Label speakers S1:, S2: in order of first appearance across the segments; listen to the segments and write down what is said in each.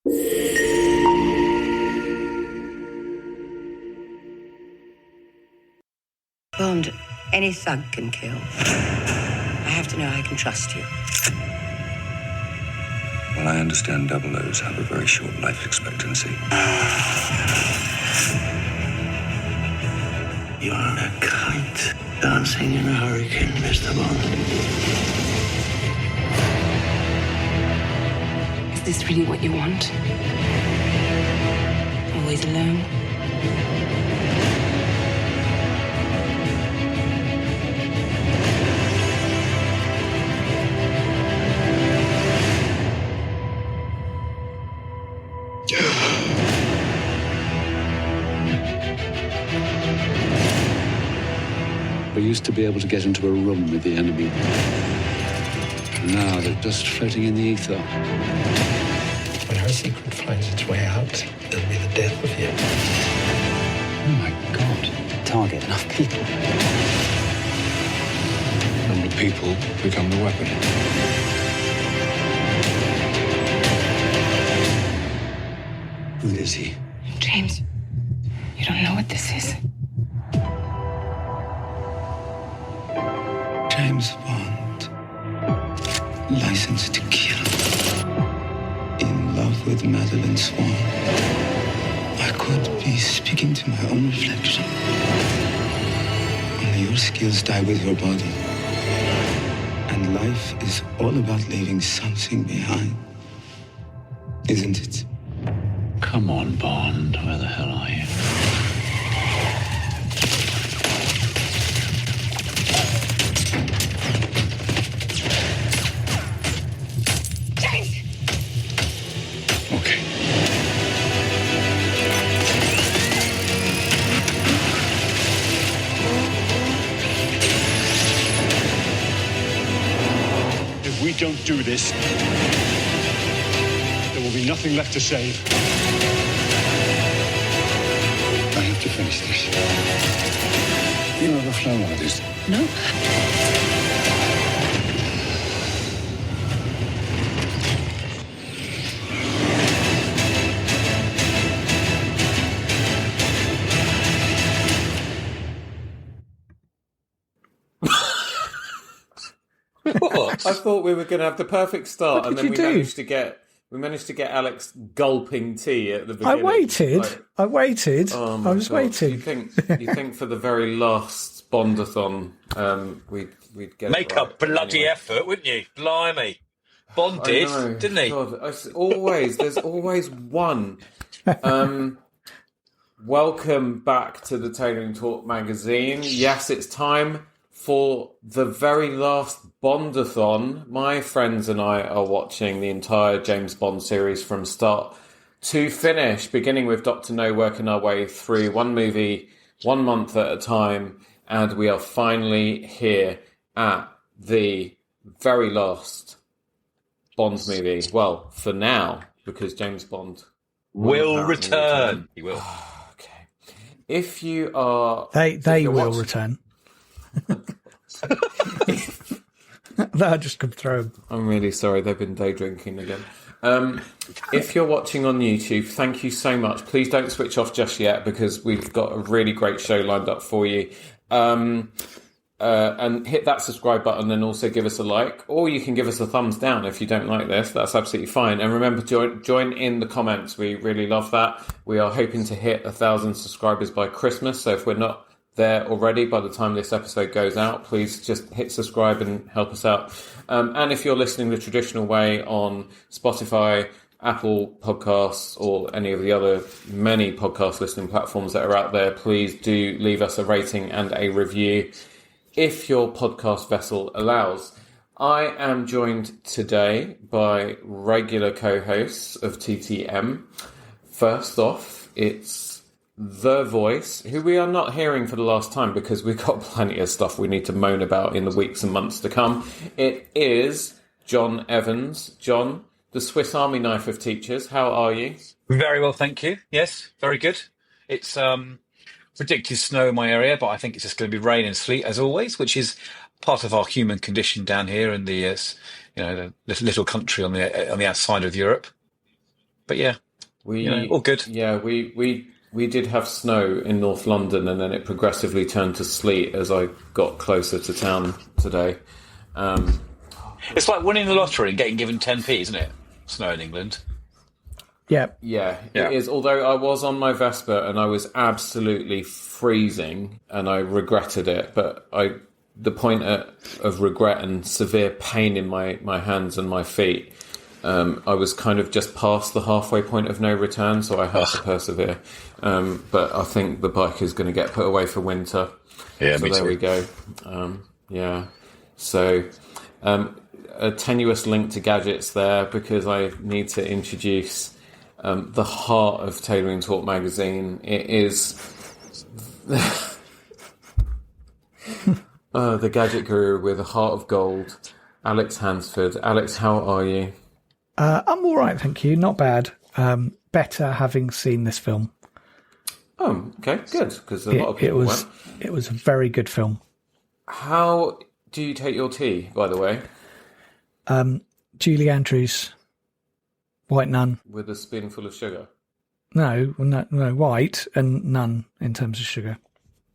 S1: Bond, any thug can kill. I have to know I can trust you.
S2: Well, I understand double O's have a very short life expectancy.
S3: You are a kite dancing in a hurricane, Mr. Bond.
S1: Is this really what you want? Always alone?
S4: We used to be able to get into a room with the enemy. Now they're just floating in the ether.
S3: When her secret finds its way out, it'll be the death of you.
S4: Oh my God.
S5: Target enough people.
S2: And the people become the weapon.
S3: Who is he?
S1: James, you don't know what this is.
S3: James Bond. License to kill. In love with Madeleine Swan. I could be speaking to my own reflection. Only your skills die with your body. And life is all about leaving something behind. Isn't it?
S4: Come on, Bond. Where the hell are you?
S3: Okay.
S6: If we don't do this, there will be nothing left to save.
S2: I have to finish this. You ever flown one of these?
S1: No.
S7: What? I thought we were going to have the perfect start,
S8: What
S7: and
S8: did
S7: then
S8: you do?
S7: we managed to get Alex gulping tea at the beginning.
S8: I waited.
S7: Oh
S8: I
S7: my
S8: was
S7: God.
S8: waiting.
S7: You think for the very last Bondathon, we'd get
S9: Make
S7: it right.
S9: a bloody
S7: Anyway.
S9: effort, wouldn't you? Blimey. Bond
S7: I
S9: did,
S7: know.
S9: didn't he?
S7: God, there's always one. Welcome back to the Tailoring Talk magazine. Yes, it's time for the very last Bondathon. My friends and I are watching the entire James Bond series from start to finish, beginning with Dr. No, working our way through one movie, 1 month at a time, and we are finally here at the very last Bond movie. Well, for now, because James Bond
S9: Will return. He will.
S7: Okay. If you are...
S8: They will return. That'll just come through.
S7: I'm really sorry, they've been day drinking again. If you're watching on YouTube, thank you so much. Please don't switch off just yet, because we've got a really great show lined up for you. And hit that subscribe button, and also give us a like, or you can give us a thumbs down if you don't like this. That's absolutely fine. And remember, join in the comments. We really love that. We are hoping to hit 1,000 subscribers by Christmas, so if we're not there already by the time this episode goes out, please just hit subscribe and help us out. And if you're listening the traditional way on Spotify, Apple Podcasts, or any of the other many podcast listening platforms that are out there, please do leave us a rating and a review if your podcast vessel allows. I am joined today by regular co-hosts of TTM. First off, it's The Voice, who we are not hearing for the last time because we've got plenty of stuff we need to moan about in the weeks and months to come. It is John Evans. John, the Swiss Army knife of teachers, how are you?
S9: Very well, thank you. Yes, very good. It's predicted snow in my area, but I think it's just going to be rain and sleet as always, which is part of our human condition down here in the the little country on the outside of Europe. But yeah, all good.
S7: Yeah, we did have snow in North London, and then it progressively turned to sleet as I got closer to town today.
S9: It's like winning the lottery and getting given 10p, isn't it? Snow in England.
S8: Yeah.
S7: Yeah, it is. Although I was on my Vespa and I was absolutely freezing, and I regretted it. But the point of regret and severe pain in my hands and my feet, I was kind of just past the halfway point of no return, so I had to persevere. But I think the bike is going to get put away for winter.
S9: Yeah,
S7: so
S9: me
S7: there
S9: too.
S7: we go. Yeah. So a tenuous link to gadgets there, because I need to introduce the heart of Tailoring Talk magazine. It is the gadget guru with a heart of gold, Alex Hansford. Alex, how are you?
S8: I'm all right, thank you. Not bad. Better having seen this film.
S7: Oh, okay, good, because a lot of people went.
S8: It was a very good film.
S7: How do you take your tea, by the way?
S8: Julie Andrews, white nun.
S7: With a spoonful of sugar?
S8: No, white and none in terms of sugar.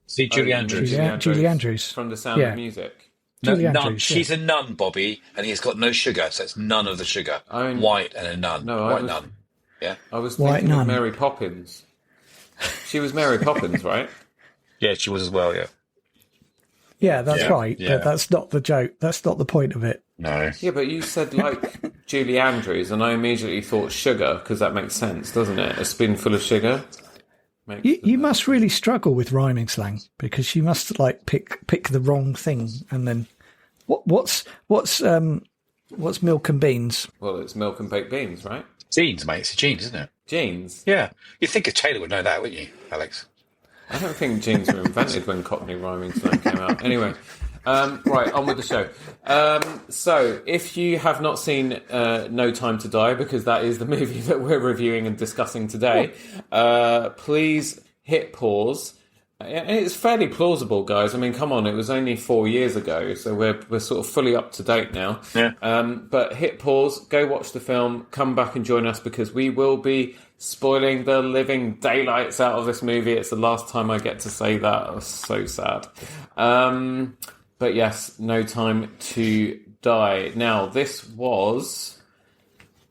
S9: See, Julie Andrews.
S8: Julie Andrews.
S7: From The Sound of Music.
S9: No,
S8: Julie
S9: none.
S8: Andrews,
S9: She's a nun, Bobby, and he's got no sugar, so it's none of the sugar. White and a nun. White nun. Yeah.
S7: I was
S8: White
S7: thinking of
S8: nun.
S7: Mary Poppins. She was Mary Poppins, right?
S9: Yeah, she was as well, yeah.
S8: Yeah, that's right.
S9: yeah.
S8: But that's not the joke. That's not the point of it.
S9: No.
S7: Yeah, but you said like Julie Andrews, and I immediately thought sugar, because that makes sense, doesn't it? A spoonful of sugar.
S8: You must really struggle with rhyming slang, because you must like pick the wrong thing, and then what's milk and beans?
S7: Well, it's milk and baked beans, right?
S9: Jeans, mate. It's a jeans, isn't it?
S7: Jeans.
S9: Yeah. You'd think a tailor would know that, wouldn't you, Alex?
S7: I don't think jeans were invented when Cockney rhyming slang came out. Anyway, right, on with the show. So, if you have not seen No Time to Die, because that is the movie that we're reviewing and discussing today, please hit pause. And it's fairly plausible, guys. I mean, come on, it was only 4 years ago, so we're sort of fully up to date now.
S9: Yeah.
S7: But hit pause, go watch the film, come back and join us, because we will be spoiling the living daylights out of this movie. It's the last time I get to say that. I was so sad. But yes, No Time to Die. Now, this was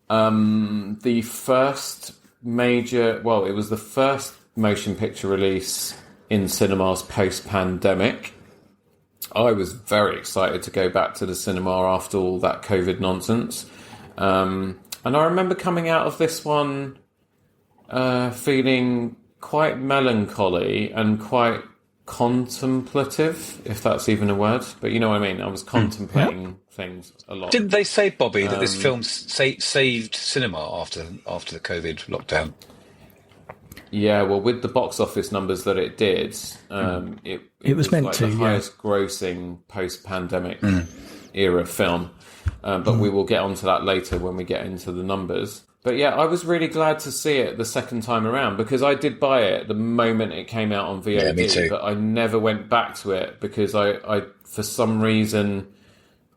S7: the first major... Well, it was the first motion picture release in cinemas post-pandemic. I was very excited to go back to the cinema after all that COVID nonsense. And I remember coming out of this one feeling quite melancholy and quite contemplative, if that's even a word. But you know what I mean? I was contemplating things a lot.
S9: Didn't they say, Bobby, that this film saved cinema after the COVID lockdown?
S7: Yeah, well, with the box office numbers that it did, it
S8: was meant
S7: like
S8: to,
S7: the
S8: yeah.
S7: highest grossing post-pandemic era film. But we will get onto that later when we get into the numbers. But yeah, I was really glad to see it the second time around, because I did buy it the moment it came out on VOD,
S9: me too.
S7: but I never went back to it because I for some reason,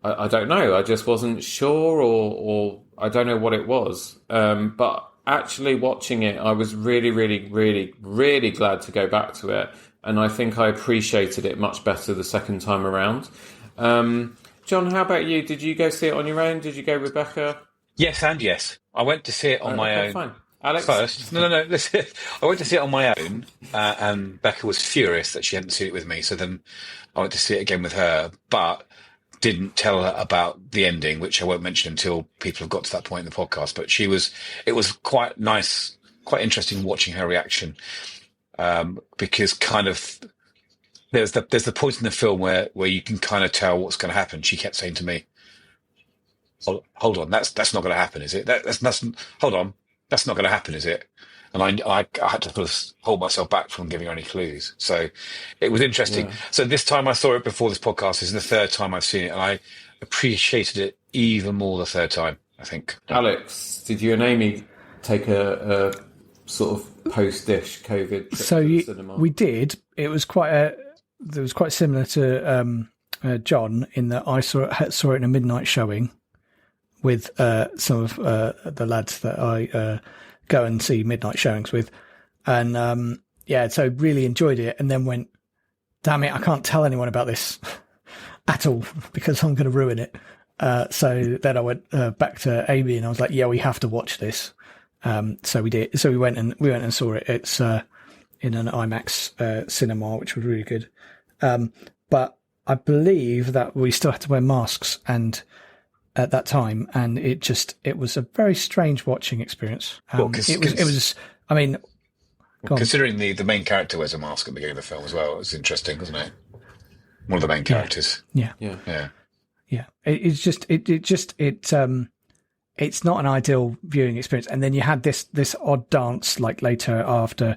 S7: I don't know, I just wasn't sure, or I don't know what it was. But actually watching it, I was really, really, really, really glad to go back to it. And I think I appreciated it much better the second time around. John, how about you? Did you go see it on your own? Did you go with Becca?
S9: Yes and yes. I went to see it on my own.
S7: Fine. Alex?
S9: First. No. Listen, I went to see it on my own, and Becca was furious that she hadn't seen it with me. So then I went to see it again with her, but didn't tell her about the ending, which I won't mention until people have got to that point in the podcast. But it was quite nice, quite interesting watching her reaction, because kind of there's the point in the film where you can kind of tell what's going to happen. She kept saying to me, "Hold on, that's not going to happen, is it? Hold on, that's not going to happen, is it?" And I had to sort of hold myself back from giving her any clues. So it was interesting. Yeah. So this time I saw it before this podcast. This is the third time I've seen it, and I appreciated it even more the third time, I think.
S7: Alex, did you and Amy take a sort of post-dish COVID trip to the cinema?
S8: We did. It was quite similar to John, in that I saw it in a midnight showing with some of the lads that I go and see midnight showings with. And so really enjoyed it, and then went, damn it, I can't tell anyone about this at all because I'm going to ruin it. So then I went back to Amy and I was like, yeah, we have to watch this. So we did. So we went and saw it. It's in an IMAX cinema, which was really good. But I believe that we still had to wear masks at that time, and it was a very strange watching experience. I mean,
S9: considering the main character wears a mask at the beginning of the film as well, it's interesting, isn't it? One of the main characters.
S8: Yeah. It's not an ideal viewing experience. And then you had this odd dance like later after,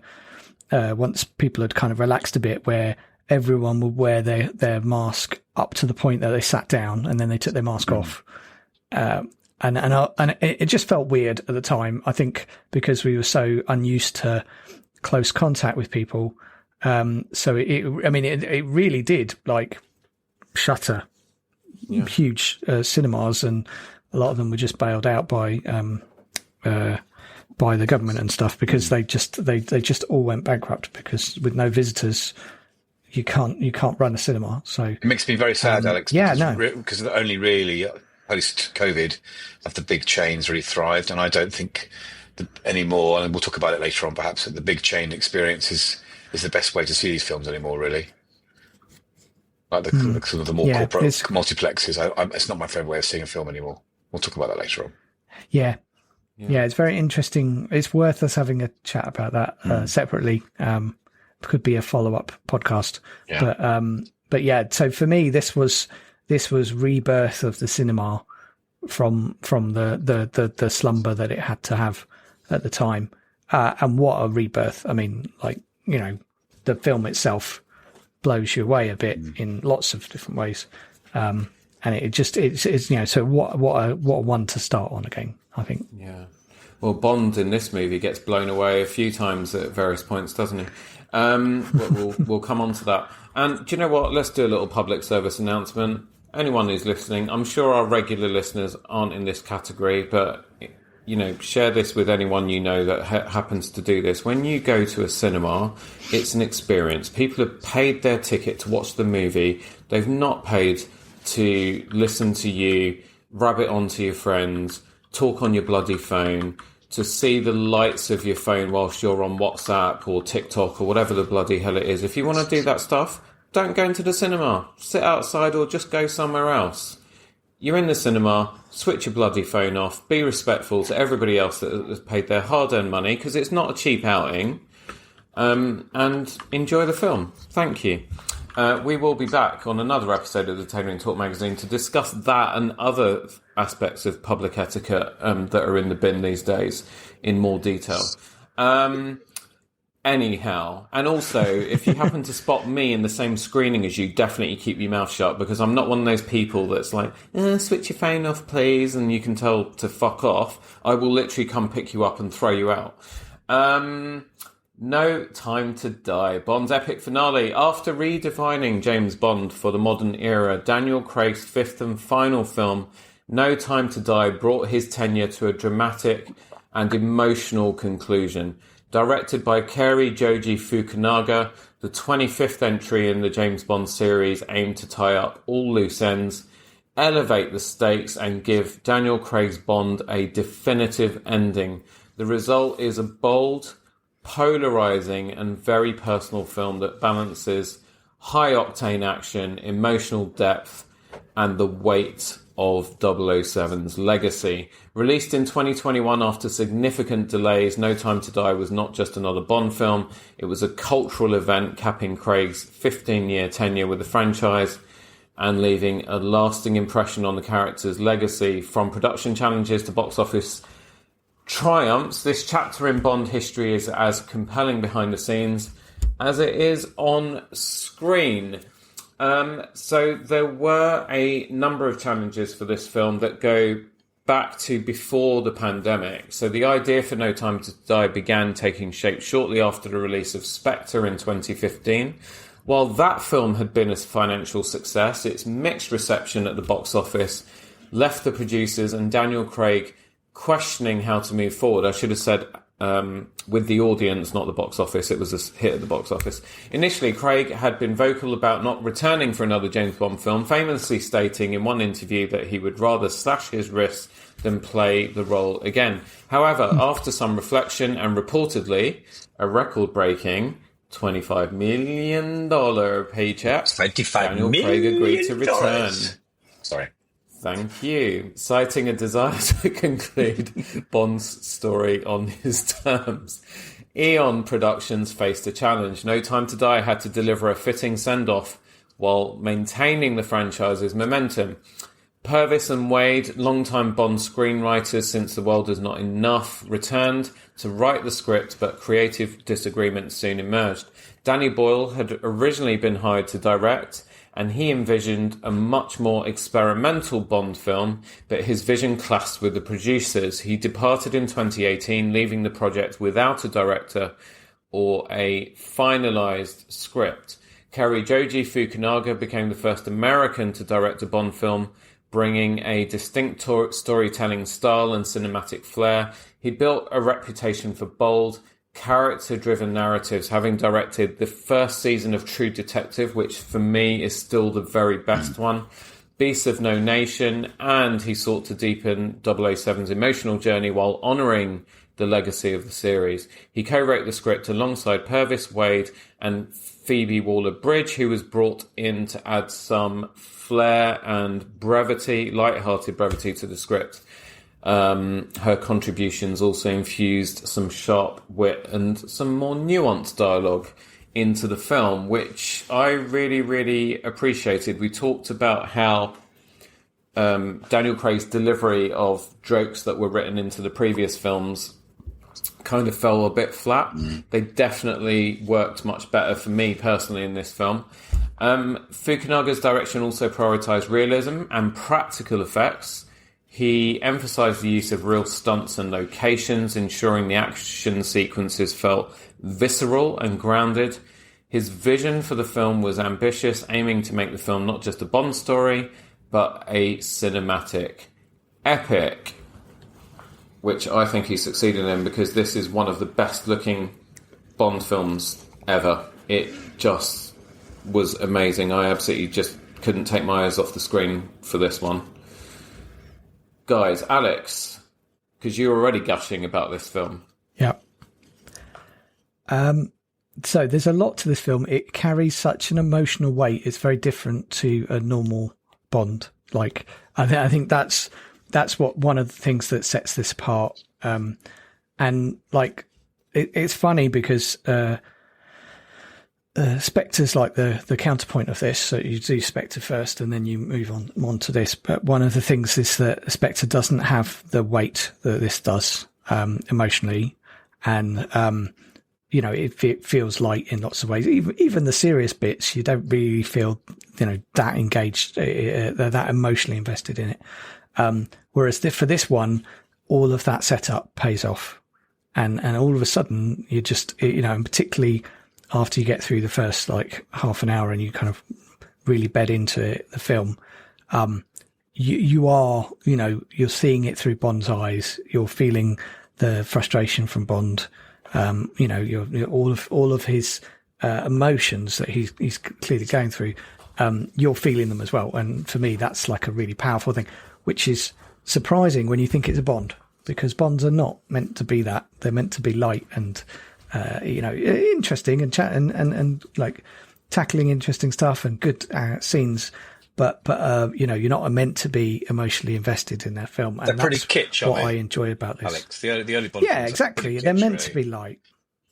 S8: once people had kind of relaxed a bit, where everyone would wear their mask up to the point that they sat down and then they took their mask off. And it just felt weird at the time, I think, because we were so unused to close contact with people. So it really did like shutter huge cinemas, and a lot of them were just bailed out by the government and stuff, because they just all went bankrupt, because with no visitors you can't run a cinema. So
S9: it makes me very sad, Alex. Because only really post COVID have the big chains really thrived, and I don't think anymore, and we'll talk about it later on perhaps, that the big chain experience is the best way to see these films anymore, really. Like the sort of the more corporate multiplexes. It's not my favourite way of seeing a film anymore. We'll talk about that later on.
S8: Yeah, it's very interesting. It's worth us having a chat about that separately. Could be a follow-up podcast. But yeah, so for me, this was rebirth of the cinema from the slumber that it had to have at the time. And what a rebirth. I mean, like, you know, the film itself blows you away a bit in lots of different ways. And it's you know, so what a one to start on again, I think.
S7: Yeah. Well, Bond in this movie gets blown away a few times at various points, doesn't he? We'll come on to that. And do you know what? Let's do a little public service announcement. Anyone who's listening, I'm sure our regular listeners aren't in this category, but, you know, share this with anyone you know that happens to do this. When you go to a cinema, it's an experience. People have paid their ticket to watch the movie. They've not paid to listen to you, rub it onto your friends, talk on your bloody phone, to see the lights of your phone whilst you're on WhatsApp or TikTok or whatever the bloody hell it is. If you want to do that stuff, don't go into the cinema. Sit outside or just go somewhere else. You're in the cinema, switch your bloody phone off, be respectful to everybody else that has paid their hard-earned money, because it's not a cheap outing, and enjoy the film. Thank you. We will be back on another episode of the Tailoring Talk magazine to discuss that and other aspects of public etiquette that are in the bin these days in more detail. Anyhow, and also, if you happen to spot me in the same screening as you, definitely keep your mouth shut, because I'm not one of those people that's like, switch your phone off, please, and you can tell to fuck off. I will literally come pick you up and throw you out. No Time to Die, Bond's epic finale. After redefining James Bond for the modern era, Daniel Craig's fifth and final film, No Time to Die, brought his tenure to a dramatic and emotional conclusion. Directed by Cary Joji Fukunaga, the 25th entry in the James Bond series aimed to tie up all loose ends, elevate the stakes, and give Daniel Craig's Bond a definitive ending. The result is a bold, polarizing, and very personal film that balances high-octane action, emotional depth, and the weight of 007's legacy. Released in 2021 after significant delays, No Time to Die was not just another Bond film, it was a cultural event capping Craig's 15-year tenure with the franchise and leaving a lasting impression on the character's legacy. From production challenges to box office triumphs, this chapter in Bond history is as compelling behind the scenes as it is on screen. So there were a number of challenges for this film that go back to before the pandemic. So the idea for No Time to Die began taking shape shortly after the release of Spectre in 2015. While that film had been a financial success, its mixed reception at the box office left the producers and Daniel Craig questioning how to move forward. I should have said with the audience, not the box office. It was a hit at the box office. Initially, Craig had been vocal about not returning for another James Bond film, famously stating in one interview that he would rather slash his wrists than play the role again. However, after some reflection and reportedly a record-breaking $25 million paycheck, Daniel Craig agreed to return.
S9: Sorry.
S7: Thank you. Citing a desire to conclude Bond's story on his terms. Eon Productions faced a challenge. No Time to Die had to deliver a fitting send-off while maintaining the franchise's momentum. Purvis and Wade, longtime Bond screenwriters since The World Is Not Enough, returned to write the script, but creative disagreements soon emerged. Danny Boyle had originally been hired to direct, and he envisioned a much more experimental Bond film, but his vision clashed with the producers. He departed in 2018, leaving the project without a director or a finalised script. Kerry Joji Fukunaga became the first American to direct a Bond film, bringing a distinct storytelling style and cinematic flair. He built a reputation for bold, character-driven narratives, having directed the first season of True Detective, which for me is still the very best one, Beasts of No Nation, and he sought to deepen 007's emotional journey while honouring the legacy of the series. He co-wrote the script alongside Purvis Wade and Phoebe Waller-Bridge, who was brought in to add some flair and brevity, light-hearted brevity to the script. Her contributions also infused some sharp wit and some more nuanced dialogue into the film, which I really, really appreciated. We talked about how Daniel Craig's delivery of jokes that were written into the previous films kind of fell a bit flat. They definitely worked much better for me personally in this film. Fukunaga's direction also prioritised realism and practical effects. He emphasised the use of real stunts and locations, ensuring the action sequences felt visceral and grounded. His vision for the film was ambitious, aiming to make the film not just a Bond story, but a cinematic epic, which I think he succeeded in, because this is one of the best-looking Bond films ever. It just was amazing. I absolutely just couldn't take my eyes off the screen for this one. Guys, Alex, because you're already gushing about this film.
S8: Yeah. So there's a lot to this film. It carries such an emotional weight. It's very different to a normal Bond. Like, I think that's what one of the things that sets this apart. And like, it's funny because Spectre's like the counterpoint of this. So you do Spectre first and then you move on to this. But one of the things is that Spectre doesn't have the weight that this does, emotionally. And, you know, it feels light in lots of ways. Even the serious bits, you don't really feel, you know, that engaged, that emotionally invested in it. Whereas for this one, all of that setup pays off. And all of a sudden you just, you know, and particularly after you get through the first like half an hour and you kind of really bed into the film, you are, you know, you're seeing it through Bond's eyes. You're feeling the frustration from Bond. You know, you're all of his emotions that he's clearly going through. You're feeling them as well. And for me, that's like a really powerful thing, which is surprising when you think it's a Bond, because Bonds are not meant to be that. They're meant to be light and, you know, interesting and chat and like tackling interesting stuff and good scenes. But you know, you're not meant to be emotionally invested in that film. And
S9: they're pretty kitsch,
S8: what
S9: aren't they?
S8: I enjoy about this.
S9: Alex, the early Bond films
S8: exactly.
S9: are
S8: They're
S9: kitsch,
S8: meant
S9: really.
S8: to be light.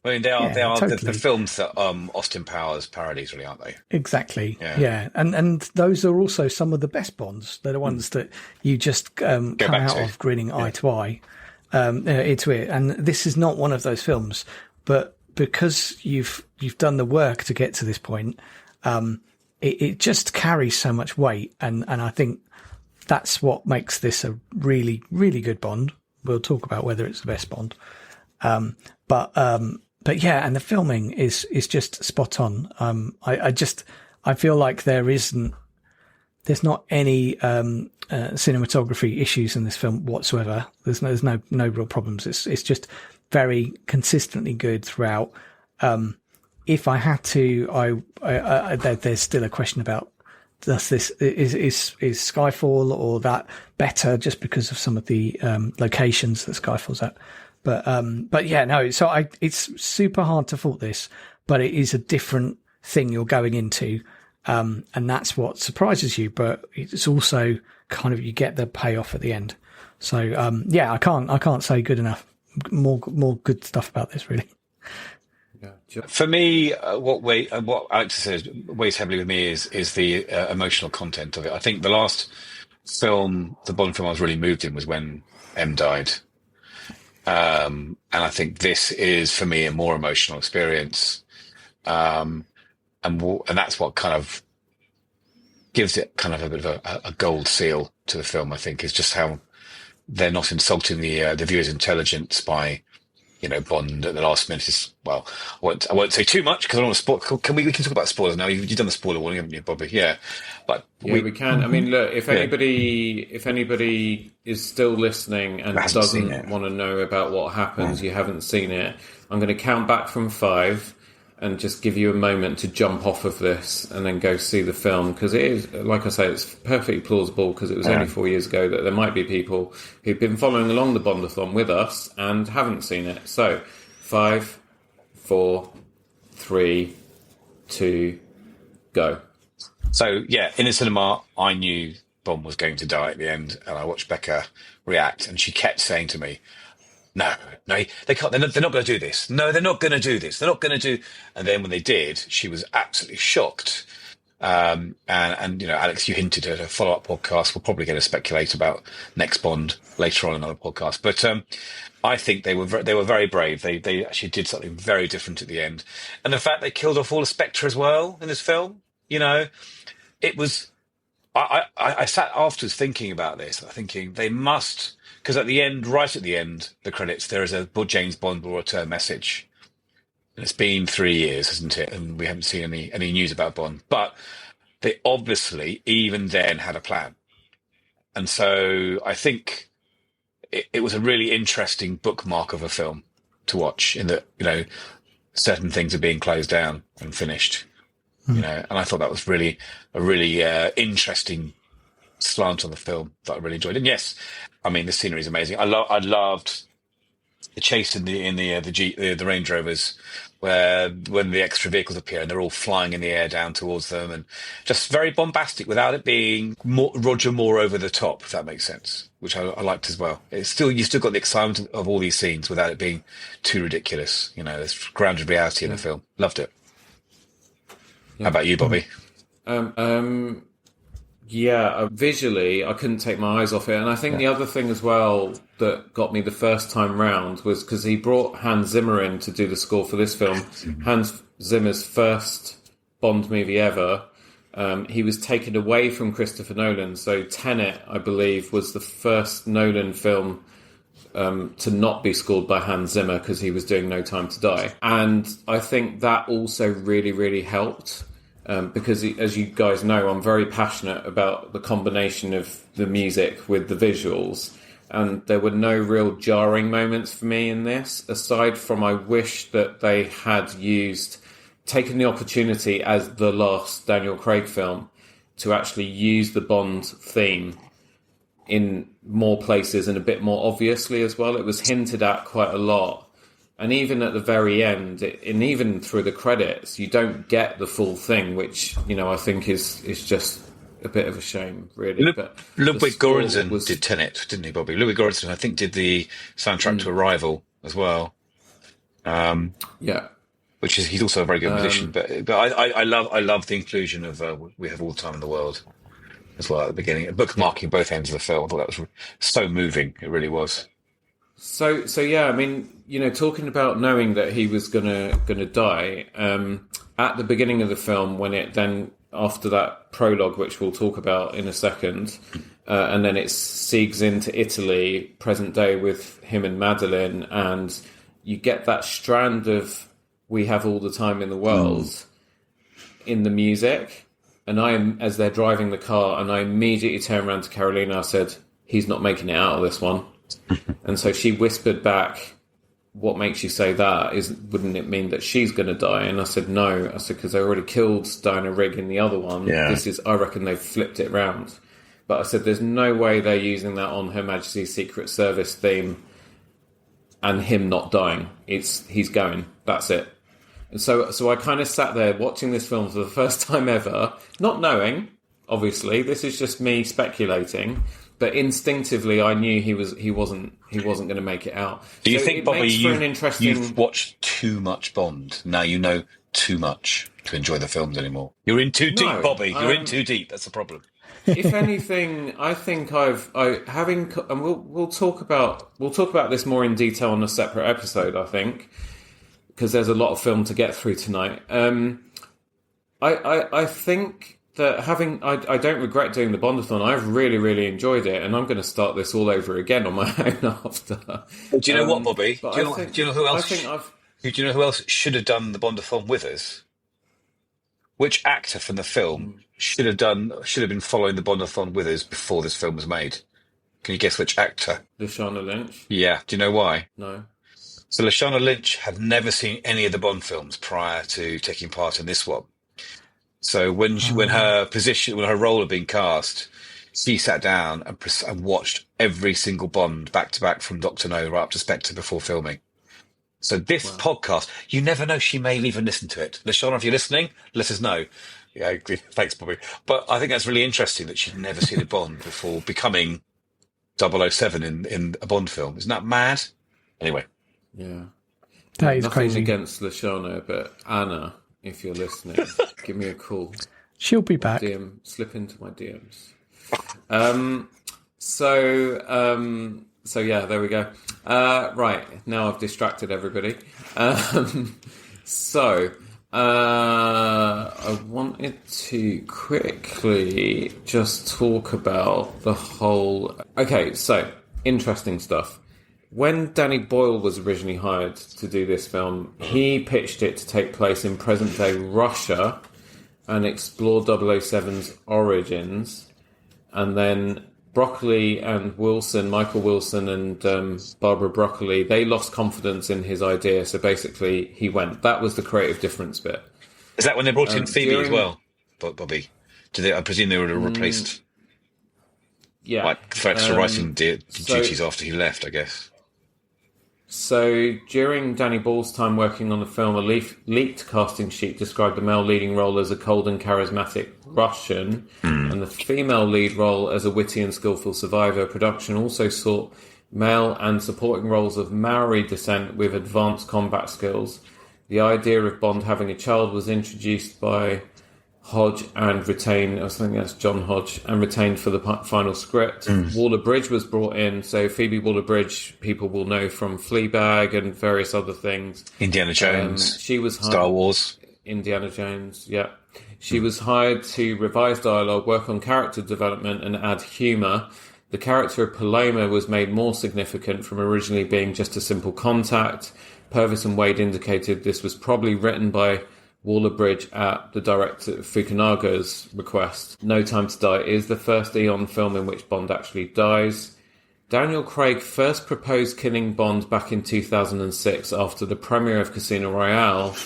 S9: I mean, they are
S8: totally.
S9: the films that Austin Powers parodies, really, aren't they?
S8: Exactly.
S9: Yeah.
S8: And those are also some of the best Bonds. They're the ones that you just come out of grinning eye to eye. It's weird. And this is not one of those films, but because you've done the work to get to this point, it just carries so much weight. And I think that's what makes this a really, really good Bond. We'll talk about whether it's the best Bond. But yeah, and the filming is just spot on. I feel like there's not any, cinematography issues in this film whatsoever. There's no real problems. It's just very consistently good throughout. If I had to, there's still a question about, does this is Skyfall or that better just because of some of the locations that Skyfall's at? But yeah, no. So it's super hard to fault this, but it is a different thing you're going into, and that's what surprises you. But it's also kind of, you get the payoff at the end. So yeah, I can't say good enough. More good stuff about this, really.
S9: For me, what Alex says weighs heavily with me is the emotional content of it. I think the last film, the Bond film I was really moved in, was when M died. And I think this is, for me, a more emotional experience. And that's what kind of gives it kind of a bit of a gold seal to the film, I think, is just how they're not insulting the viewer's intelligence by, Bond at the last minute is, well, I won't say too much because I don't want to spoil. We can talk about spoilers now. You've done the spoiler warning, haven't you, Bobby? Yeah, but
S7: we can. I mean, look, if anybody is still listening and doesn't want to know about what happens, you haven't seen it, I'm going to count back from 5 and just give you a moment to jump off of this and then go see the film, because it is, like I say, it's perfectly plausible because it was only 4 years ago that there might be people who've been following along the Bondathon with us and haven't seen it. So 5, 4, 3, 2, go.
S9: So yeah, in the cinema, I knew Bond was going to die at the end, and I watched Becca react, and she kept saying to me, No, they can't. They're not going to do this. No, they're not going to do this. They're not going to do. And then when they did, she was absolutely shocked. And Alex, you hinted at a follow-up podcast. We're probably going to speculate about next Bond later on in another podcast. But I think they were very brave. They actually did something very different at the end. And the fact they killed off all the Spectre as well in this film, it was. I sat afterwards thinking about this, thinking they must. Because at the end, right at the end, the credits, there is a James Bond will return message. And it's been 3 years, hasn't it? And we haven't seen any news about Bond. But they obviously, even then, had a plan. And so I think it was a really interesting bookmark of a film to watch, in that, certain things are being closed down and finished. And I thought that was really a really interesting slant on the film that I really enjoyed. And yes, I mean, the scenery is amazing. I loved the chase in the Range Rovers, where when the extra vehicles appear and they're all flying in the air down towards them, and just very bombastic without it being Roger Moore over the top, if that makes sense, which I liked as well. You still got the excitement of all these scenes without it being too ridiculous. There's grounded reality in the film. Loved it. How about you, Bobby?
S7: Yeah, visually, I couldn't take my eyes off it. And I think the other thing as well that got me the first time round was because he brought Hans Zimmer in to do the score for this film. Hans Zimmer's first Bond movie ever. He was taken away from Christopher Nolan. So Tenet, I believe, was the first Nolan film to not be scored by Hans Zimmer because he was doing No Time to Die. And I think that also really, really helped. Because, as you guys know, I'm very passionate about the combination of the music with the visuals, and there were no real jarring moments for me in this, aside from I wish that they had taken the opportunity as the last Daniel Craig film to actually use the Bond theme in more places and a bit more obviously as well. It was hinted at quite a lot. And even at the very end, and even through the credits, you don't get the full thing, which, I think is just a bit of a shame, really.
S9: Ludwig Göransson did Tenet, didn't he, Bobby? Ludwig Göransson, I think, did the soundtrack to Arrival as well.
S7: Yeah.
S9: Which is, he's also a very good musician. But I love the inclusion of We Have All the Time in the World as well at the beginning. Bookmarking both ends of the film. I thought that was so moving. It really was.
S7: So yeah, I mean, talking about knowing that he was gonna die, at the beginning of the film, when it then, after that prologue, which we'll talk about in a second, and then it segues into Italy, present day, with him and Madeline, and you get that strand of We Have All the Time in the World in the music, and as they're driving the car, and I immediately turned around to Carolina, I said, he's not making it out of this one. And so she whispered back, what makes you say that? Wouldn't it mean that she's going to die? And I said, no. I said, because they already killed Diana Rigg in the other one.
S9: Yeah.
S7: I reckon they've flipped it round. But I said, there's no way they're using that on Her Majesty's Secret Service theme and him not dying. He's going. That's it. And so I kind of sat there watching this film for the first time ever, not knowing, obviously, this is just me speculating, but instinctively I knew he wasn't going to make it out.
S9: Do you
S7: So
S9: think,
S7: it
S9: Bobby,
S7: makes for an interesting...
S9: you've watched too much Bond? Now you know too much to enjoy the films anymore. You're in too deep,
S7: No,
S9: Bobby. You're in too deep. That's the problem.
S7: If anything, I think and we'll talk about this more in detail on a separate episode, I think, because there's a lot of film to get through tonight. I think that I don't regret doing the Bondathon. I've really, really enjoyed it, and I'm going to start this all over again on my own after.
S9: Do you know what, Bobby? Do you know who else? Do you know who else should have done the Bondathon with us? Which actor from the film should have been following the Bondathon with us before this film was made? Can you guess which actor?
S7: Lashana Lynch?
S9: Yeah. Do you know why?
S7: No.
S9: So Lashana Lynch had never seen any of the Bond films prior to taking part in this one. So when her role had been cast, she sat down and watched every single Bond back to back from Dr. No right up to Spectre before filming. So this podcast, you never know, she may even listen to it. Lashana, if you're listening, let us know. Yeah, thanks, Bobby. But I think that's really interesting that she'd never seen a Bond before becoming 007 in a Bond film. Isn't that mad? Anyway.
S7: Yeah.
S8: That is
S7: Nothing
S8: crazy.
S7: against Lashana, but Anna, if you're listening, give me a call.
S8: She'll be back.
S7: Slip into my DMs. So yeah, there we go. Right, now I've distracted everybody. I wanted to quickly just talk about the whole... Okay, so, interesting stuff. When Danny Boyle was originally hired to do this film, he pitched it to take place in present-day Russia and explore 007's origins. And then Broccoli and Wilson, Michael Wilson and Barbara Broccoli, they lost confidence in his idea. So basically, he went. That was the creative difference bit.
S9: Is that when they brought in Phoebe as well, Bobby? I presume they would have replaced for extra writing duties after he left, I guess.
S7: So during Danny Boyle's time working on the film, a leaked casting sheet described the male leading role as a cold and charismatic Russian, and the female lead role as a witty and skillful survivor. Production also sought male and supporting roles of Maori descent with advanced combat skills. The idea of Bond having a child was introduced by Hodge and retained, I think that's John Hodge, and retained for the final script. Waller-Bridge was brought in, so Phoebe Waller-Bridge people will know from Fleabag and various other things.
S9: Indiana Jones,
S7: she was hired,
S9: Star Wars.
S7: Indiana Jones, yeah. She was hired to revise dialogue, work on character development and add humour. The character of Paloma was made more significant from originally being just a simple contact. Purvis and Wade indicated this was probably written by Waller-Bridge at the director Fukunaga's request. No Time to Die is the first Eon film in which Bond actually dies. Daniel Craig first proposed killing Bond back in 2006 after the premiere of Casino Royale.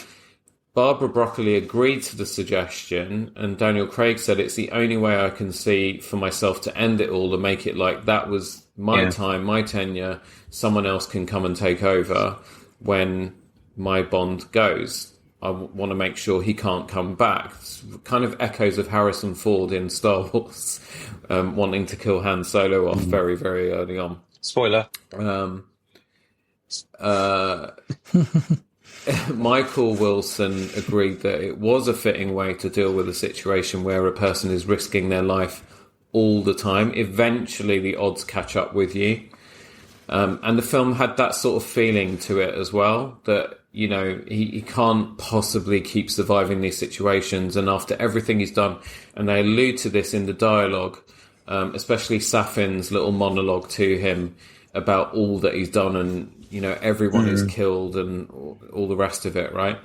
S7: Barbara Broccoli agreed to the suggestion, and Daniel Craig said, "It's the only way I can see for myself to end it all and make it like that was my time, my tenure. Someone else can come and take over when my Bond goes. I want to make sure he can't come back." It's kind of echoes of Harrison Ford in Star Wars, wanting to kill Han Solo off very, very early on.
S9: Spoiler.
S7: Michael Wilson agreed that it was a fitting way to deal with a situation where a person is risking their life all the time. Eventually, the odds catch up with you. And the film had that sort of feeling to it as well, that, you know, he can't possibly keep surviving these situations. And after everything he's done, and they allude to this in the dialogue, especially Safin's little monologue to him about all that he's done and, you know, everyone is killed and all the rest of it, right?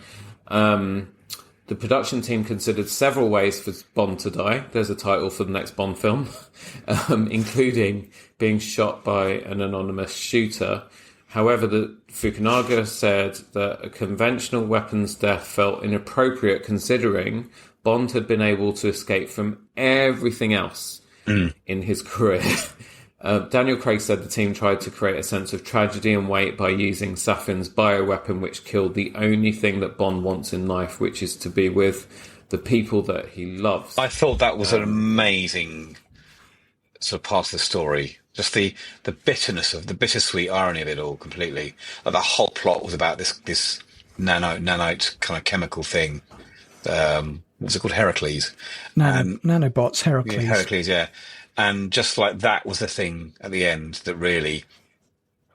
S7: The production team considered several ways for Bond to die. There's a title for the next Bond film, including being shot by an anonymous shooter. However, the Fukunaga said that a conventional weapons death felt inappropriate considering Bond had been able to escape from everything else in his career. Daniel Craig said the team tried to create a sense of tragedy and weight by using Safin's bioweapon, which killed the only thing that Bond wants in life, which is to be with the people that he loves.
S9: I thought that was an amazing sort of part of the story. Just the bitterness of the bittersweet irony of it all completely. Like the whole plot was about this nanite kind of chemical thing. What's it called? Heracles.
S8: Nanobots, Heracles.
S9: Yeah, Heracles, yeah. And just like that was the thing at the end that really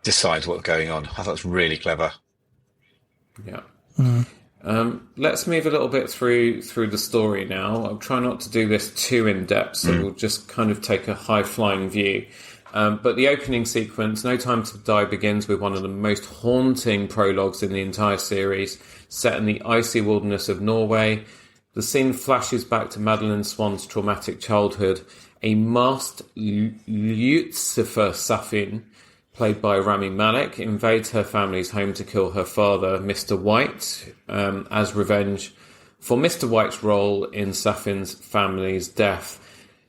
S9: decides what's going on. I thought it was really clever.
S7: Yeah. Let's move a little bit through the story now. I'll try not to do this too in depth, so we'll just kind of take a high-flying view. But the opening sequence, No Time to Die, begins with one of the most haunting prologues in the entire series, set in the icy wilderness of Norway. The scene flashes back to Madeleine Swann's traumatic childhood. A masked Lucifer Safin, played by Rami Malek, invades her family's home to kill her father, Mr. White, as revenge for Mr. White's role in Safin's family's death.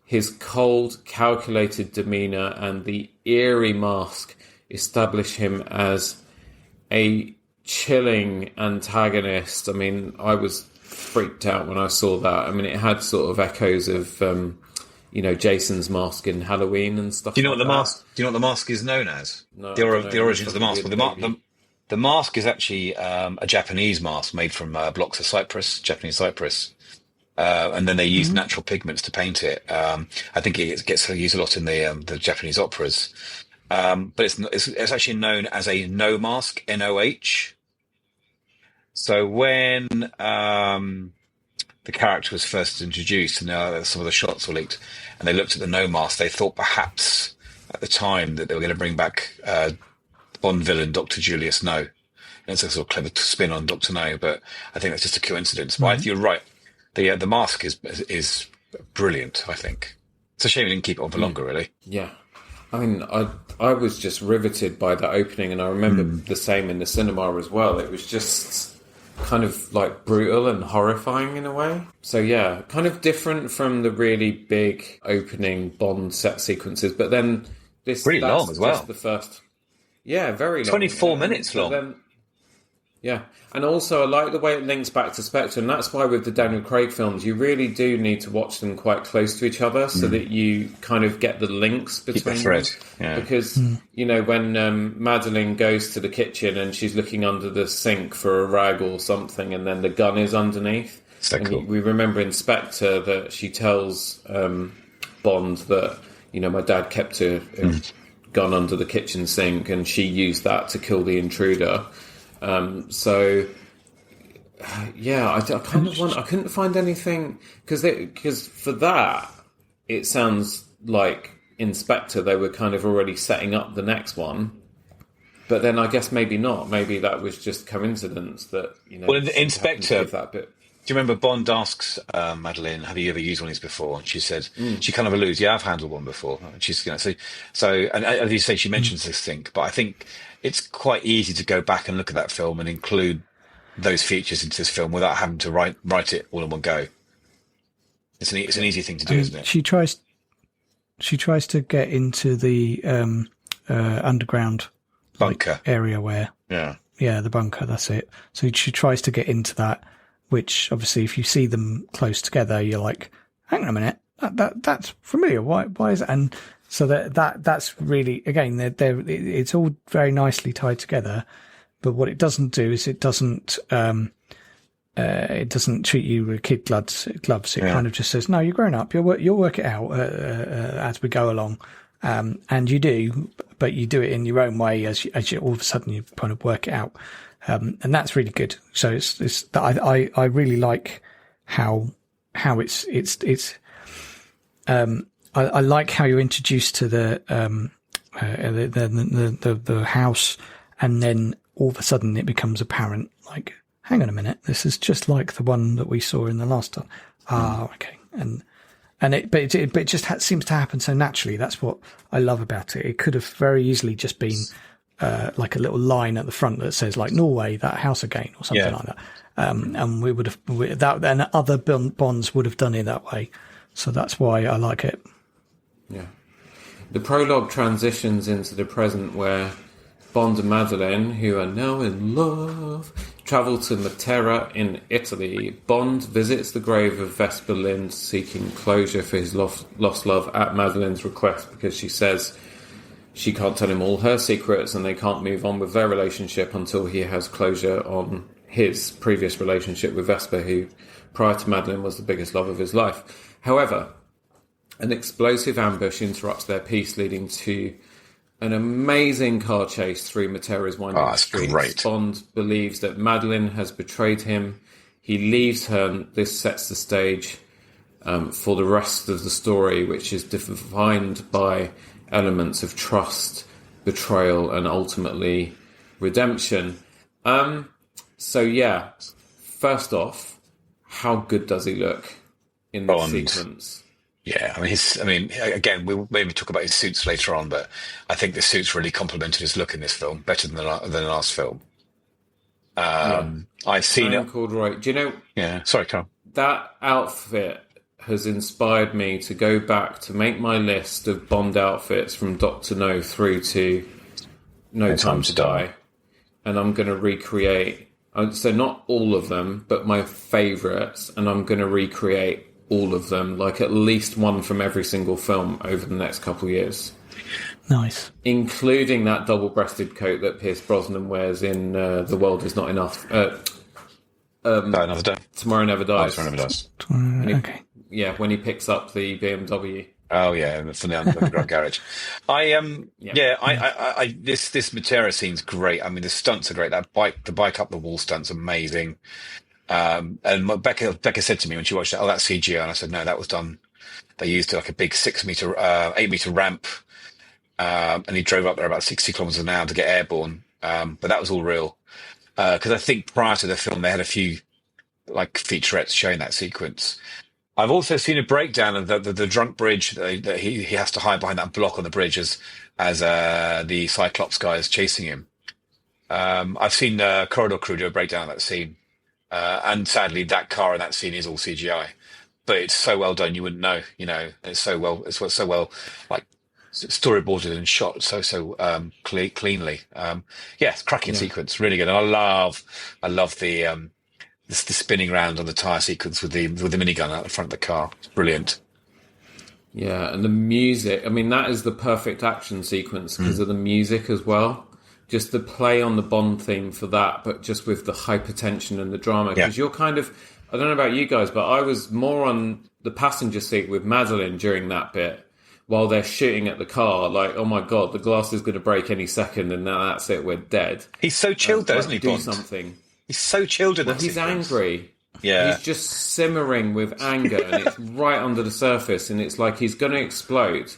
S7: His cold, calculated demeanour and the eerie mask establish him as a chilling antagonist. I mean, I was freaked out when I saw that. I mean, it had sort of echoes of, Jason's mask in Halloween and stuff.
S9: Do you know what the mask? Do you know what the mask is known as?
S7: No,
S9: the origins of the mask. Well, the mask is actually a Japanese mask made from blocks of cypress, Japanese cypress, and then they use natural pigments to paint it. I think it gets used a lot in the Japanese operas, but it's actually known as a no mask, NOH. So when the character was first introduced, and some of the shots were leaked, and they looked at the no mask, they thought perhaps at the time that they were going to bring back Bond villain Dr. Julius No. And it's a sort of clever spin on Dr. No, but I think that's just a coincidence. But you're right. The mask is brilliant, I think. It's a shame it didn't keep it on for longer, really.
S7: Yeah. I mean, I was just riveted by that opening, and I remember the same in the cinema as well. It was just kind of like brutal and horrifying in a way. So yeah, kind of different from the really big opening Bond set sequences, but then this
S9: really long as well.
S7: Just the first, yeah, very long,
S9: 24 minutes long.
S7: Then, yeah, and also I like the way it links back to Spectre, and that's why with the Daniel Craig films, you really do need to watch them quite close to each other so that you kind of get the links between
S9: the thread.
S7: them.
S9: Yeah.
S7: Because, when Madeleine goes to the kitchen and she's looking under the sink for a rag or something, and then the gun is underneath.
S9: So cool.
S7: We remember in Spectre that she tells Bond that, my dad kept a gun under the kitchen sink and she used that to kill the intruder. I couldn't find anything because for that it sounds like in Spectre they were kind of already setting up the next one, but then I guess maybe not. Maybe that was just coincidence that
S9: Well, in Spectre,
S7: that bit.
S9: Do you remember Bond asks Madeleine, "Have you ever used one of these before?" And she said, she kind of alludes, "Yeah, I've handled one before." And she's, and as you say, she mentions this thing, but I think it's quite easy to go back and look at that film and include those features into this film without having to write it all in one go. It's an easy thing to do, isn't it?
S8: She tries to get into the underground
S9: bunker
S8: area where the bunker. That's it. So she tries to get into that, which obviously, if you see them close together, you're like, hang on a minute, that's familiar. Why is it? And so that's really, again, it's all very nicely tied together. But what it doesn't do is it doesn't treat you with kid gloves. It kind of just says, no, you're grown up. You'll work it out as we go along. And you do, but you do it in your own way as you all of a sudden you kind of work it out. And that's really good. So I really like how it's I like how you're introduced to the house, and then all of a sudden it becomes apparent, like, hang on a minute, this is just like the one that we saw in the last one. Okay. But it just seems to happen so naturally. That's what I love about it. It could have very easily just been like a little line at the front that says like Norway, that house again, or something like that. And we would have and other Bonds would have done it that way. So that's why I like it.
S7: Yeah. The prologue transitions into the present where Bond and Madeleine, who are now in love, travel to Matera in Italy. Bond visits the grave of Vesper Lynd, seeking closure for his lost love at Madeleine's request, because she says she can't tell him all her secrets and they can't move on with their relationship until he has closure on his previous relationship with Vesper, who prior to Madeleine was the biggest love of his life. However, an explosive ambush interrupts their peace, leading to an amazing car chase through Matera's winding streets.
S9: Great.
S7: Bond believes that Madeleine has betrayed him. He leaves her, and this sets the stage for the rest of the story, which is defined by elements of trust, betrayal, and ultimately redemption. So yeah, first off, how good does he look in this sequence?
S9: Yeah, again, we'll maybe talk about his suits later on, but I think the suits really complemented his look in this film better than the last film. I've seen it.
S7: Right. Do you know?
S9: Yeah, sorry, Carl.
S7: That outfit has inspired me to go back to make my list of Bond outfits from Dr. No through to No Time to Die, and I'm going to recreate. So not all of them, but my favourites, and I'm going to recreate all of them, like at least one from every single film over the next couple of years.
S8: Nice.
S7: Including that double-breasted coat that Pierce Brosnan wears in The World Is Not Enough.
S9: Another Day.
S7: Tomorrow Never Dies.
S9: Tomorrow Never Dies.
S8: Okay.
S7: Yeah, when he picks up the BMW.
S9: Oh yeah, from the underground garage. This Matera scene's great. I mean, the stunts are great. The bike up the wall stunt's amazing. And Becca said to me when she watched it, "Oh, that's CGI," and I said, "No, that was done. They used like a big 8 meter ramp, and he drove up there about 60 kilometers an hour to get airborne. But that was all real, because I think prior to the film they had a few like featurettes showing that sequence. I've also seen a breakdown of the drunk bridge that he has to hide behind that block on the bridge as the Cyclops guy is chasing him. I've seen Corridor Crew do a breakdown of that scene. And sadly, that car in that scene is all CGI, but it's so well done. You wouldn't know, it's so well like storyboarded and shot so cleanly. It's cracking sequence, really good. And I love the spinning round on the tire sequence with the minigun out the front of the car. It's brilliant.
S7: Yeah, and the music. I mean, that is the perfect action sequence because of the music as well. Just the play on the Bond theme for that, but just with the hypertension and the drama. Because you're kind of, I don't know about you guys, but I was more on the passenger seat with Madeleine during that bit while they're shooting at the car. Like, oh my God, the glass is going to break any second and now that's it, we're dead.
S9: He's so chilled though, isn't he, Bond?
S7: Do something.
S9: He's so chilled in that
S7: He's
S9: sequence.
S7: Angry.
S9: Yeah.
S7: He's just simmering with anger and it's right under the surface and it's like he's going to explode.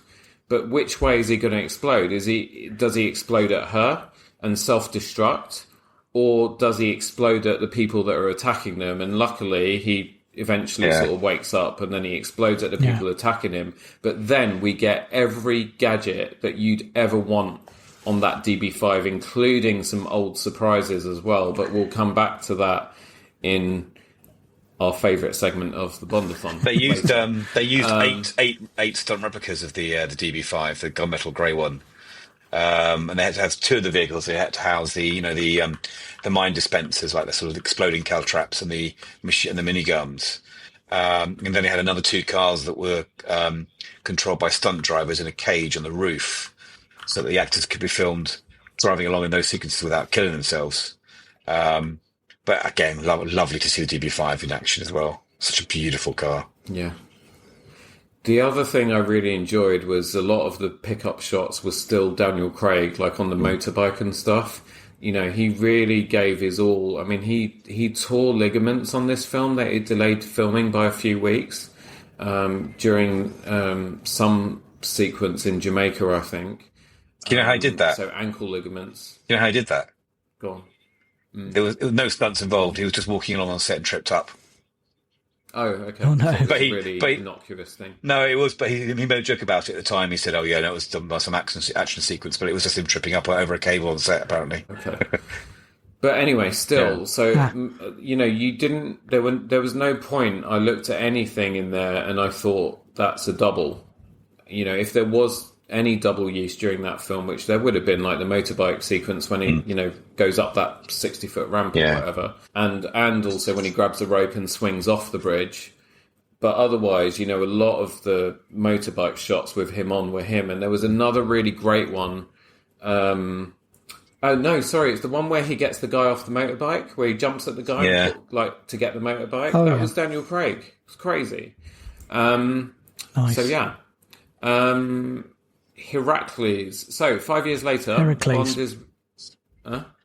S7: But which way is he going to explode? Does he explode at her and self-destruct, or does he explode at the people that are attacking them? And luckily, he eventually sort of wakes up and then he explodes at the people attacking him. But then we get every gadget that you'd ever want on that DB5, including some old surprises as well. But we'll come back to that in our favourite segment of the Bondathon.
S9: They used eight stunt replicas of the DB5, the gunmetal grey one. And they had to have two of the vehicles. They had to house the mine dispensers, like the sort of exploding caltraps and the miniguns. And then they had another two cars that were controlled by stunt drivers in a cage on the roof, so that the actors could be filmed driving along in those sequences without killing themselves. But again, lovely to see the DB5 in action as well. Such a beautiful car.
S7: Yeah. The other thing I really enjoyed was a lot of the pickup shots was still Daniel Craig, like on the motorbike and stuff. He really gave his all. I mean, he tore ligaments on this film. It delayed filming by a few weeks during some sequence in Jamaica, I think.
S9: Do you know how he did that?
S7: So ankle ligaments.
S9: Do you know how he did that?
S7: Go on.
S9: There was no stunts involved. He was just walking along on set and tripped up.
S7: Oh, okay.
S8: Oh, no.
S7: So it was
S9: But
S7: a
S9: he-
S7: really
S9: but he-
S7: innocuous thing.
S9: No, it was, but he made a joke about it at the time. He said, "Oh yeah, no, it was done by some action sequence, but it was just him tripping up over a cable on set, apparently."
S7: Okay. But anyway, still,
S9: Yeah.
S7: so you didn't. There was no point. I looked at anything in there, and I thought that's a double. If there was any double use during that film, which there would have been, like the motorbike sequence when he, goes up that 60-foot ramp or whatever, and also when he grabs the rope and swings off the bridge. But otherwise, a lot of the motorbike shots with him on were him, and there was another really great one. Oh no, sorry, it's the one where he gets the guy off the motorbike, where he jumps at the guy, to get the motorbike.
S8: Oh,
S7: that was Daniel Craig. It's crazy.
S8: Nice.
S7: So yeah, Heracles. So 5 years later,
S8: Heracles.
S7: Bond is.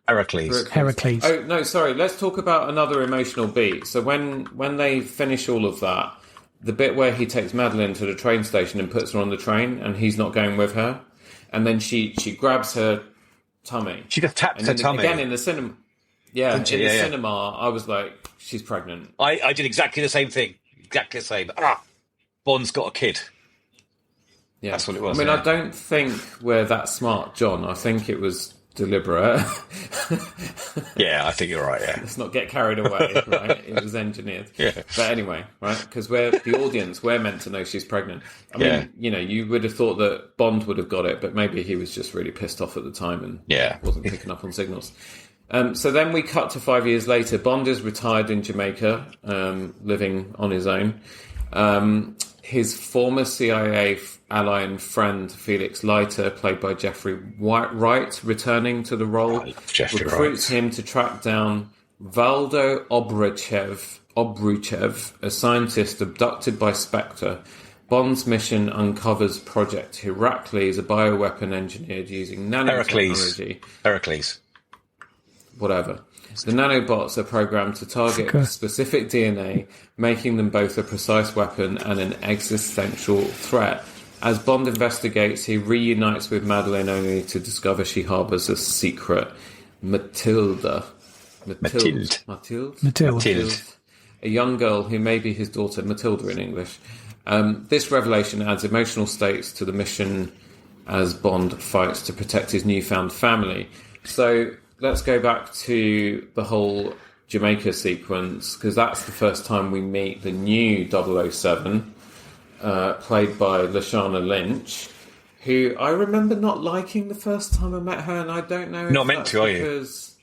S9: Heracles.
S7: Oh no, sorry. Let's talk about another emotional beat. So when they finish all of that, the bit where he takes Madeline to the train station and puts her on the train, and he's not going with her, and then she grabs her tummy.
S9: She just taps
S7: And
S9: her
S7: then
S9: tummy.
S7: again in the cinema. Yeah, in
S9: Didn't she?
S7: the
S9: Yeah.
S7: cinema, I was like, she's pregnant.
S9: I did exactly the same thing. Exactly the same. Bond's got a kid.
S7: Yeah,
S9: That's what it was,
S7: I mean,
S9: yeah.
S7: I don't think we're that smart, John. I think it was deliberate.
S9: Yeah, I think you're right. Yeah.
S7: Let's not get carried away, right? It was engineered.
S9: Yeah.
S7: But anyway, right? Because we're the audience, we're meant to know she's pregnant. I mean, you would have thought that Bond would have got it, but maybe he was just really pissed off at the time and wasn't picking up on signals. So then we cut to 5 years later. Bond is retired in Jamaica, living on his own. His former CIA ally and friend, Felix Leiter, played by Jeffrey Wright, returning to the role, recruits him to track down Valdo Obruchev, a scientist abducted by Spectre. Bond's mission uncovers Project Heracles, a bioweapon engineered using nanotechnology.
S9: Heracles.
S7: Whatever. The nanobots are programmed to target specific DNA, making them both a precise weapon and an existential threat. As Bond investigates, he reunites with Madeline only to discover she harbours a secret. Matilda. A young girl who may be his daughter, Matilda in English. This revelation adds emotional stakes to the mission as Bond fights to protect his newfound family. So let's go back to the whole Jamaica sequence, because that's the first time we meet the new 007, played by Lashana Lynch, who I remember not liking the first time I met her, and I don't know if
S9: Not meant
S7: that's
S9: to, are you?
S7: because...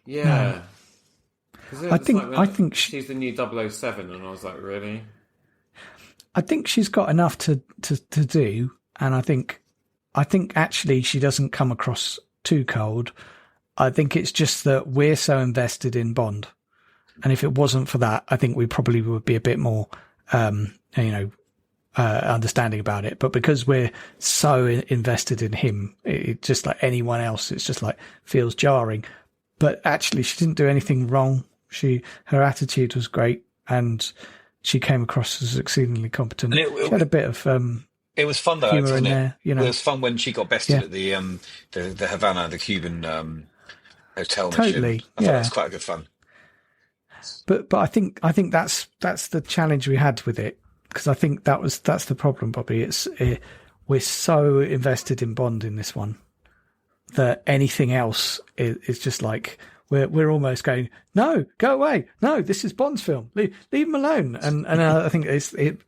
S7: Yeah.
S8: I think
S7: she's the new 007, and I was like, really?
S8: I think she's got enough to do, and I think actually she doesn't come across too cold. I think it's just that we're so invested in Bond, and if it wasn't for that, I think we probably would be a bit more, understanding about it. But because we're so invested in him, it just like anyone else, it's just like feels jarring. But actually, she didn't do anything wrong. Her attitude was great, and she came across as exceedingly competent.
S9: And
S8: she had a bit of
S9: it was fun though,
S8: humour
S9: wasn't
S8: in
S9: it?
S8: there.
S9: It was fun when she got bested at the Havana, the Cuban hotel.
S8: Totally,
S9: mission. I thought it was quite a good fun.
S8: But I think that's the challenge we had with it, because I think that's the problem, Bobby. We're so invested in Bond in this one that anything else is just like we're almost going, no, go away, no, this is Bond's film, leave him alone. And I think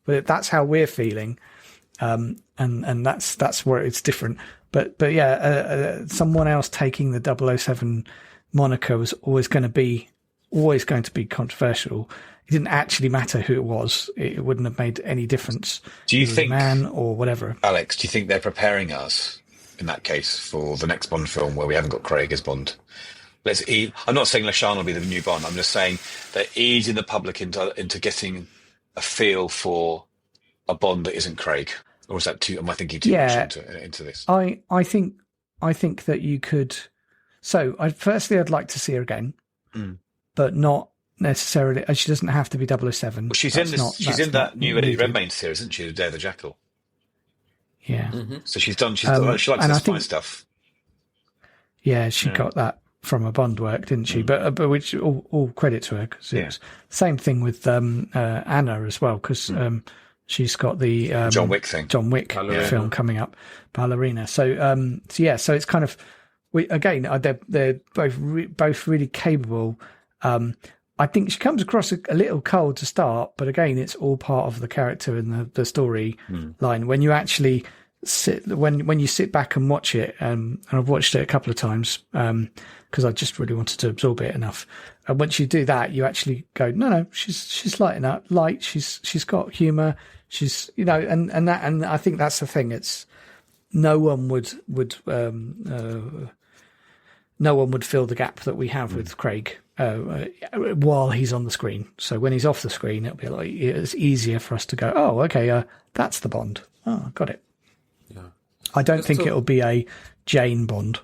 S8: that's how we're feeling, and that's where it's different. But yeah, someone else taking the 007 moniker was always going to be controversial. It didn't actually matter who it was. It wouldn't have made any difference.
S9: Do you
S8: it was
S9: think,
S8: a man or whatever?
S9: Alex, do you think they're preparing us in that case for the next Bond film where we haven't got Craig as Bond? I'm not saying Lashana will be the new Bond. I'm just saying they're easing the public into getting a feel for a Bond that isn't Craig. Or is that too? Am I thinking too much into this?
S8: I think that you could. So, I'd like to see her again, but not necessarily. She doesn't have to be 007.
S9: Well, she's in that new Eddie Redmayne series, isn't she? The Day of the Jackal.
S8: Yeah.
S9: So she's done. She likes the spy stuff.
S8: Yeah, she got that from a Bond work, didn't she? But which all credit to her, because it's same thing with Anna as well, because she's got the
S9: John Wick thing,
S8: film coming up, Ballerina. So so it's kind of they're both really capable. I think she comes across a little cold to start, but again, it's all part of the character and the story line. When you actually when you sit back and watch it, and I've watched it a couple of times because I just really wanted to absorb it enough. And once you do that, you actually go, no, she's light. She's got humour. She's and I think that's the thing. It's no one would fill the gap that we have with Craig while he's on the screen. So when he's off the screen, it'll be like it's easier for us to go, oh, okay, that's the Bond. Oh, got it. Yeah. I don't think it'll be a Jane Bond.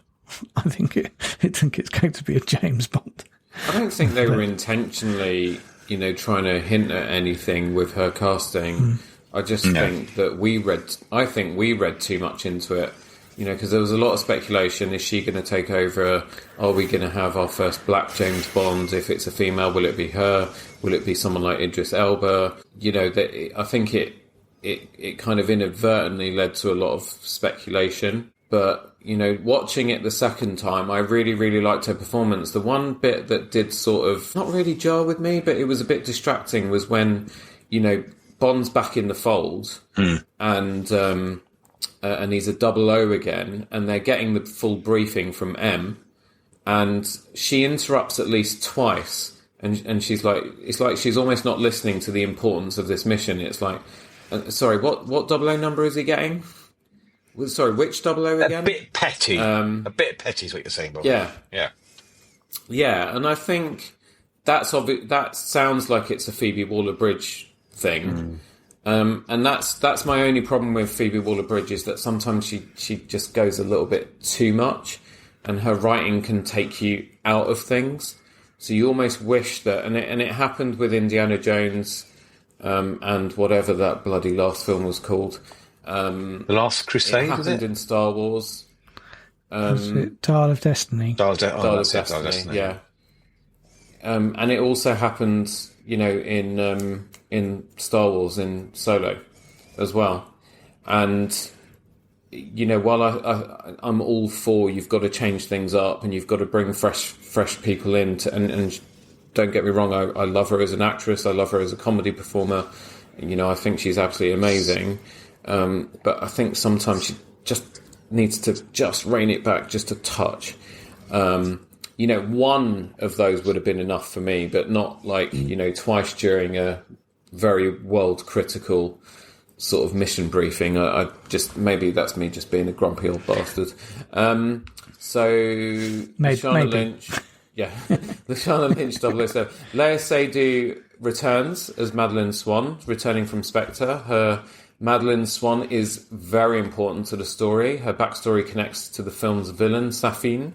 S8: I think it's going to be a James Bond.
S7: I don't think they were intentionally, trying to hint at anything with her casting. I just think that we read too much into it. Because there was a lot of speculation. Is she going to take over? Are we going to have our first black James Bond? If it's a female, will it be her? Will it be someone like Idris Elba? I think it kind of inadvertently led to a lot of speculation. But, watching it the second time, I really, really liked her performance. The one bit that did sort of not really jar with me, but it was a bit distracting, was when, Bond's back in the fold and he's a 00 again, and they're getting the full briefing from M, and she interrupts at least twice, and she's like, it's like she's almost not listening to the importance of this mission. It's like, sorry, what 00 number is he getting? Sorry, which 00 again?
S9: A bit petty. A bit petty is what you're saying, Bob.
S7: Yeah.
S9: Yeah,
S7: and I think that sounds like it's a Phoebe Waller-Bridge thing. And that's my only problem with Phoebe Waller-Bridge, is that sometimes she just goes a little bit too much, and her writing can take you out of things. So you almost wish that, and it happened with Indiana Jones, and whatever that bloody last film was called.
S9: The Last Crusade,
S7: it happened in Star Wars.
S8: Was it Dial of Destiny?
S7: Dial of Destiny, yeah. And it also happened, in Star Wars, in Solo as well. And, while I'm all for you've got to change things up and you've got to bring fresh people in and don't get me wrong, I love her as an actress, I love her as a comedy performer, I think she's absolutely amazing. But I think sometimes she just needs to just rein it back just a touch. One of those would have been enough for me, but not like, twice during a very world critical sort of mission briefing. I just, maybe that's me just being a grumpy old bastard. So Lashana Lynch, Lashana Lynch 007. Leia Seydoux returns as Madeline Swan, returning from Spectre. Her Madeline Swan is very important to the story. Her backstory connects to the film's villain, Safin,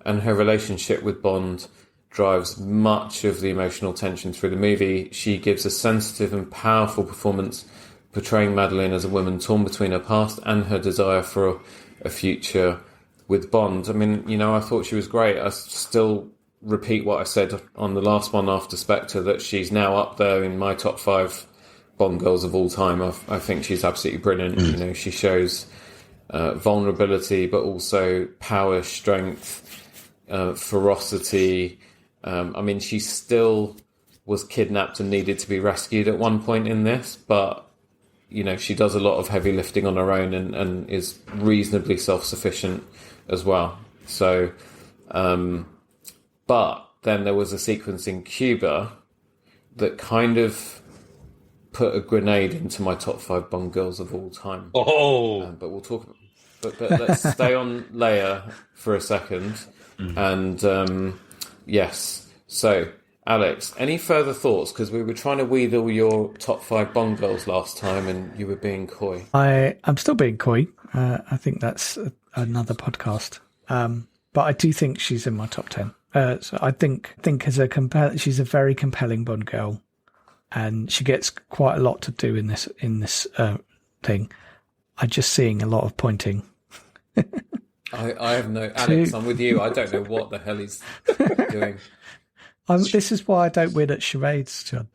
S7: and her relationship with Bond drives much of the emotional tension through the movie. She gives a sensitive and powerful performance, portraying Madeline as a woman torn between her past and her desire for a future with Bond. I mean, I thought she was great. I still repeat what I said on the last one after Spectre, that she's now up there in my top 5 Bond girls of all time. I think she's absolutely brilliant. She shows vulnerability, but also power, strength, ferocity. She still was kidnapped and needed to be rescued at one point in this, but she does a lot of heavy lifting on her own and is reasonably self-sufficient as well. So, but then there was a sequence in Cuba that kind of put a grenade into my top 5 Bond girls of all time. But we'll talk. But let's stay on Leia for a second. And
S8: Yes.
S7: So, Alex, any further thoughts? Because we were trying to wheedle your top 5 Bond girls last time and you were being coy.
S8: I'm still being coy. I think that's another podcast. But I do think she's in my top 10. So I think as she's a very compelling Bond girl, and she gets quite a lot to do in this thing. I'm just seeing a lot of pointing.
S7: I have no... Alex, I'm with you. I don't know what the hell he's doing.
S8: This is why I don't win at charades, John.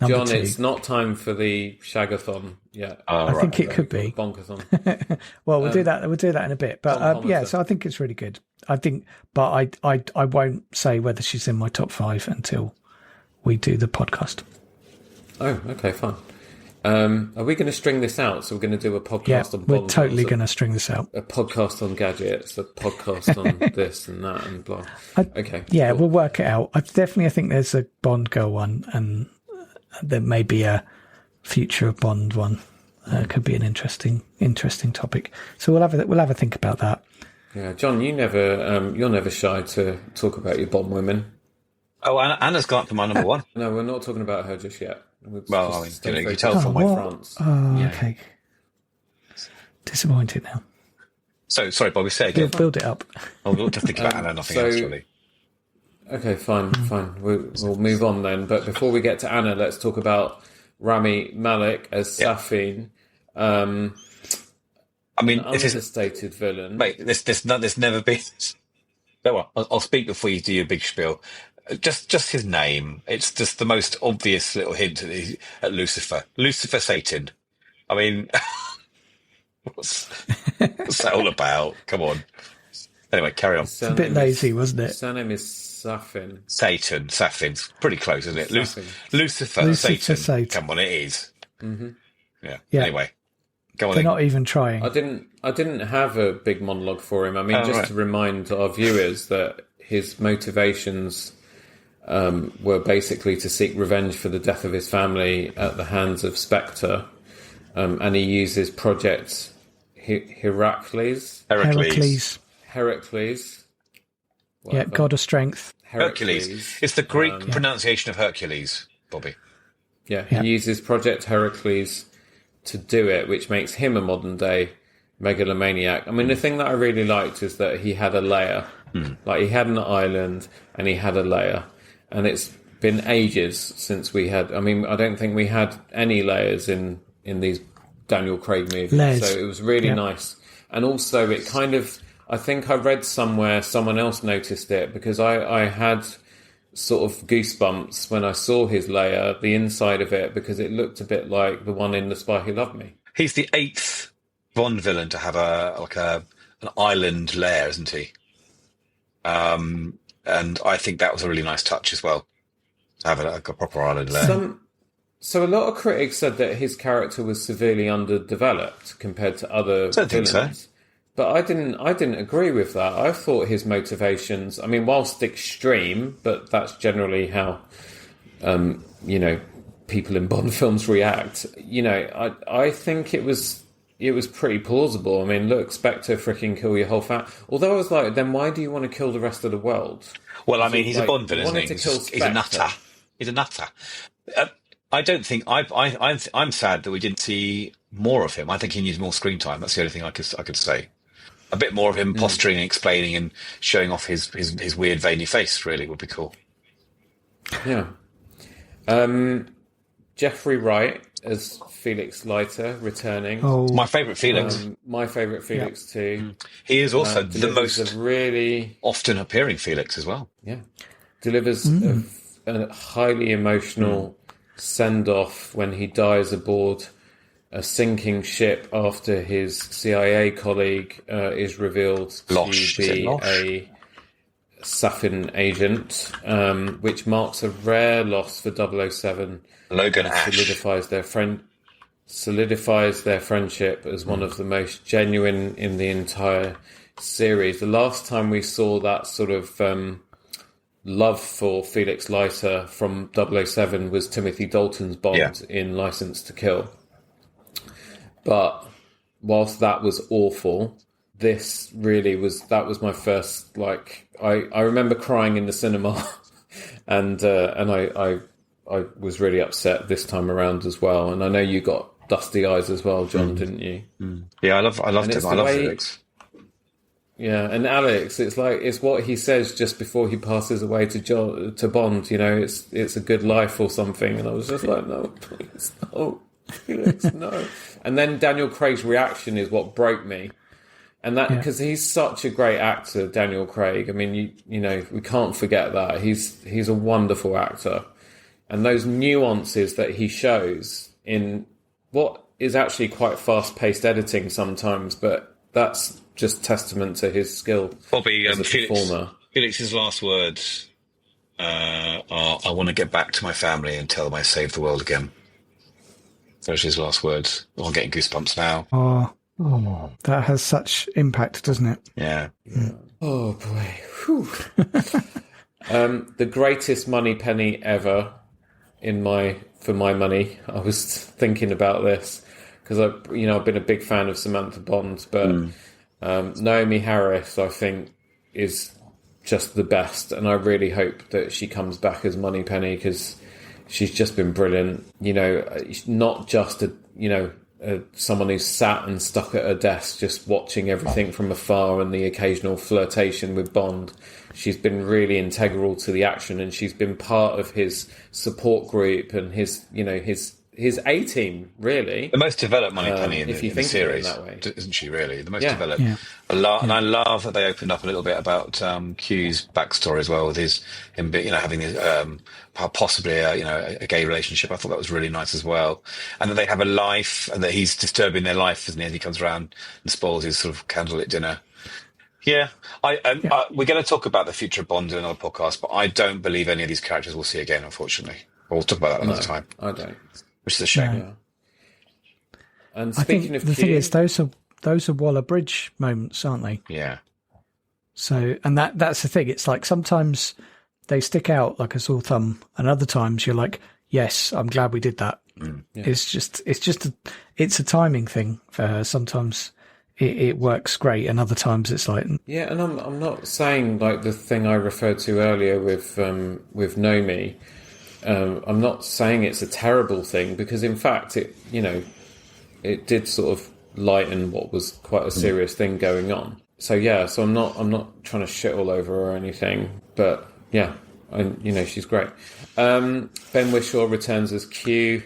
S7: John,
S8: 2.
S7: it's not time for the Shagathon yet.
S8: I think it could be.
S7: Bonkathon.
S8: Well, we'll do that. We'll do that in a bit. But yeah, so I think it's really good. I think, but I won't say whether she's in my top 5 until we do the podcast.
S7: Oh, okay, fine. Are we going to string this out? So we're going to do a podcast on
S8: we're
S7: Bond
S8: totally
S7: films,
S8: going to string this out.
S7: a podcast on gadgets, a podcast on this and that and blah. Okay.
S8: Yeah,
S7: cool.
S8: we'll work it out. I think there's a Bond girl one, and there may be a future Bond one. Could be an interesting topic. So we'll have a think about that.
S7: Yeah, John, you're never shy to talk about your Bond women.
S9: Oh, Anna's gone up to my number 1.
S7: No, we're not talking about her just yet.
S9: Well, I mean, you can tell from my
S7: France.
S8: Oh,
S9: Yeah.
S8: okay. Disappointed now.
S9: So, sorry, Bobby, say again.
S8: Build it up.
S9: We'll just think about Anna, nothing else, really.
S7: Okay, fine. We'll move on then. But before we get to Anna, let's talk about Rami Malek as Safin.
S9: I mean,
S7: An
S9: this is...
S7: understated villain.
S9: Mate, there's never been... No, well, I'll speak before you do your big spiel. Just his name. It's just the most obvious little hint at Lucifer. Lucifer Satan. I mean, what's that all about? Come on. Anyway, carry on.
S8: It's a bit lazy, wasn't it?
S7: His surname is Safin.
S9: Safin's pretty close, isn't it?
S7: Safin.
S9: Lucifer Satan.
S8: Satan.
S9: Come on, it is.
S7: Mm-hmm.
S9: Yeah.
S8: Yeah.
S9: Anyway, go on.
S8: They're
S9: Then.
S8: not even trying.
S7: I didn't have a big monologue for him. I mean, to remind our viewers that his motivations were basically to seek revenge for the death of his family at the hands of Spectre, and he uses Project Heracles.
S8: Yeah, God of Strength.
S9: Hercules. It's the Greek pronunciation of Hercules, Bobby.
S7: Yeah, he uses Project Heracles to do it, which makes him a modern day megalomaniac. I mean, the thing that I really liked is that he had a layer. Like, he had an island and he had a layer. And it's been ages since we had... I mean, I don't think we had any layers in these Daniel Craig movies. So it was really nice. And also, it kind of... I think I read somewhere, someone else noticed it, because I had sort of goosebumps when I saw his layer, the inside of it, because it looked a bit like the one in The Spy Who Loved Me.
S9: He's the 8th Bond villain to have an island lair, isn't he? And I think that was a really nice touch as well, to have a proper island lair.
S7: So a lot of critics said that his character was severely underdeveloped compared to other
S9: I don't
S7: villains.
S9: think so.
S7: But I didn't agree with that. I thought his motivations, I mean, whilst extreme, but that's generally how, people in Bond films react. I think it was pretty plausible. I mean, look, Spectre freaking kill your whole family. Although I was like, then why do you want to kill the rest of the world?
S9: Well, I mean, he's a Bond villain, isn't he?
S7: Wanted to kill
S9: He's a nutter.
S7: Spectre.
S9: He's a nutter. I don't think I'm sad that we didn't see more of him. I think he needs more screen time. That's the only thing I could say. A bit more of him posturing and explaining and showing off his weird veiny face really would be cool.
S7: Yeah. Jeffrey Wright as Felix Leiter returning.
S8: Oh,
S9: My favourite Felix.
S7: My favourite Felix too.
S9: He is also the
S7: Delivers
S9: most
S7: a really
S9: often appearing Felix as well.
S7: delivers a highly emotional send off when he dies aboard a sinking ship after his CIA colleague is revealed
S9: Losh.
S7: to
S9: Is it
S7: be
S9: Losh?
S7: a Safin agent, which marks a rare loss for 007.
S9: Logan Ash.
S7: Solidifies their friendship as one of the most genuine in the entire series. The last time we saw that sort of love for Felix Leiter from 007 was Timothy Dalton's Bond in License to Kill. But whilst that was awful, this really was my first, I remember crying in the cinema and I was really upset this time around as well. And I know you got dusty eyes as well, John, didn't you?
S9: Yeah, I loved him. I love Felix.
S7: Yeah, and Alex, it's what he says just before he passes away to Bond. You know, it's a good life or something. And I was just like, no, please, no, Felix, no. And then Daniel Craig's reaction is what broke me. And that because he's such a great actor, Daniel Craig. I mean, you know, we can't forget that he's a wonderful actor, and those nuances that he shows in what is actually quite fast-paced editing sometimes, but that's just testament to his skill
S9: Bobby,
S7: as a performer.
S9: Felix's last words are, "I want to get back to my family and tell them I saved the world again." Those are his last words. Oh, I'm getting goosebumps now.
S8: Oh, that has such impact, doesn't it?
S9: Yeah.
S7: Oh boy. Whew. The greatest money penny ever for my money. I was thinking about this because I've been a big fan of Samantha Bond, but Naomi Harris, I think, is just the best, and I really hope that she comes back as Moneypenny because she's just been brilliant. You know, not just someone who's sat and stuck at her desk just watching everything from afar and the occasional flirtation with Bond. She's been really integral to the action, and she's been part of his support group and his A-team, really.
S9: The most developed Moneypenny in the series,
S7: that way.
S9: Isn't she, really? The most developed.
S8: Yeah.
S9: And I love that they opened up a little bit about Q's backstory as well, with him having possibly a gay relationship. I thought that was really nice as well. And that they have a life, and that he's disturbing their life, isn't he, as he comes around and spoils his sort of candlelit dinner. Yeah, we're going to talk about the future of Bond in another podcast, but I don't believe any of these characters we'll see again, unfortunately. We'll talk about that another time.
S7: I don't.
S9: Which is a shame.
S7: Yeah. And
S8: I
S7: speaking
S8: think
S7: of
S8: the
S7: Q,
S8: thing is, those are Waller-Bridge moments, aren't they?
S9: Yeah.
S8: So, and that's the thing. It's like sometimes they stick out like a sore thumb, and other times you're like, yes, I'm glad we did that.
S7: Yeah.
S8: It's a timing thing for her. Sometimes it works great, and other times it's like,
S7: yeah. And I'm not saying like the thing I referred to earlier with Nomi. I'm not saying it's a terrible thing, because in fact it did sort of lighten what was quite a serious thing going on. So I'm not trying to shit all over her or anything, but yeah, she's great. Ben Whishaw returns as Q.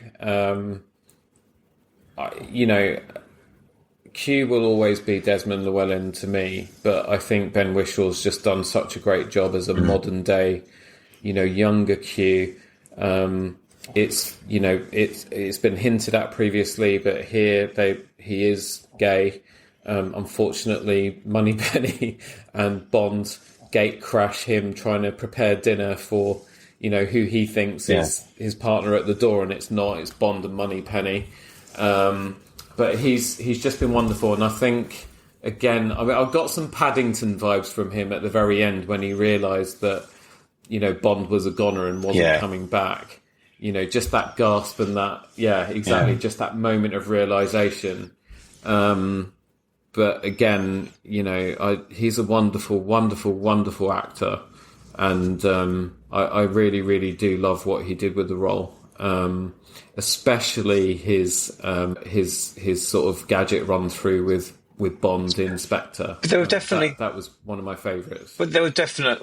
S7: Q will always be Desmond Llewellyn to me, but I think Ben Wishaw's just done such a great job as a modern day, younger Q. It's been hinted at previously, but here he is gay. Unfortunately, Moneypenny and Bond gate crash him trying to prepare dinner for who he thinks is his partner at the door, and it's not. It's Bond and Moneypenny. But he's just been wonderful, and I think again, I've got some Paddington vibes from him at the very end when he realised that Bond was a goner and wasn't coming back. Just that gasp and that, just that moment of realisation. But again, he's a wonderful, wonderful, wonderful actor, and I really, really do love what he did with the role. Especially his sort of gadget run through with Bond in Spectre.
S9: But there were definitely
S7: that was one of my favourites.
S9: But there was definite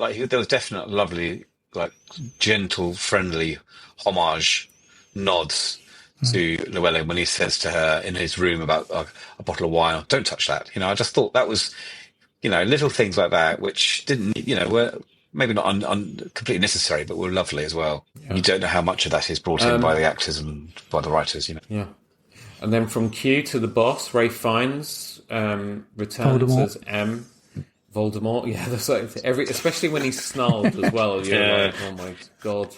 S9: lovely, like, gentle, friendly homage nods to Llewellyn when he says to her in his room about a bottle of wine, "Don't touch that." I just thought that was, little things like that which didn't, were maybe not completely necessary, but were lovely as well. Yeah. You don't know how much of that is brought in by the actors and by the writers,
S7: Yeah. And then from Q to the boss, Ralph Fiennes returns
S8: Voldemort.
S7: as M. Voldemort, yeah, that's like especially when he's snarled as well. You're like, oh my god.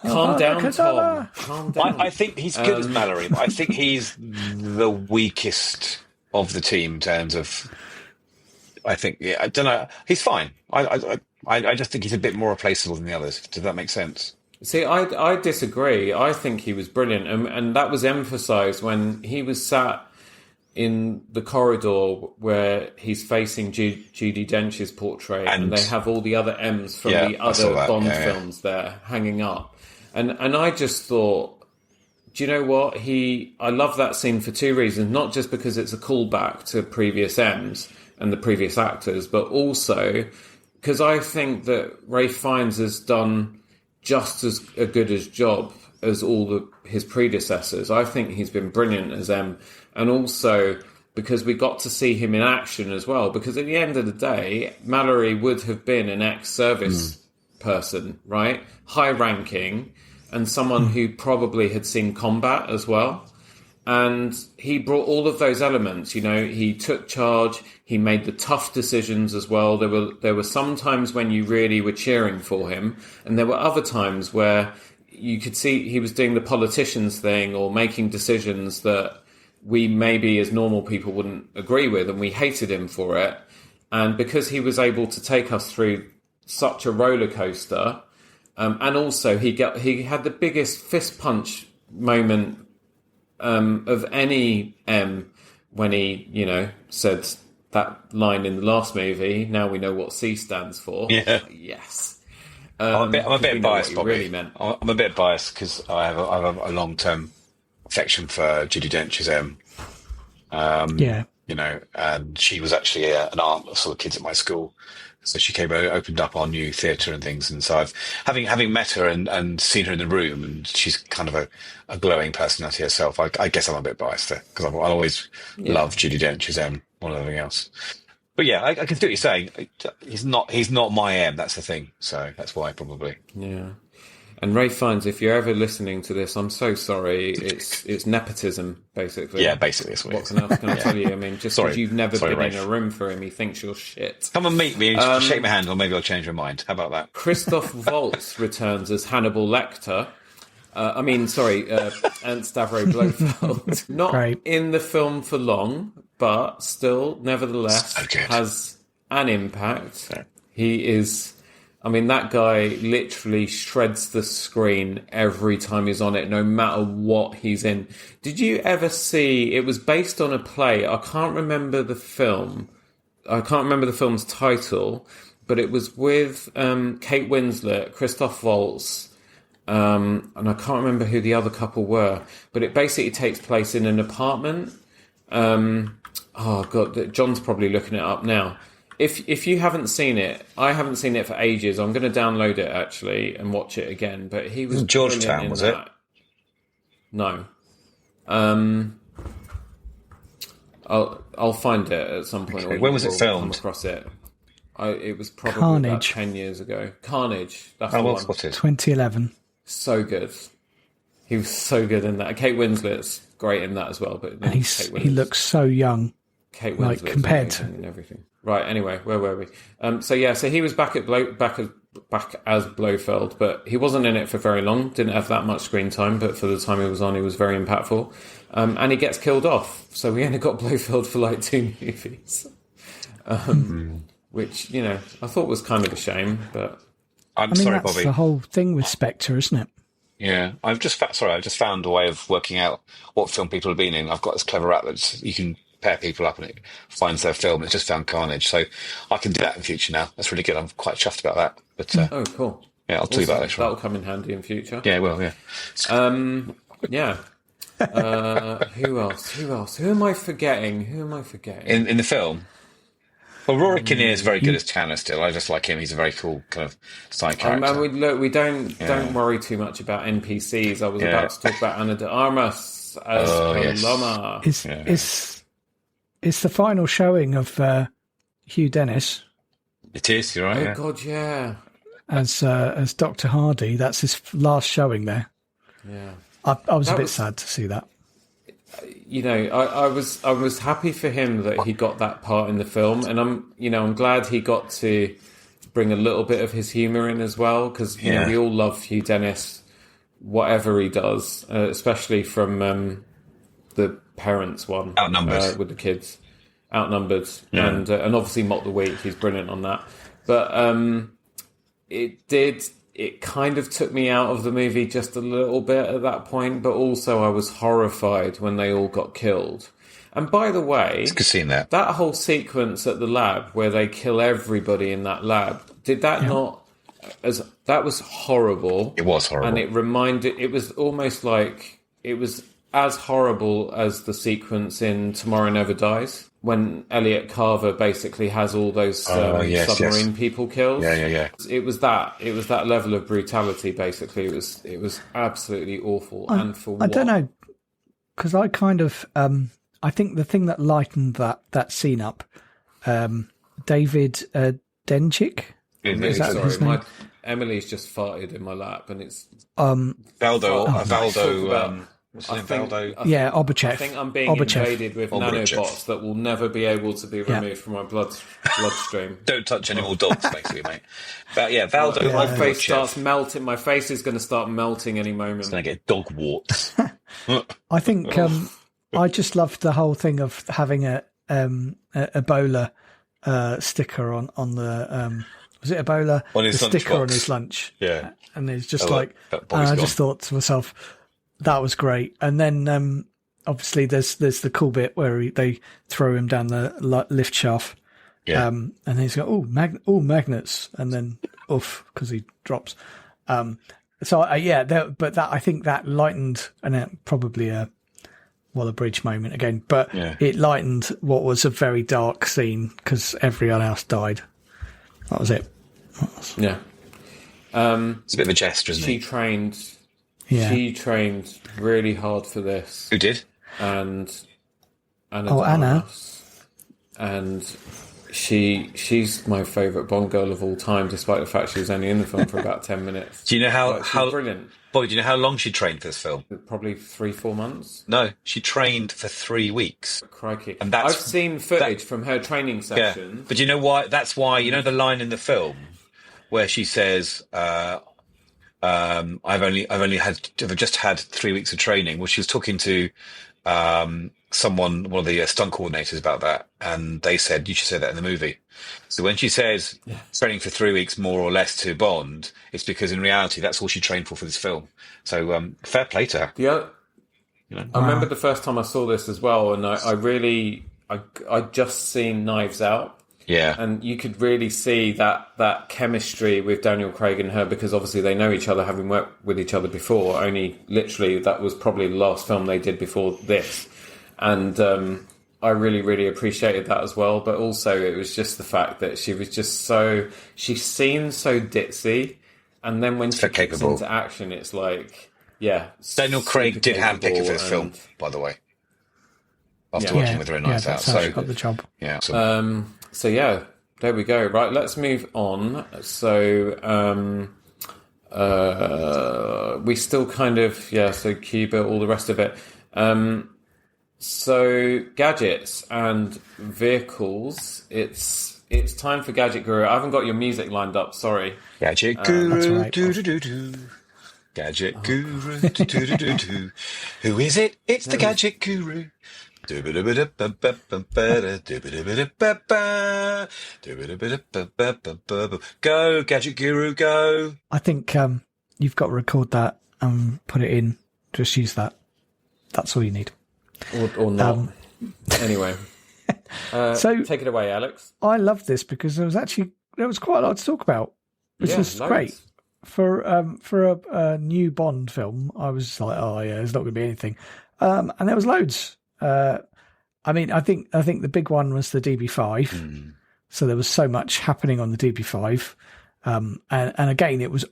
S7: Calm down, Tom. Calm down.
S9: I think he's good as Mallory, but I think he's the weakest of the team in terms of. I think, I don't know. He's fine. I just think he's a bit more replaceable than the others. Does that make sense?
S7: See, I disagree. I think he was brilliant, and that was emphasised when he was sat in the corridor where he's facing Judi Dench's portrait, and they have all the other M's from the other Bond films there hanging up. And I just thought, do you know what? I love that scene for two reasons. Not just because it's a callback to previous M's and the previous actors, but also because I think that Ralph Fiennes has done just as a good a job as all his predecessors. I think he's been brilliant as M. And also, because we got to see him in action as well. Because at the end of the day, Mallory would have been an ex-service person, right? High ranking, and someone who probably had seen combat as well. And he brought all of those elements. You know, he took charge. He made the tough decisions as well. There were some times when you really were cheering for him, and there were other times where you could see he was doing the politicians thing or making decisions that we maybe as normal people wouldn't agree with, and we hated him for it. And because he was able to take us through such a roller coaster, and also he had the biggest fist punch moment of any M when he, you know, said that line in the last movie. Now we know what C stands for.
S9: Yeah.
S7: Yes.
S9: I'm a bit biased, Bobby.
S7: Really meant.
S9: I'm a bit biased because I have a long-term affection for Judi Dench's M. You know, and she was actually an aunt of sort of kids at my school. So she opened up our new theatre and things. And so having met her and seen her in the room, and she's kind of a glowing personality herself, I guess I'm a bit biased there because I'll always love Judi Dench's M more than anything else. But yeah, I can see what you're saying. He's not my M, that's the thing. So that's why probably.
S7: Yeah. And Ray Fiennes, if you're ever listening to this, I'm so sorry. It's nepotism, basically.
S9: Yeah, basically. That's
S7: what else can I tell you? I mean, just because you've never been
S9: Rafe.
S7: in a room for him, he thinks you're shit.
S9: Come and meet me and shake my hand, or maybe I'll change my mind. How about that?
S7: Christoph Waltz returns as Hannibal Lecter. And Stavro Blofeld. Not in the film for long, but still, nevertheless, has an impact. Yeah. He is... I mean, that guy literally shreds the screen every time he's on it, no matter what he's in. Did you ever see... It was based on a play. I can't remember the film. I can't remember the film's title, but it was with Kate Winslet, Christoph Waltz, and I can't remember who the other couple were, but it basically takes place in an apartment. Oh, God, John's probably looking it up now. If you haven't seen it, I haven't seen it for ages. I'm going to download it, actually, and watch it again. But he was
S9: Georgetown, was it?
S7: No. I'll find it at some point.
S9: Okay. When was it filmed?
S7: Come across it. It was probably
S8: Carnage.
S7: about 10 years ago. Carnage. That's
S9: the
S7: the
S9: well
S7: one.
S9: spotted.
S8: 2011.
S7: So good. He was so good in that. Kate Winslet's great in that as well. But
S8: And he looks so young.
S7: Kate
S8: Winslet's
S7: Winslet's
S8: compared to
S7: and everything. Right. Anyway, where were we? So he was back as Blofeld, but he wasn't in it for very long. Didn't have that much screen time, but for the time he was on, he was very impactful. And he gets killed off, so we only got Blofeld for like 2 movies, which I thought was kind of a shame. But
S9: sorry,
S8: that's
S9: Bobby.
S8: the whole thing with Spectre, isn't it?
S9: Yeah, I've just found a way of working out what film people have been in. I've got this clever app that you can pair people up and it finds their film. It's just found Carnage, so I can do that in future now. That's really good. I'm quite chuffed about that. But
S7: oh, cool.
S9: Yeah, I'll tell you about that.
S7: That'll come in handy in future.
S9: Yeah, well, yeah.
S7: Yeah. Who else? Who am I forgetting?
S9: In the film? Well, Rory Kinnear is very good as Tanner still. I just like him. He's a very cool kind of side character.
S7: We don't worry too much about NPCs. I was about to talk about Ana de Armas as Paloma.
S8: It's the final showing of Hugh Dennis.
S9: It is, you're right.
S7: Oh, God, yeah.
S8: As Dr. Hardy. That's his last showing there.
S7: Yeah.
S8: I was a bit sad to see that.
S7: I was happy for him that he got that part in the film, and I'm glad he got to bring a little bit of his humour in as well, because we all love Hugh Dennis, whatever he does, especially from the Parents one,
S9: Outnumbered
S7: with the kids, Outnumbered, and obviously Mock the Week. He's brilliant on that, but it kind of took me out of the movie just a little bit at that point, but also I was horrified when they all got killed. And by the way,
S9: it's good seeing that
S7: whole sequence at the lab where they kill everybody in that lab, did that not... that was horrible.
S9: It was horrible.
S7: And it was almost like it was as horrible as the sequence in Tomorrow Never Dies, when Elliot Carver basically has all those submarine people killed.
S9: Yeah.
S7: It was that level of brutality. Basically, it was absolutely awful. And for what?
S8: I don't know, because I kind of I think the thing that lightened that scene up, David Denchik.
S7: Really
S8: Is that his
S7: sorry,
S8: name?
S7: Emily's just farted in my lap, and it's
S9: Valdo,
S7: Valdo.
S9: what's his name? Valdo.
S8: Yeah,
S7: I
S8: Obachev.
S7: think I'm being
S8: Obachev.
S7: invaded with
S9: Obachev.
S7: nanobots that will never be able to be removed from my bloodstream.
S9: Don't touch any more dogs, basically, mate. But yeah, Valdo.
S7: My
S9: Obachev.
S7: face starts melting. My face is going to start melting any moment.
S9: It's going to get dog warts.
S8: I think I just loved the whole thing of having a Ebola sticker on the was it Ebola?
S9: On his
S8: the sticker
S9: lunchbox.
S8: on his lunch.
S9: Yeah.
S8: And it's just
S9: Oh,
S8: like,
S9: that
S8: and
S9: boy's
S8: I just thought to myself, that was great. And then obviously there's the cool bit where they throw him down the lift shaft.
S9: Yeah.
S8: And he's got magnets, and then oof, because he drops. So but that I think that lightened, and it probably a Waller-Bridge moment again, but it lightened what was a very dark scene because everyone else died. That was it.
S7: Yeah.
S9: It's a bit of a gesture, isn't
S7: She
S9: it?
S7: trained.
S8: Yeah.
S7: She trained really hard for this,
S9: Who did?
S7: and Anna.
S8: Oh, Anna.
S7: And she's my favourite Bond girl of all time, despite the fact she was only in the film for about 10 minutes.
S9: Do you know
S7: She's brilliant?
S9: Boy, do you know how long she trained for this film?
S7: Probably 3-4 months.
S9: No, she trained for 3 weeks.
S7: Crikey!
S9: And that's-
S7: I've seen footage from her training
S9: Yeah,
S7: sessions.
S9: but you know why? That's why, you know the line in the film where she says, I've just had 3 weeks of training. Well, she was talking to one of the stunt coordinators about that, and they said you should say that in the movie. So when she says training for 3 weeks more or less to Bond, it's because in reality that's all she trained for this film. So fair play to her.
S7: Yeah,
S9: You know?
S7: I remember the first time I saw this as well, and I just seen Knives Out.
S9: Yeah,
S7: And you could really see that chemistry with Daniel Craig and her, because obviously they know each other, having worked with each other before. Only literally, that was probably the last film they did before this. And I really, really appreciated that as well. But also, it was just the fact that she was just she seemed so ditzy. And then when she
S9: So
S7: kicks
S9: capable.
S7: into action, it's like, yeah.
S9: Daniel Craig
S7: super
S9: did handpick her for this
S7: capable
S9: film,
S7: and-
S9: by the way. After
S7: Yeah.
S9: working with her in Knives Out,
S8: that's how she
S9: so
S8: got the job.
S9: yeah. So,
S7: So yeah, there we go. Right, let's move on. So we still kind of so Cuba, all the rest of it. So gadgets and vehicles. It's time for Gadget Guru. I haven't got your music lined up. Sorry.
S9: Gadget
S8: That's
S9: Guru,
S8: right.
S9: do. Gadget Guru, do. Who is it? It's the Gadget Guru. Go, Gadget Guru, go.
S8: I think you've got to record that and put it in. Just use that. That's all you need.
S7: Or not. Anyway.
S8: So
S7: Take it away, Alex.
S8: I love this because there was quite a lot to talk about, which
S7: Yeah,
S8: was
S7: loads.
S8: great for a new Bond film. I was like, oh yeah, there's not going to be anything, and there was loads. I mean, I think the big one was the DB5. So there was so much happening on the DB5, and again, it was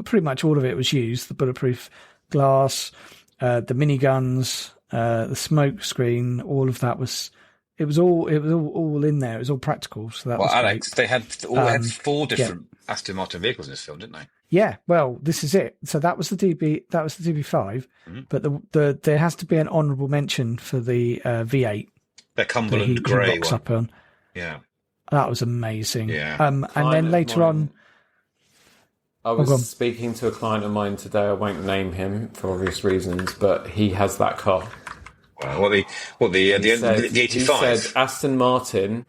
S8: pretty much all of it was used. The bulletproof glass, the miniguns, the smoke screen, all of that was. It was all in there. It was all practical. So that
S9: Well,
S8: was great.
S9: Alex, they had four different Aston Martin vehicles in this film, didn't they?
S8: Yeah, well, this is it. So that was the DB. That was the DB5. But there has to be an honourable mention for the V8.
S9: The
S8: That
S9: Cumberland
S8: he
S9: Grey
S8: rocks
S9: one.
S8: up on.
S9: Yeah.
S8: That was amazing.
S9: Yeah.
S8: And
S7: Client
S8: then
S7: of
S8: later on,
S7: mine- I
S8: go on.
S7: was speaking to a client of mine today. I won't name him for obvious reasons, but he has that car.
S9: Well, the
S7: He said-
S9: the 85.
S7: He said Aston Martin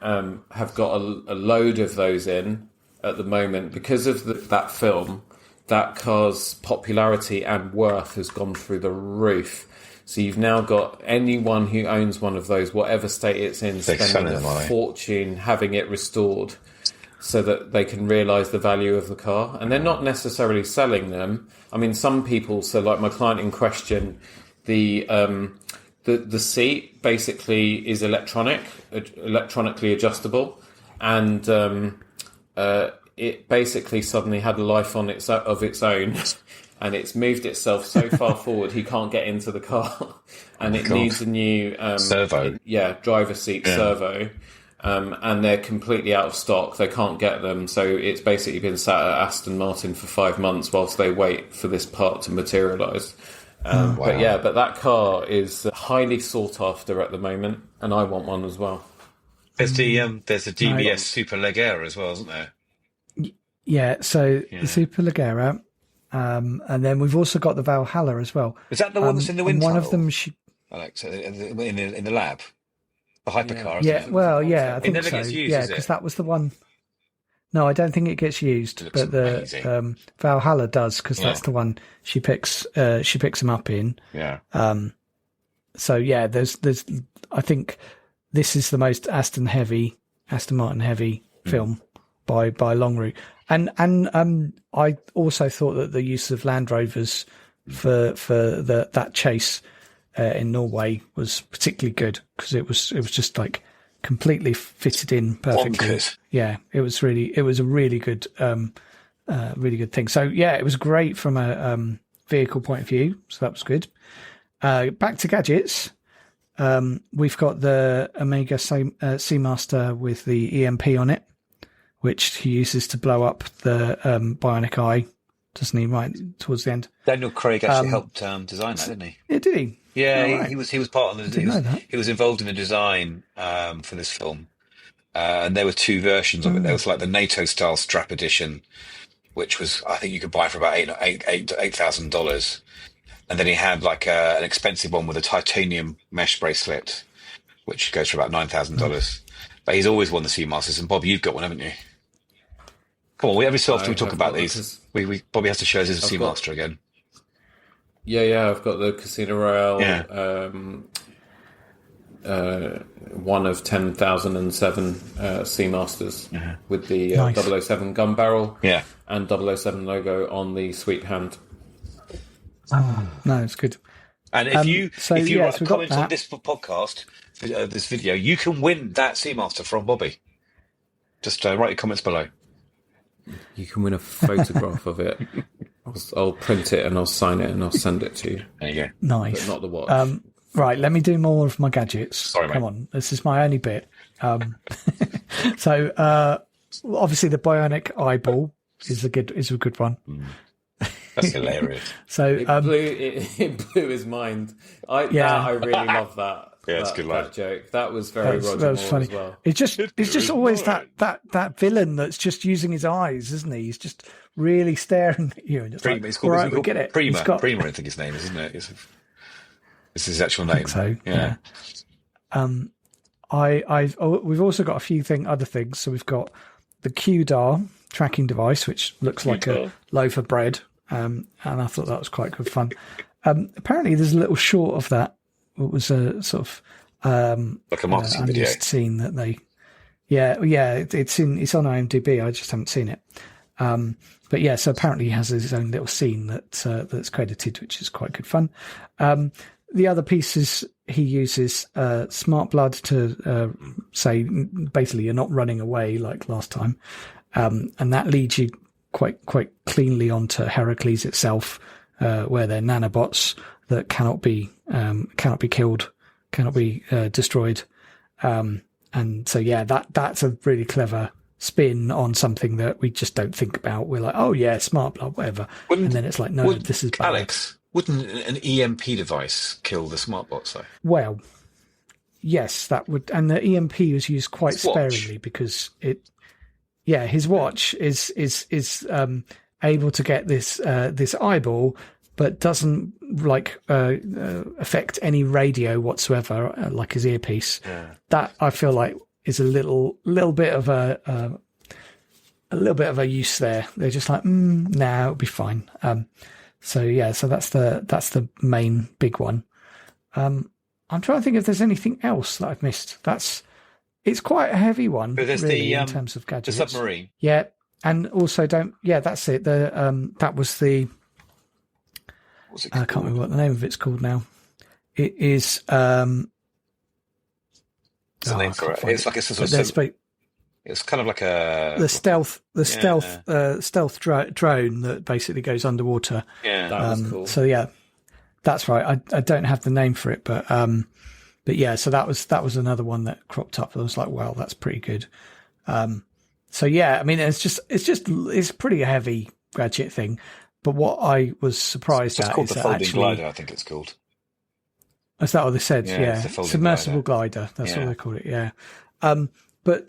S7: have got a load of those in at the moment because of that film. That car's popularity and worth has gone through the roof. So you've now got anyone who owns one of those, whatever state it's in,
S9: They're
S7: spending
S9: selling
S7: a
S9: them, aren't they?
S7: fortune having it restored so that they can realise the value of the car. And they're not necessarily selling them. I mean, some people, so like my client in question, the seat basically is electronically adjustable, and it basically suddenly had a life of its own, and it's moved itself so far forward he can't get into the car, and it needs a new
S9: servo.
S7: Driver seat servo. And they're completely out of stock. They can't get them, so it's basically been sat at Aston Martin for 5 months whilst they wait for this part to materialise. But that car is highly sought after at the moment, and I want one as well.
S9: There's the DBS Super Leggera as well, isn't there?
S8: Yeah, so the Super Leggera, and then we've also got the Valhalla as well.
S9: Is that the one that's in the wind
S8: One
S9: tunnel?
S8: of them,
S9: Alex, in the lab, the hypercar.
S8: yeah, well, yeah, I
S9: It
S8: think
S9: never
S8: so.
S9: gets used,
S8: Yeah,
S9: is it?
S8: because that was the one. No, I don't think it gets used,
S9: It looks
S8: but the
S9: amazing.
S8: Valhalla does, because that's the one she picks them up in.
S9: Yeah.
S8: So yeah, there's I think this is the most Aston Martin heavy film by a long route. And I also thought that the use of Land Rovers for that chase in Norway was particularly good, because it was just like completely fitted in perfectly.
S9: Bonkers.
S8: Yeah, it was a really good thing. So yeah, it was great from a vehicle point of view. So that was good. Back to gadgets. We've got the Omega Seamaster with the EMP on it, which he uses to blow up the bionic eye, doesn't he? Right towards the end.
S9: Daniel Craig actually helped design that, didn't he?
S8: Yeah, did he?
S9: Yeah,
S8: Oh, right.
S9: he was part of the. He was involved in the design for this film, and there were 2 versions of it. There was like the NATO style strap edition, which was, I think you could buy for about $8,000, and then he had like an expensive one with a titanium mesh bracelet, which goes for about $9,000. But he's always won the Seamasters, and Bob, you've got one, haven't you? Come on, every so often we talk about these. Bobby has to show us his Seamaster again.
S7: Yeah, I've got the Casino Royale, one of 10,007 Seamasters with the
S8: Nice.
S7: 007 gun barrel
S9: Yeah.
S7: and 007 logo on the sweep hand.
S8: No, it's good.
S9: And if you
S8: we've got
S9: comment on
S8: that.
S9: this podcast, this video, you can win that Seamaster from Bobby. Just write your comments below.
S7: You can win a photograph of it. I'll print it and I'll sign it and I'll send it to you.
S9: There you go.
S8: Nice.
S7: But not the watch.
S8: Right, let me do more of my gadgets.
S9: Sorry, mate.
S8: Come on, this is my only bit. So obviously the bionic eyeball is a good one.
S9: That's hilarious.
S8: So
S7: It blew his mind. I really love that.
S9: Yeah, it's a good line.
S7: That joke. That was very Roger
S8: that was
S7: Moore
S8: funny.
S7: as well.
S8: It's just always that villain that's just using his eyes, isn't he? He's just really staring at you. And it's
S9: Prima,
S8: like,
S9: it's called,
S8: all right,
S9: it's
S8: we
S9: called
S8: get it.
S9: Prima.
S8: He's got-
S9: Prima, I think his name is, isn't it? It's his actual name.
S8: I think so.
S9: Yeah.
S8: We've also got a few other things. So we've got the QDAR tracking device, which looks like a loaf of bread, and I thought that was quite good fun. Apparently, there's a little short of that. It was a sort of
S9: Like a marketing video.
S8: unused scene that they. Yeah, it's on IMDb. I just haven't seen it. But yeah, so apparently he has his own little scene that's credited, which is quite good fun. The other pieces he uses Smart Blood to say basically you're not running away like last time, and that leads you quite cleanly onto Heracles itself, where they're nanobots that cannot be killed, cannot be destroyed, and so yeah, that's a really clever spin on something that we just don't think about. We're like, oh yeah, Smart Blood, whatever, and then it's like, no, this is bad.
S9: Alex, wouldn't an EMP device kill the smartbots though?
S8: Well, yes, that would, and the EMP was used quite
S9: His watch.
S8: sparingly because his watch is able to get this eyeball, but doesn't affect any radio whatsoever, like his earpiece.
S9: Yeah.
S8: That I feel like is a little bit of a use there. They're just like, nah, it'll be fine. So that's the main big one. I'm trying to think if there's anything else that I've missed. It's quite a heavy one,
S9: But there's
S8: really,
S9: the
S8: in terms of
S9: the
S8: gadgets.
S9: submarine.
S8: Yeah, and also that's it. That was the.
S9: What's it
S8: I
S9: called?
S8: can't remember what the name of it's called now. It is.
S9: What's the name for it? It's like a sort of It was kind of like a
S8: the stealth drone that basically goes underwater.
S9: yeah.
S7: That was cool.
S8: So yeah, that's right. I don't have the name for it, but yeah. So that was another one that cropped up. I was like, well, that's pretty good. So yeah, I mean, it's a pretty heavy gadget thing. But what I was surprised
S9: It's
S8: at
S9: called
S8: is
S9: the
S8: that
S9: folding
S8: actually,
S9: glider, I think it's called.
S8: is that what they said?
S9: Yeah, it's the folding
S8: submersible glider. That's
S9: Yeah.
S8: what they call it. Yeah. But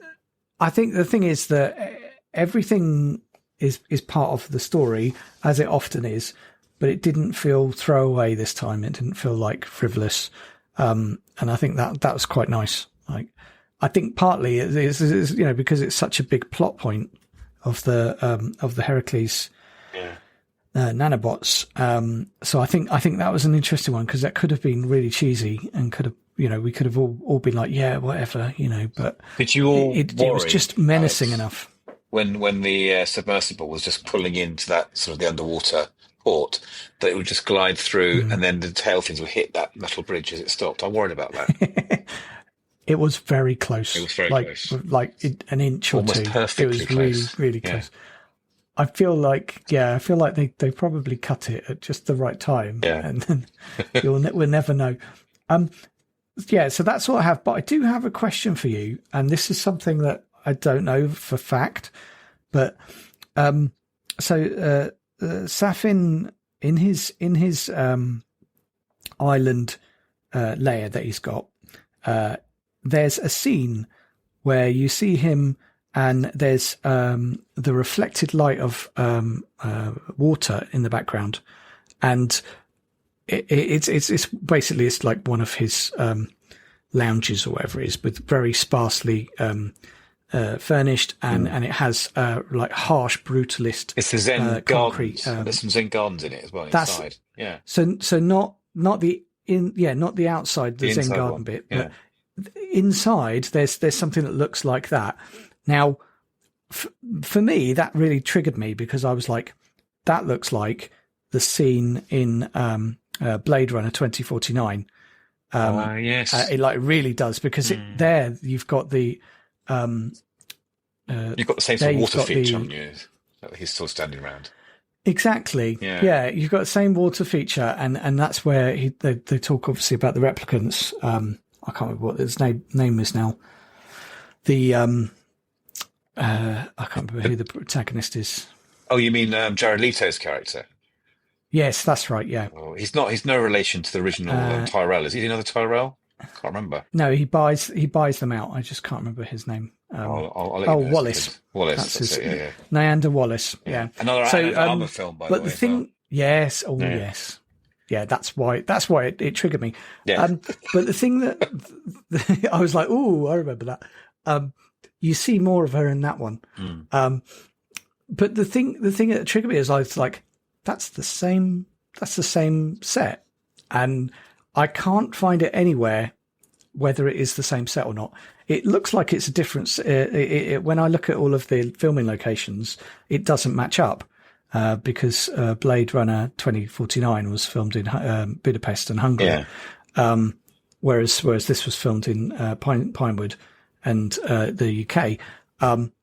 S8: I think the thing is that everything is part of the story, as it often is, but it didn't feel throwaway this time. It didn't feel like frivolous. And I think that was quite nice. Like, I think partly it is, because it's such a big plot point of the Heracles nanobots. So I think that was an interesting one, because that could have been really cheesy and could have, we could have all been like, yeah, whatever, but
S9: Did you all
S8: it was
S9: worry,
S8: just menacing
S9: Alex,
S8: enough.
S9: when the submersible was just pulling into that sort of the underwater port, that it would just glide through and then the tail fins would hit that metal bridge as it stopped? I'm worried about that.
S8: It was very close.
S9: It was very close.
S8: Like an inch or
S9: Almost
S8: two.
S9: perfectly
S8: It was
S9: close.
S8: really, really
S9: Yeah.
S8: close. I feel like they probably cut it at just the right time.
S9: Yeah.
S8: And then we'll never know. So that's what I have. But I do have a question for you. And this is something that I don't know for fact. But Safin, in his island layer that he's got, there's a scene where you see him and there's the reflected light of water in the background, and it's basically it's like one of his lounges or whatever it is, with very sparsely furnished, and it has like harsh brutalist.
S9: It's the Zen
S8: concrete.
S9: gardens. There's some Zen gardens in it as well
S8: That's-
S9: inside. Yeah.
S8: So not the not the outside, the Zen
S9: inside
S8: garden
S9: one.
S8: bit,
S9: Yeah.
S8: but inside there's something that looks like that. Now, for me, that really triggered me, because I was like, that looks like the scene in Blade Runner 2049.
S9: Yes.
S8: It like really does, because there you've got the
S9: You've got the same
S8: there
S9: sort of
S8: you've
S9: water
S8: got
S9: feature,
S8: the-
S9: haven't you? That he's still standing around.
S8: Exactly.
S9: Yeah.
S8: You've got the same water feature, and that's where they talk obviously about the replicants. I can't remember what his name is now. The I can't remember who the protagonist is.
S9: Oh, you mean Jared Leto's character?
S8: Yes, that's right. Yeah.
S9: Oh, he's not. He's no relation to the original Tyrell. Is he another Tyrell? I can't remember.
S8: No, he buys them out. I just can't remember his name.
S9: I'll let you know.
S8: Wallace.
S9: Wallace.
S8: That's
S9: That's
S8: his,
S9: it. Yeah.
S8: Neander Wallace. Yeah.
S9: Another Armour film, by
S8: but
S9: the way.
S8: the thing,
S9: as well.
S8: yes, oh
S9: Yeah.
S8: yes, yeah. That's why it triggered me.
S9: Yeah.
S8: But the thing that I was like, oh, I remember that. You see more of her in that one. But the thing that triggered me is I was like, that's the same set, and I can't find it anywhere whether it is the same set or not. It looks like it's a different. When I look at all of the filming locations, it doesn't match up because Blade Runner 2049 was filmed in Budapest and Hungary, whereas this was filmed in Pinewood and the UK.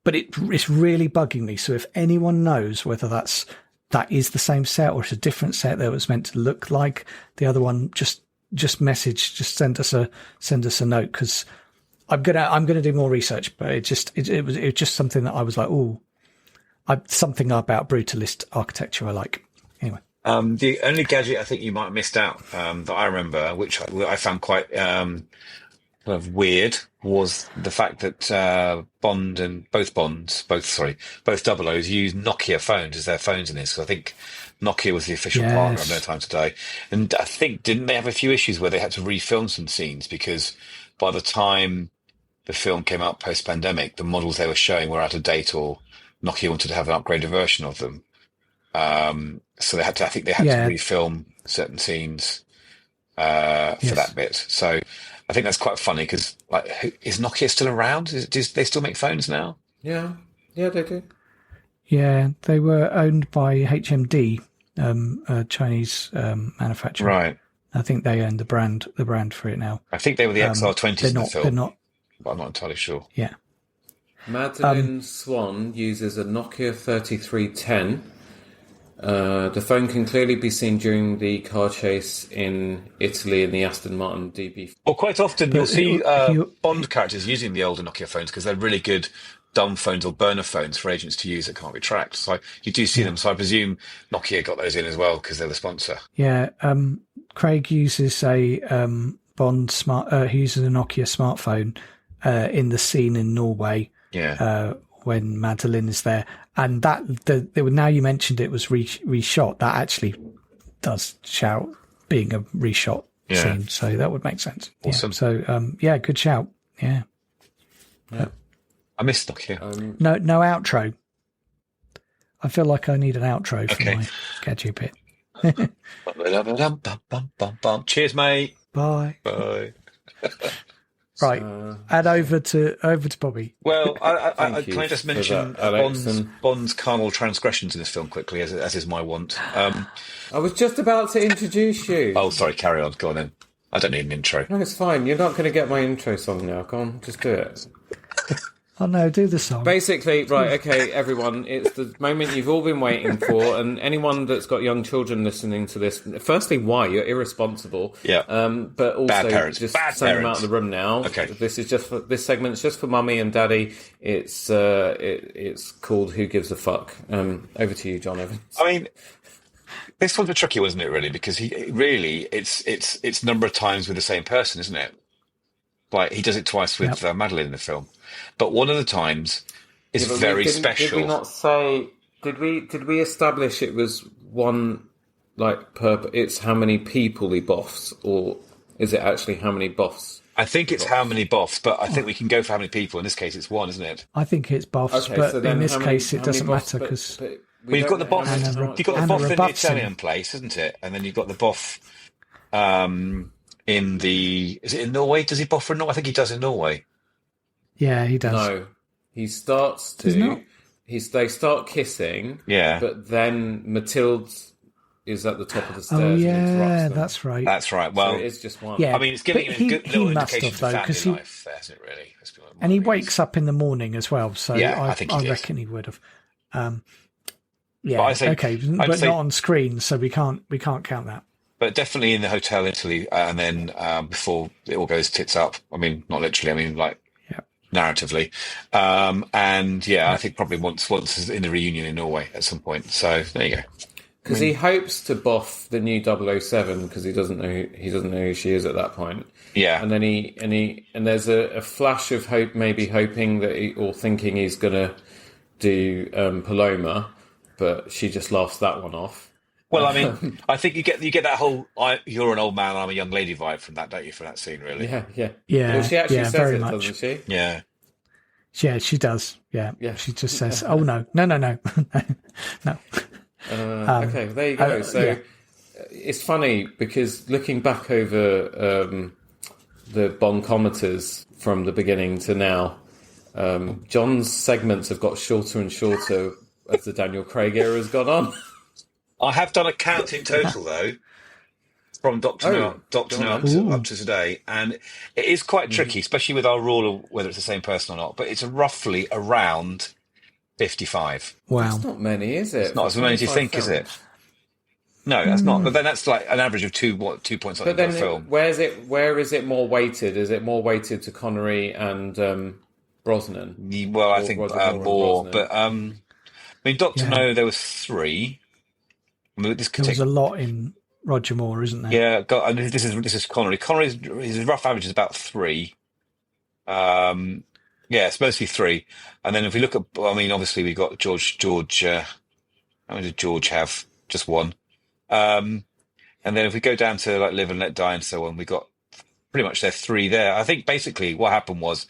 S8: But it's really bugging me. So if anyone knows whether that is the same set or it's a different set that was meant to look like the other one, just send us a note, because I'm gonna do more research. But it was just something that I was like, something about brutalist architecture I like. Anyway,
S9: the only gadget I think you might have missed out that I remember, which I found quite kind of weird, was the fact that Bond and both Double O's use Nokia phones as their phones in this. Because I think Nokia was the official partner of No Time to Die, and I think didn't they have a few issues where they had to refilm some scenes because by the time the film came out post-pandemic, the models they were showing were out of date, or Nokia wanted to have an upgraded version of them. So they had to refilm certain scenes for that bit. So I think that's quite funny, because is Nokia still around? Do they still make phones now?
S7: Yeah, they do.
S8: yeah, they were owned by HMD, a Chinese manufacturer.
S9: Right.
S8: I think they own the brand for it now.
S9: I think they were the XR20s in the film.
S8: They're not.
S9: But I'm not entirely sure.
S8: Yeah.
S7: Madeline Swan uses a Nokia 3310. The phone can clearly be seen during the car chase in Italy in the Aston Martin DB.
S9: Well, quite often you'll see
S8: you-
S9: Bond characters using the older Nokia phones because they're really good dumb phones or burner phones for agents to use that can't be tracked. So you do see them. So I presume Nokia got those in as well because they're the sponsor.
S8: Yeah, Craig uses a Bond smart. He uses a Nokia smartphone in the scene in Norway.
S9: Yeah.
S8: When Madeline is there, and now you mentioned it was reshot. That actually does shout being a reshot scene, so that would make sense.
S9: Awesome.
S8: Yeah. So good shout. Yeah.
S9: I missed Nokia.
S8: No outro. I feel like I need an outro for my Gadget bit.
S9: Cheers, mate.
S8: Bye.
S9: Bye.
S8: Right, and over to Bobby.
S9: Well,
S7: Thank
S9: can I just
S7: you for
S9: mention
S7: that, Alex,
S9: Bond's carnal transgressions in this film quickly, as is my want.
S7: I was just about to introduce you.
S9: Oh, sorry, carry on. Go on then. I don't need an intro.
S7: No, it's fine. You're not going to get my intro song now. Go on, just do it.
S8: Oh no, do the song.
S7: Basically, right, okay, everyone, it's the moment you've all been waiting for, and anyone that's got young children listening to this, firstly, why? You're irresponsible.
S9: Yeah.
S7: But also,
S9: Bad parents.
S7: just
S9: Bad
S7: send them
S9: parents.
S7: out of the room now.
S9: Okay.
S7: This segment's just for mummy and daddy. It's called Who Gives a Fuck? Over to you, John Evans.
S9: I mean, this one's a tricky, wasn't it? Really, because it's number of times with the same person, isn't it? Like he does it twice with Madeline in the film, but one of the times is
S7: Yeah, but
S9: very special.
S7: Did we not say? Did we establish it was one it's how many people he boffs, or is it actually how many boffs?
S9: I think it's how many boffs, but I think we can go for how many people. In this case, it's one, isn't it?
S8: I think it's boffs,
S7: Okay,
S8: but
S7: so then
S8: in this
S7: how many-
S8: case, it
S7: how many
S8: doesn't
S7: boffs?
S8: matter because
S7: But
S9: Well, you've got the boff.
S8: Anna Re-
S9: You've got the
S8: Anna
S9: boff in the
S8: rebuffs him.
S9: Italian place, isn't it? And then you've got the boff in the. Is it in Norway? Does he boff for Norway? I think he does in Norway.
S8: yeah, he does.
S7: No, he starts
S8: Does not?
S7: to. They start kissing.
S9: Yeah.
S7: But then Matilde is at the top of the stairs.
S8: Oh
S7: and
S8: yeah,
S7: interrupts them.
S8: that's right.
S9: That's right.
S7: So
S9: Well,
S7: it is just one.
S8: Yeah.
S9: I mean, it's giving
S8: But
S9: him a good
S8: he
S9: little
S8: must
S9: indication
S8: have,
S9: for
S8: though, 'cause
S9: family
S8: he-
S9: life, there, isn't it? Really, let's be honest.
S8: And he wakes up in the morning as well, so
S9: Yeah, I think he did.
S8: reckon he would have. Yeah,
S9: But I say-
S8: okay,
S9: I'd
S8: but
S9: say-
S8: not on screen, so we can't count that.
S9: But definitely in the hotel in Italy, and then before it all goes tits up. I mean, not literally. I mean, like
S8: Yeah.
S9: narratively. And yeah, I think probably once in the reunion in Norway at some point. So there you go.
S7: Because he hopes to boff the new 007 because he doesn't know who she is at that point.
S9: Yeah.
S7: And then and there's a flash of hope, maybe hoping that or thinking he's gonna do Paloma, but she just laughs that one off.
S9: Well, I mean, I think you get that whole "you're an old man, I'm a young lady" vibe from that, don't you? From that scene, really.
S7: Yeah.
S8: Yeah,
S7: Well, she actually
S8: yeah,
S7: says
S8: very
S7: it,
S8: much.
S7: doesn't she?
S9: Yeah.
S8: Yeah, she does. Yeah,
S7: Yeah.
S8: she just says, "Oh no, no, no, no, no."
S7: Okay, there you go. So
S8: yeah.
S7: it's funny because looking back over the boncometers from the beginning to now, John's segments have got shorter and shorter as the Daniel Craig era has gone on.
S9: I have done a count in total though, from Doctor No up to today, and it is quite tricky, especially with our rule of whether it's the same person or not. But it's roughly around 55.
S8: Wow.
S7: It's not many, is it?
S9: It's not as many as you think, is it? No, that's not. But then that's like an average of 2 points on
S7: But
S9: the
S7: then,
S9: film.
S7: where is it more weighted? Is it more weighted to Connery and Brosnan?
S9: Well, I
S7: Or
S9: think
S7: Roger Moore and
S9: more,
S7: Brosnan.
S9: but I mean, Doctor No, there was 3. I mean, this could
S8: There
S9: take.
S8: was a lot in Roger Moore, isn't there?
S9: Yeah, and this is Connery. Connery's his rough average is about 3. Yeah, it's mostly 3. And then if we look at, I mean, obviously we've got George. How many did George have? Just 1. And then if we go down to like Live and Let Die and so on, we got pretty much there 3 there. I think basically what happened was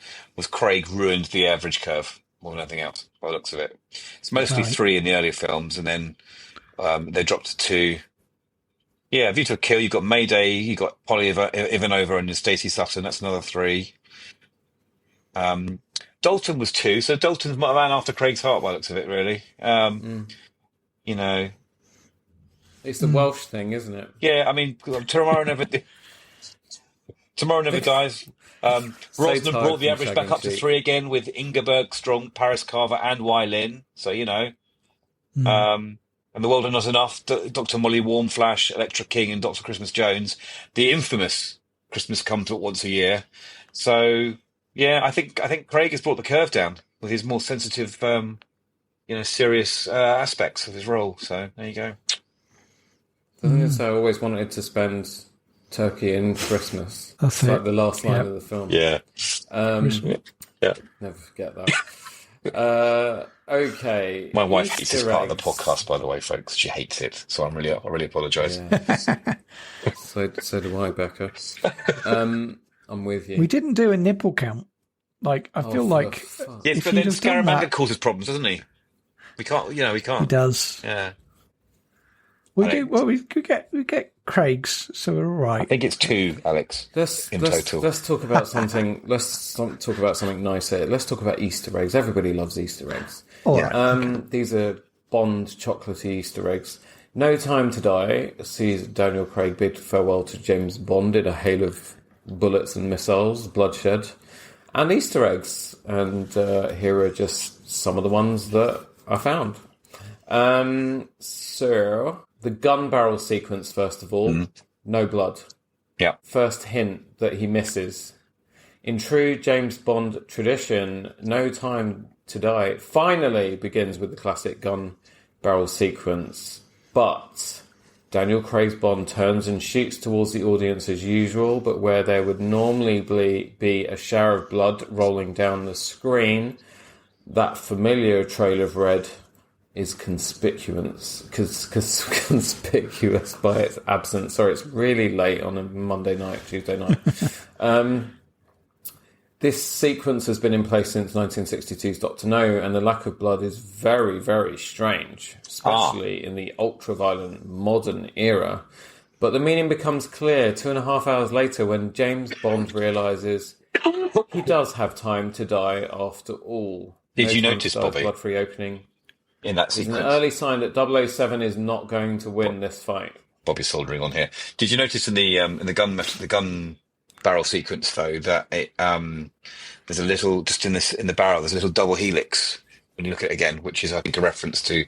S9: Craig ruined the average curve more than anything else by the looks of it. It's mostly
S8: Right.
S9: 3 in the earlier films, and then they dropped to 2. Yeah, View to a Kill, you've got Mayday, you've got Polly Ivanova and Stacey Sutton, that's another 3. Dalton was 2, so Dalton's a man after Craig's heart by the looks of it, really. You know,
S7: It's the Welsh thing, isn't it?
S9: yeah, I mean, Tomorrow Never Did. Tomorrow Never Dies. Brosnan
S7: tired
S9: brought the
S7: from
S9: average back
S7: shagging
S9: up to
S7: sheep.
S9: 3 again with Ingeborg, Strong, Paris Carver, and Wai Lin. So, you know. And The World Are Not Enough, Dr. Molly Warmflash, Electra King, and Dr. Christmas Jones. The infamous Christmas Comes But Once a Year. So, yeah, I think Craig has brought the curve down with his more sensitive, serious aspects of his role. So, there you go.
S7: The thing is, I always wanted to spend turkey in Christmas.
S8: That's
S7: It's
S8: it.
S7: like the last line
S8: Yep.
S7: of the film.
S9: Yeah. Yeah.
S7: Never forget that. Okay.
S9: My wife
S7: Easter
S9: hates this part of the
S7: eggs.
S9: podcast, by the way, folks. She hates it. So I really apologise.
S7: Yeah. so do I, Becca. I'm with you.
S8: We didn't do a nipple count. Like, I feel
S7: for
S8: like
S7: fuck.
S9: Yes,
S8: If
S9: but
S8: you'd
S9: then
S8: have done
S9: Scaramanga
S8: that-
S9: causes problems, doesn't he? We can't. We
S8: he
S9: can't.
S8: does.
S9: Yeah.
S8: We
S9: I
S8: do.
S9: don't-
S8: Well, we get Craig's, so we're all
S9: I
S8: right.
S9: think it's 2, Alex.
S7: Let's
S9: total.
S7: Let's talk about something. Talk about something nice here. Let's talk about Easter eggs. Everybody loves Easter eggs.
S8: All right.
S7: These are Bond chocolatey Easter eggs. No Time to Die sees Daniel Craig bid farewell to James Bond in a hail of bullets and missiles, bloodshed, and Easter eggs. And here are just some of the ones that I found. So, the gun barrel sequence, first of all, no blood.
S9: Yeah.
S7: First hint that he misses. In true James Bond tradition, No Time to Die finally begins with the classic gun barrel sequence, but Daniel Craig's Bond turns and shoots towards the audience as usual, but where there would normally be a shower of blood rolling down the screen, that familiar trail of red is conspicuous by its absence. Sorry, it's really late on a Monday night, Tuesday night. This sequence has been in place since 1962's Dr. No, and the lack of blood is very, very strange, especially in the ultra-violent modern era. But the meaning becomes clear 2.5 hours later when James Bond realises he does have time to die after all.
S9: Did you
S7: Time
S9: notice,
S7: to Die's
S9: Bobby?
S7: blood-free opening
S9: In that
S7: is an
S9: sequence.
S7: early sign that 007 is not going to win this fight.
S9: Bobby's soldering on here. Did you notice in the gun barrel sequence though that there's a little just in the barrel there's a little double helix when you look at it again, which is I think a reference to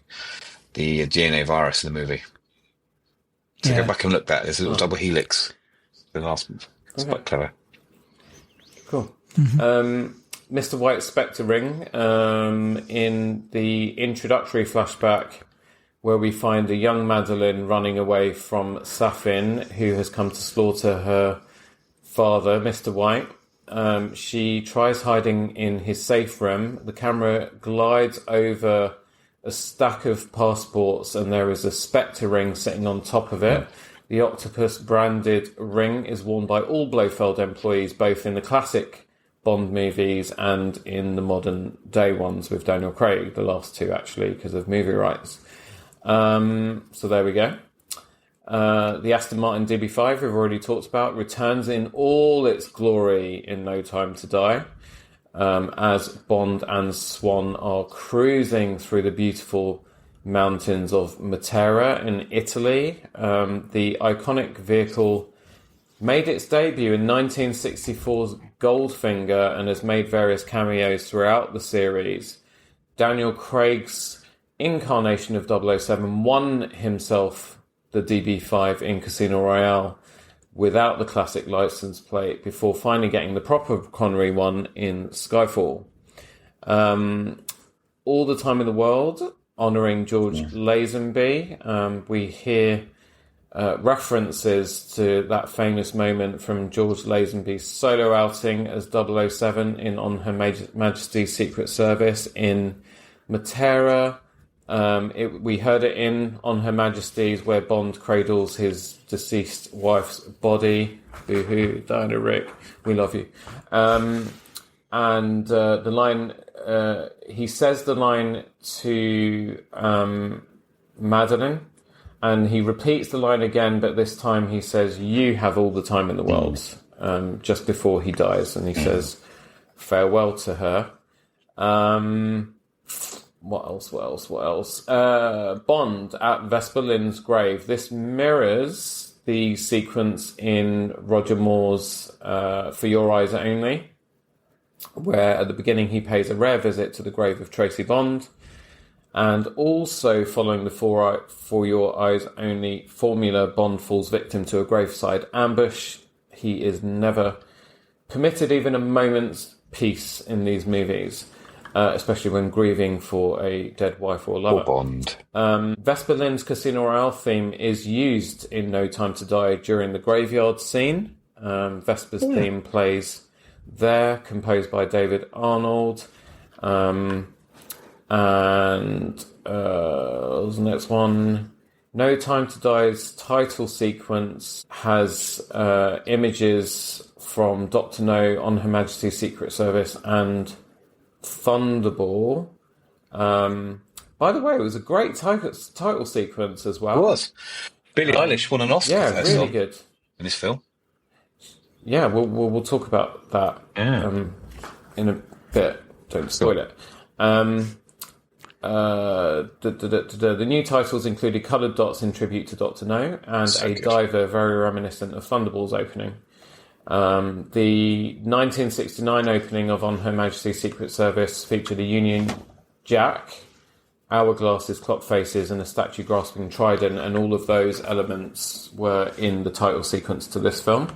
S9: the DNA virus in the movie. So
S8: Yeah.
S9: go back and look at that. There's a little double helix. The last, it's quite clever.
S7: Cool. Mr. White's Spectre ring in the introductory flashback where we find a young Madeline running away from Safin, who has come to slaughter her father, Mr. White. She tries hiding in his safe room. The camera glides over a stack of passports and there is a Spectre ring sitting on top of it. The octopus branded ring is worn by all Blofeld employees, both in the classic Bond movies and in the modern day ones with Daniel Craig, the last two actually, because of movie rights. So there we go. The Aston Martin DB5 we've already talked about returns in all its glory in No Time to Die, as Bond and Swan are cruising through the beautiful mountains of Matera in Italy. The iconic vehicle made its debut in 1964's Goldfinger and has made various cameos throughout the series. Daniel Craig's incarnation of 007 won himself the DB5 in Casino Royale without the classic license plate before finally getting the proper Connery one in Skyfall. All the Time in the World, honouring George Lazenby. We hear references to that famous moment from George Lazenby's solo outing as 007 in On Her Majesty's Secret Service in Matera. We heard it in On Her Majesty's where Bond cradles his deceased wife's body. Boo-hoo, Diana Rick, we love you. And the line, he says the line to Madeline, and he repeats the line again, but this time he says, "You have all the time in the world," just before he dies, and he says farewell to her. What else? Bond at Vesper Lynd's grave. This mirrors the sequence in Roger Moore's For Your Eyes Only, where at the beginning he pays a rare visit to the grave of Tracy Bond, and also following the For Your Eyes Only formula, Bond falls victim to a graveside ambush. He is never permitted even a moment's peace in these movies, especially when grieving for a dead wife or lover.
S9: Or Bond.
S7: Vesper Lynd's Casino Royale theme is used in No Time to Die during the graveyard scene. Vesper's theme plays there, composed by David Arnold. And what was the next one? No Time to Die's title sequence has images from Dr. No, On Her Majesty's Secret Service, and Thunderball. By the way, it was a great title sequence as well.
S9: It was. Billie Eilish won an Oscar for
S7: Yeah,
S9: that
S7: really
S9: song
S7: good.
S9: in this film.
S7: Yeah, we'll talk about that in a bit. Don't spoil it. The new titles included coloured dots in tribute to Dr. No and
S9: So
S7: a
S9: good.
S7: diver very reminiscent of Thunderball's opening. The 1969 opening of On Her Majesty's Secret Service featured a Union Jack, hourglasses, clock faces, and a statue grasping trident, and all of those elements were in the title sequence to this film.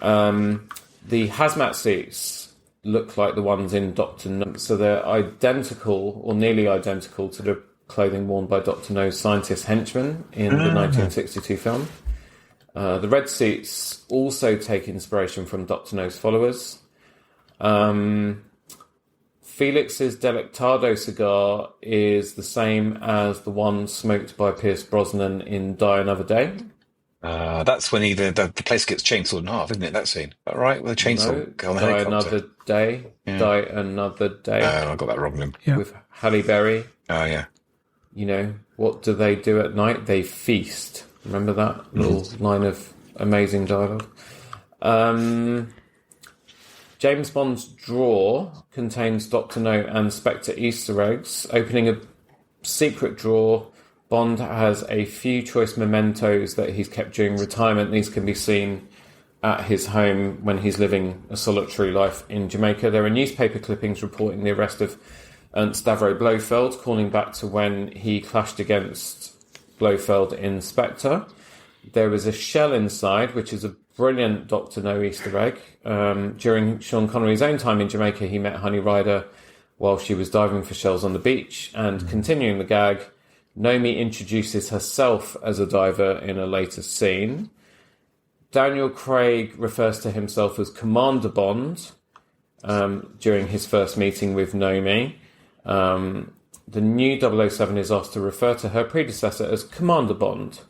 S7: The hazmat suits look like the ones in Dr. No, so they're identical or nearly identical to the clothing worn by Dr. No's scientist henchman in the 1962 film. The red suits also take inspiration from Dr. No's followers. Felix's Delectado cigar is the same as the one smoked by Pierce Brosnan in Die Another Day.
S9: That's when the place gets chainsawed in half, isn't it? That scene. Is that right? With a chainsaw on the
S7: Die
S9: helicopter.
S7: Another Day.
S9: Yeah.
S7: Die Another Day.
S9: I got that wrong then.
S8: Yeah.
S7: With Halle Berry.
S9: Oh, yeah.
S7: You know, what do they do at night? They feast. Remember that little line of amazing dialogue? James Bond's drawer contains Dr. No and Spectre Easter eggs. Opening a secret drawer, Bond has a few choice mementos that he's kept during retirement. These can be seen at his home when he's living a solitary life in Jamaica. There are newspaper clippings reporting the arrest of Ernst Stavro Blofeld, calling back to when he clashed against Blofeld in Spectre. There is a shell inside, which is a brilliant Dr. No Easter egg. During Sean Connery's own time in Jamaica, he met Honey Rider while she was diving for shells on the beach. And continuing the gag, Nomi introduces herself as a diver in a later scene. Daniel Craig refers to himself as Commander Bond during his first meeting with Nomi. The new 007 is asked to refer to her predecessor as Commander Bond.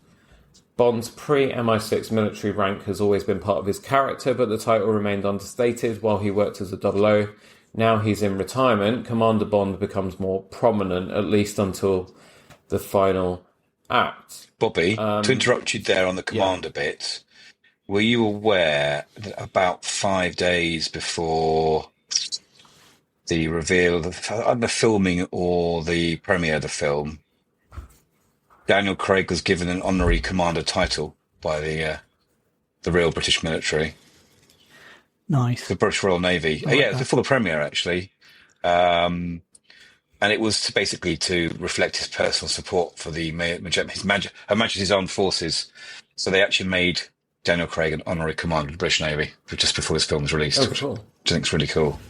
S7: Bond's pre-MI6 military rank has always been part of his character, but the title remained understated while he worked as a 00. Now he's in retirement, Commander Bond becomes more prominent, at least until the final act.
S9: Bobby, to interrupt you there on the commander bit, were you aware that about 5 days before the reveal of the filming or the premiere of the film, Daniel Craig was given an honorary commander title by the real British military,
S8: Nice.
S9: the British Royal Navy.
S8: I like
S9: Yeah,
S8: that.
S9: before the premiere actually, and it was basically to reflect his personal support for the Her Majesty's Armed Forces. So they actually made Daniel Craig an honorary commander of the British Navy just before this film was released,
S7: Oh,
S9: which
S7: cool.
S9: I think is really cool.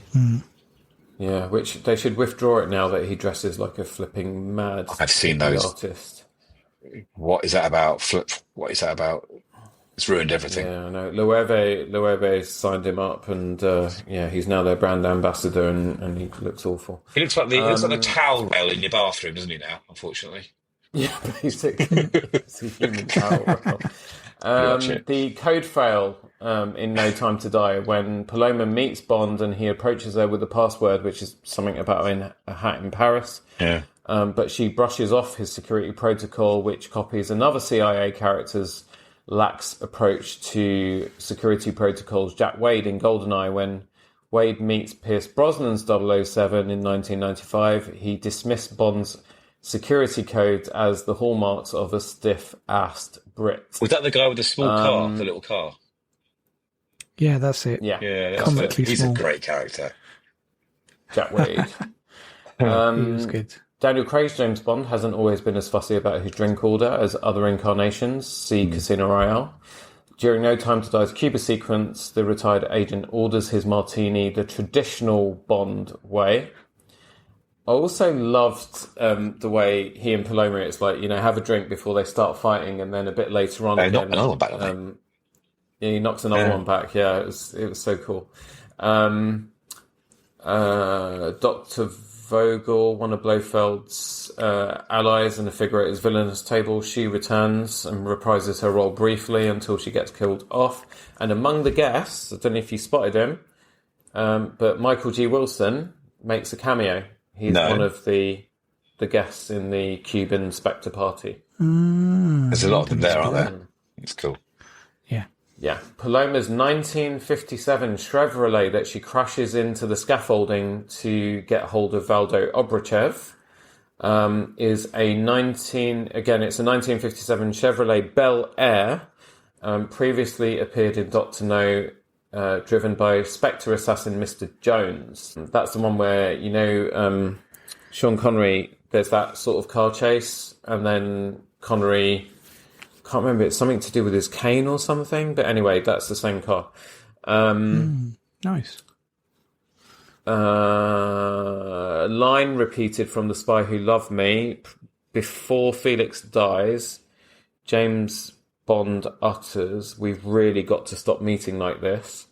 S7: Yeah, which they should withdraw it now that he dresses like a flipping mad
S9: I've seen those.
S7: artist.
S9: What is that about? What is that about? It's ruined everything.
S7: Yeah, I know. Loewe signed him up, and he's now their brand ambassador, and he looks awful.
S9: He looks like the towel rail in your bathroom, doesn't he? Now, unfortunately.
S7: Yeah, basically, it's a human towel roll.
S9: Watch it.
S7: The code fail in No Time to Die when Paloma meets Bond and he approaches her with a password, which is something about in a hat in Paris.
S9: Yeah.
S7: But she brushes off his security protocol, which copies another CIA character's lax approach to security protocols, Jack Wade in GoldenEye. When Wade meets Pierce Brosnan's 007 in 1995, he dismissed Bond's security codes as the hallmarks of a stiff-assed Brit.
S9: Was that the guy with the small car, the little car?
S8: Yeah, that's it.
S7: Yeah,
S9: Yeah, that's
S8: Comically
S9: He's
S8: small.
S9: a great character.
S7: Jack Wade.
S8: He was good.
S7: Daniel Craig's James Bond hasn't always been as fussy about his drink order as other incarnations. See Casino Royale. During No Time to Die's Cuba sequence, the retired agent orders his martini the traditional Bond way. I also loved the way he and Paloma, it's like, have a drink before they start fighting, and then a bit later on,
S9: They knocked another one back,
S7: yeah, he knocks another one back. Yeah, it was so cool. Dr. Vogel, one of Blofeld's allies and a figure at his villainous table, she returns and reprises her role briefly until she gets killed off. And among the guests, I don't know if you spotted him, but Michael G. Wilson makes a cameo. He's one of the guests in the Cuban Spectre party.
S9: There's a lot of them there, aren't there? It's cool.
S7: Yeah. Paloma's 1957 Chevrolet that she crashes into the scaffolding to get hold of Valdo Obrachev is a 1957 Chevrolet Bel Air, previously appeared in Dr. No, driven by Spectre assassin Mr. Jones. That's the one where, Sean Connery, there's that sort of car chase, and then Connery... can't remember, it's something to do with his cane or something, but anyway, that's the same car.
S8: Nice.
S7: Line repeated from The Spy Who Loved Me. Before Felix dies, James Bond utters, "We've really got to stop meeting like this."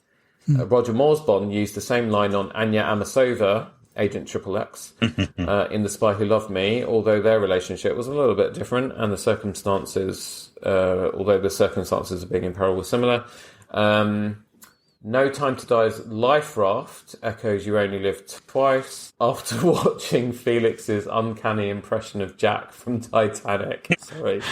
S7: Roger Moore's Bond used the same line on Anya Amasova, Agent XXX, in The Spy Who Loved Me, although their relationship was a little bit different, and the circumstances, although the circumstances of being in peril were similar. No Time to Die's Life Raft echoes You Only Live Twice after watching Felix's uncanny impression of Jack from Titanic. Sorry.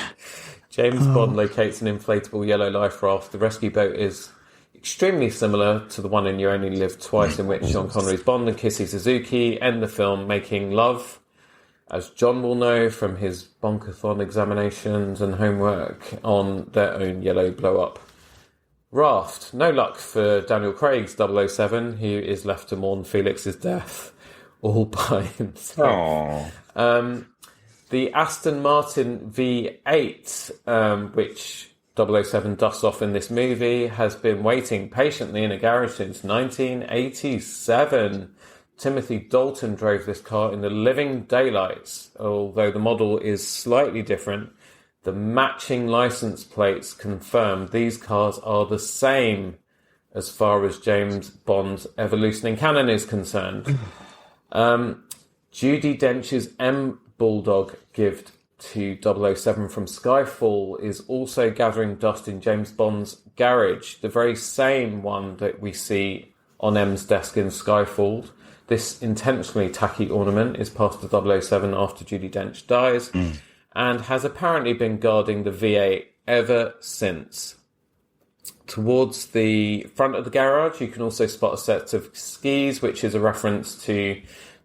S7: James Bond locates an inflatable yellow life raft. The rescue boat is extremely similar to the one in You Only Live Twice, in which Sean Connery's Bond and Kissy Suzuki end the film making love, as John will know from his Bonkathon examinations and homework, on their own yellow blow-up raft. No luck for Daniel Craig's 007, who is left to mourn Felix's death all by himself. The Aston Martin V8, which 007 dusts off in this movie, has been waiting patiently in a garage since 1987. Timothy Dalton drove this car in the living daylights. Although the model is slightly different, the matching license plates confirm these cars are the same as far as James Bond's ever-loosening canon is concerned. Judi Dench's M Bulldog gift to 007 from Skyfall is also gathering dust in James Bond's garage, the very same one that we see on M's desk in Skyfall. This intentionally tacky ornament is passed to 007 after Judi Dench dies, and has apparently been guarding the V8 ever since. Towards the front of the garage, you can also spot a set of skis, which is a reference to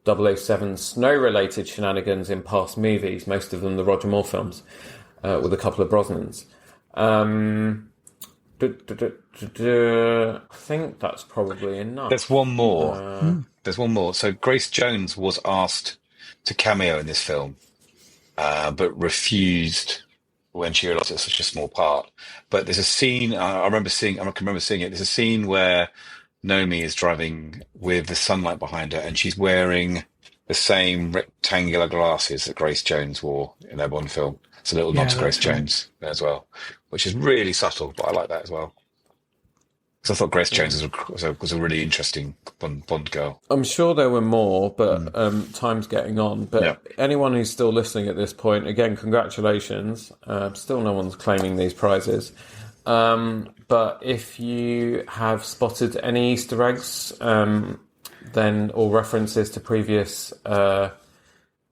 S7: 007's snow-related shenanigans in past movies, most of them the Roger Moore films, with a couple of Brosnans. I think that's probably enough.
S9: There's one more. There's one more. So Grace Jones was asked to cameo in this film, but refused when she realised it was such a small part. But there's a scene, I remember seeing it, there's a scene where Nomi is driving with the sunlight behind her, and she's wearing the same rectangular glasses that Grace Jones wore in their Bond film. It's a little nod to Grace Jones there as well, which is really subtle, but I like that as well. Because I thought Grace Jones was a really interesting Bond girl.
S7: I'm sure there were more, but time's getting on. But anyone who's still listening at this point, again, congratulations. Still no one's claiming these prizes. But if you have spotted any Easter eggs, then or references to previous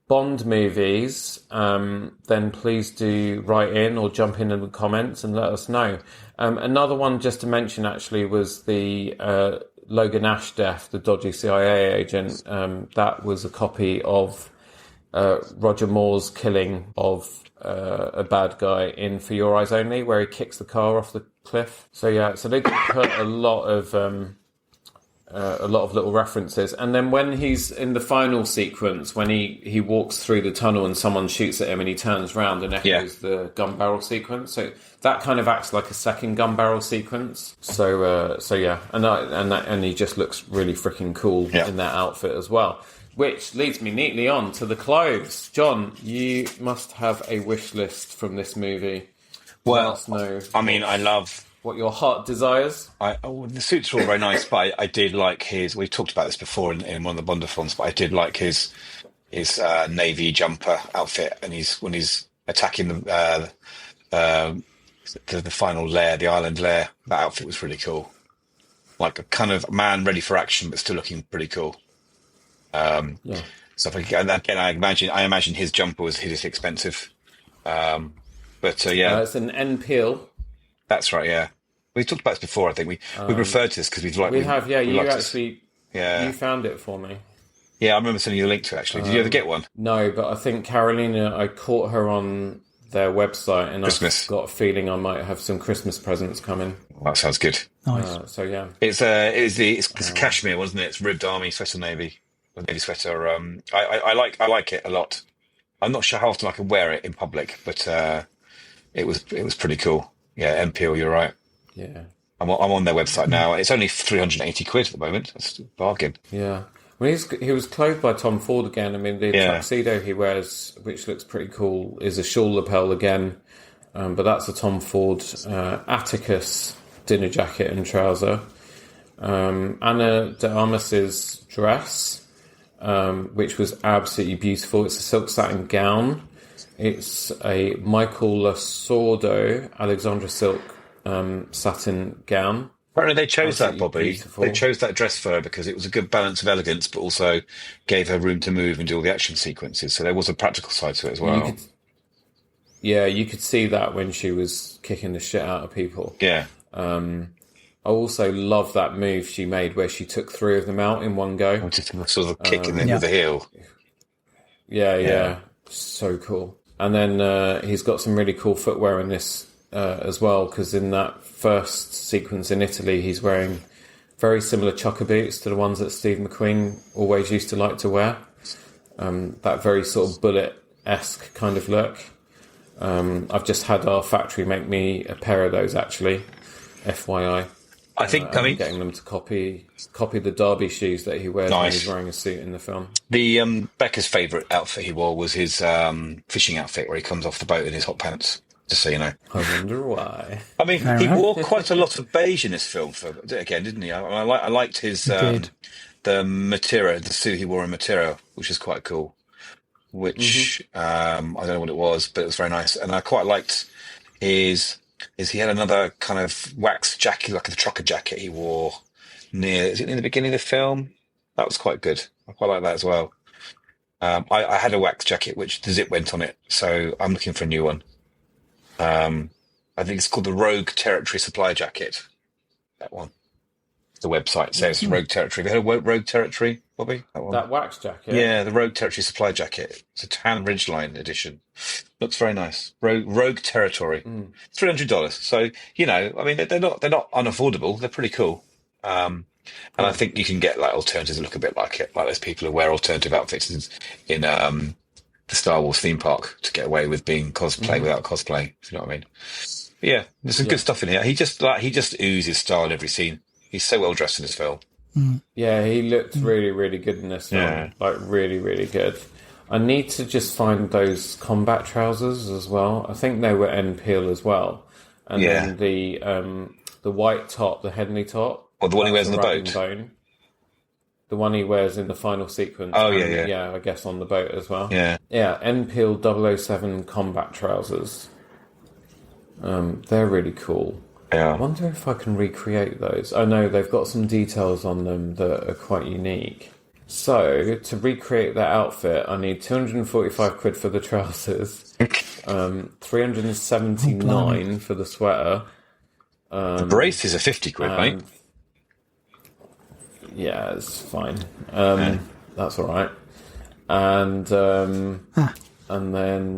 S7: Bond movies, then please do write in or jump in the comments and let us know. Another one just to mention actually was the Logan Ash death, the dodgy CIA agent. That was a copy of Roger Moore's killing of a bad guy in For Your Eyes Only, where he kicks the car off the cliff. So yeah, so they did put a lot of little references. And then when he's in the final sequence, when he walks through the tunnel and someone shoots at him and he turns around and echoes the gun barrel sequence. So that kind of acts like a second gun barrel sequence. So yeah, and he just looks really freaking cool in that outfit as well. Which leads me neatly on to the clothes. John, you must have a wish list from this movie.
S9: Well, I mean, I love
S7: what your heart desires.
S9: The suits are all very nice, but I did like his. We've talked about this before in one of the Bond films, but I did like his navy jumper outfit, and when he's attacking the final lair, the island lair. That outfit was really cool, like a kind of man ready for action, but still looking pretty cool. So again, I imagine his jumper was hideously expensive. But
S7: it's an N Peel.
S9: That's right. Yeah, we talked about this before. I think we referred to this because
S7: we have. Yeah, you actually. You found it for me.
S9: Yeah, I remember sending you a link to it, actually. Did you ever get one?
S7: No, but I think Carolina. I caught her on their website, and I've got a feeling I might have some Christmas presents coming.
S9: Well, that sounds good.
S8: Nice.
S7: So yeah,
S9: it's cashmere, wasn't it? It's ribbed army sweater, navy sweater. I like it a lot. I'm not sure how often I can wear it in public, but it was pretty cool. Yeah, MPL, you're right.
S7: Yeah,
S9: I'm on their website now. It's only £380 at the moment. That's a bargain.
S7: Yeah. Well, he was clothed by Tom Ford again. I mean, the tuxedo he wears, which looks pretty cool, is a shawl lapel again. But that's a Tom Ford Atticus dinner jacket and trouser. Anna de Armas's dress, which was absolutely beautiful. It's a silk satin gown. It's a Michael Lasordo Alexandra silk satin gown.
S9: Apparently they chose that, Bobby.
S7: Beautiful.
S9: They chose that dress for her because it was a good balance of elegance, but also gave her room to move and do all the action sequences. So there was a practical side to it as well.
S7: You could see that when she was kicking the shit out of people.
S9: Yeah.
S7: I also love that move she made where she took 3 of them out in one go.
S9: Just sort of kicking them with the heel.
S7: Yeah. So cool. And then he's got some really cool footwear in this as well, because in that first sequence in Italy, he's wearing very similar chukka boots to the ones that Steve McQueen always used to like to wear. That very sort of bullet-esque kind of look. I've just had our factory make me a pair of those, actually, FYI.
S9: I'm
S7: getting them to copy the Derby shoes that he wears when he's wearing a suit in the film.
S9: The Becca's favourite outfit he wore was his fishing outfit, where he comes off the boat in his hot pants. Just so you know.
S7: I wonder why.
S9: I mean, he wore quite a lot of beige in this film, didn't he? I liked his the Matera, the suit he wore in Matera, which is quite cool. Which I don't know what it was, but it was very nice, and I quite liked his. He had another kind of wax jacket, like the trucker jacket he wore near the beginning of the film? That was quite good. I quite like that as well. I had a wax jacket which the zip went on it, so I'm looking for a new one. I think it's called the Rogue Territory Supply Jacket. That one. The website says Rogue Territory. Have you heard of Rogue Territory, Bobby?
S7: That wax jacket?
S9: Yeah, the Rogue Territory Supply Jacket. It's a tan Ridgeline edition. Looks very nice. Rogue Territory. $300. So, you know, I mean, they're not unaffordable. They're pretty cool. And I think you can get like alternatives that look a bit like it. Like there's people who wear alternative outfits in the Star Wars theme park to get away with being cosplay without cosplay. If you know what I mean? But yeah, there's some good stuff in here. He just oozes style in every scene. He's so well dressed in this film.
S7: Yeah, he looked really, really good in this film.
S9: Yeah.
S7: Like really, really good. I need to just find those combat trousers as well. I think they were N Peel as well. And then the white top, the Henley top.
S9: Or the one he wears on the boat.
S7: Bone. The one he wears in the final sequence.
S9: Oh, yeah.
S7: Yeah, I guess on the boat as well.
S9: Yeah.
S7: Yeah, N Peel 007 combat trousers. They're really cool.
S9: Yeah.
S7: I wonder if I can recreate those. I know they've got some details on them that are quite unique. So, to recreate that outfit, I need £245 for the trousers, 379 for the sweater.
S9: The braces are £50, mate.
S7: Yeah, it's fine. That's all right. and then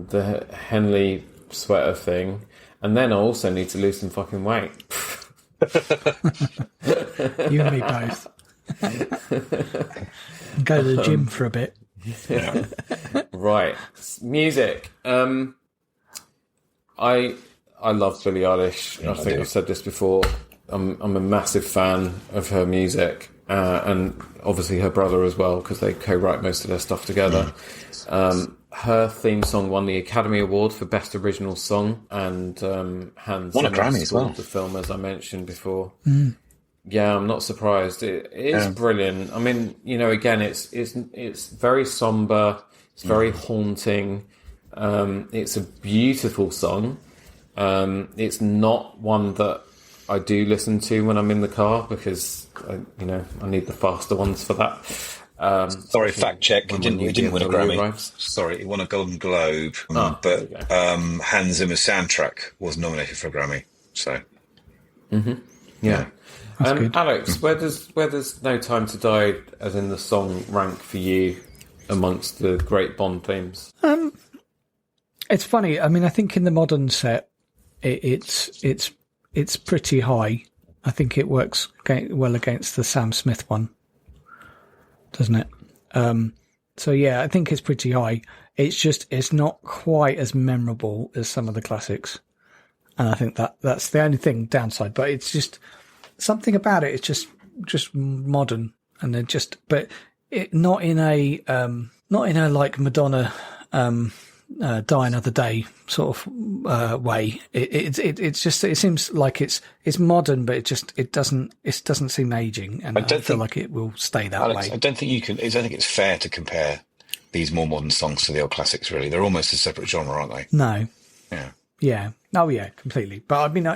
S7: the Henley sweater thing, and then I also need to lose some fucking weight.
S8: You and me both. Go to the gym for a bit.
S7: Right, music. I love Billie Eilish. I think I've said this before. I'm a massive fan of her music, and obviously her brother as well, because they co-write most of their stuff together. Her theme song won the Academy Award for Best Original Song, and Hans
S9: Won a
S7: Zimmer
S9: Grammy as well.
S7: scored the film, as I mentioned before. Yeah, I'm not surprised. It is brilliant. I mean, again, it's very somber. It's very haunting. It's a beautiful song. It's not one that I do listen to when I'm in the car, because I need the faster ones for that.
S9: Sorry, fact check. It didn't win a Grammy.
S7: Arrives.
S9: Sorry, it won a Golden Globe. But Hans Zimmer's soundtrack was nominated for a Grammy. So,
S7: Yeah.
S8: good.
S7: Alex, where does No Time to Die, as in the song, rank for you amongst the great Bond themes?
S8: It's funny. I mean, I think in the modern set, it's pretty high. I think it works well against the Sam Smith one, doesn't it? So yeah, I think it's pretty high. It's not quite as memorable as some of the classics, and I think that's the only downside. But it's just something about it. It's just modern, and then but it not in a like Madonna. Die Another Day sort of way. It seems like it's modern, but it doesn't seem aging, and I feel like it will stay that
S9: Alex,
S8: way.
S9: I don't think it's fair to compare these more modern songs to the old classics. Really, they're almost a separate genre, aren't they?
S8: No.
S9: Yeah.
S8: Yeah. Oh yeah, completely. But I mean,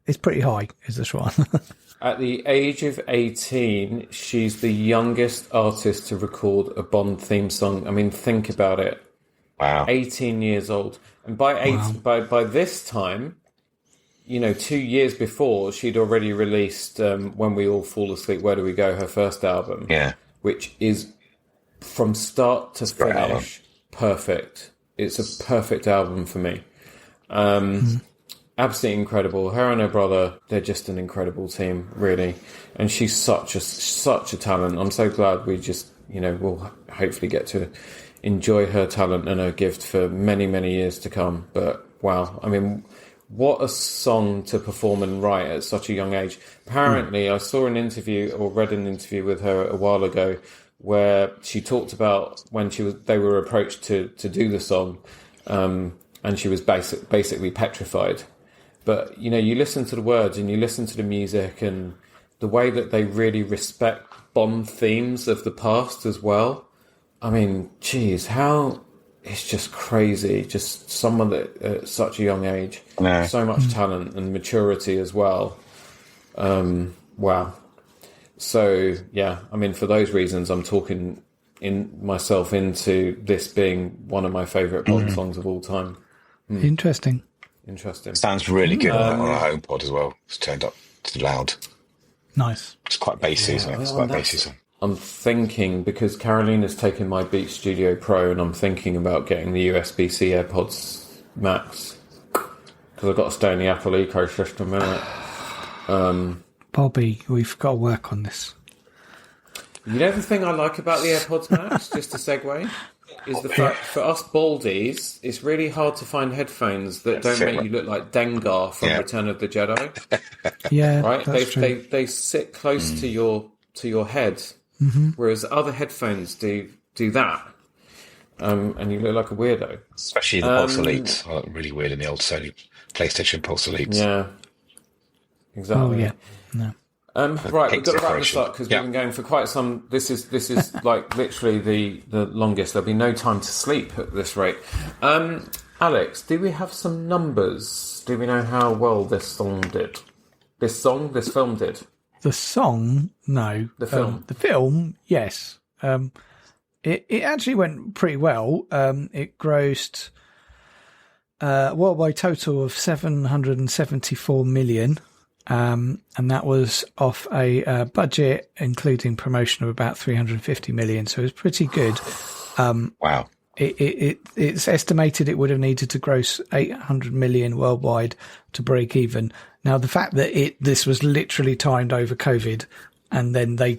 S8: it's pretty high. Is this one?
S7: At the age of 18, she's the youngest artist to record a Bond theme song. I mean, think about it.
S9: Wow.
S7: 18 years old. And by this time, 2 years before, she'd already released When We All Fall Asleep, Where Do We Go, her first album.
S9: Yeah.
S7: Which is, from start to finish, perfect. It's a perfect album for me. Absolutely incredible. Her and her brother, they're just an incredible team, really. And she's such a talent. I'm so glad we just, we'll hopefully get to enjoy her talent and her gift for many, many years to come. But wow, I mean, what a song to perform and write at such a young age. Apparently, I saw an interview or read an interview with her a while ago where she talked about when they were approached to do the song, and she was basically petrified. But, you listen to the words and you listen to the music and the way that they really respect Bond themes of the past as well. I mean, geez, it's just crazy. Just someone that at such a young age, so much talent and maturity as well. Wow. So, yeah, I mean, for those reasons, I'm talking myself into this being one of my favourite Bond songs of all time.
S8: Interesting.
S9: Sounds really good on a HomePod as well. It's turned up to loud.
S8: Nice.
S9: It's quite bassy, isn't it? It's quite bassy song.
S7: I'm thinking, because Carolina's taken my Beats Studio Pro, and I'm thinking about getting the USB-C AirPods Max, because I've got to stay in the Apple ecosystem, innit?
S8: Bobby, we've got to work on this.
S7: The thing I like about the AirPods Max, just to segue, is the fact for us baldies, it's really hard to find headphones that don't make you look like Dengar from Return of the Jedi.
S8: Yeah,
S7: right.
S8: That's true.
S7: They sit close to your head, whereas other headphones do that, and you look like a weirdo.
S9: Especially the Pulse Elites. I look really weird in the old Sony PlayStation Pulse Elites.
S7: Yeah, exactly.
S8: Oh yeah, no.
S7: Right, we've got to wrap this
S9: separation.
S7: up because we've been going for quite some. This is like literally the longest. There'll be no time to sleep at this rate. Alex, do we have some numbers? Do we know how well this film did? This film did.
S8: The song, no.
S7: The film.
S8: The film, yes. It actually went pretty well. It grossed worldwide total of 774 million. and that was off a budget including promotion of about 350 million. So it was pretty good.
S9: Wow.
S8: It's estimated it would have needed to gross 800 million worldwide to break even. Now, the fact that this was literally timed over COVID, and then they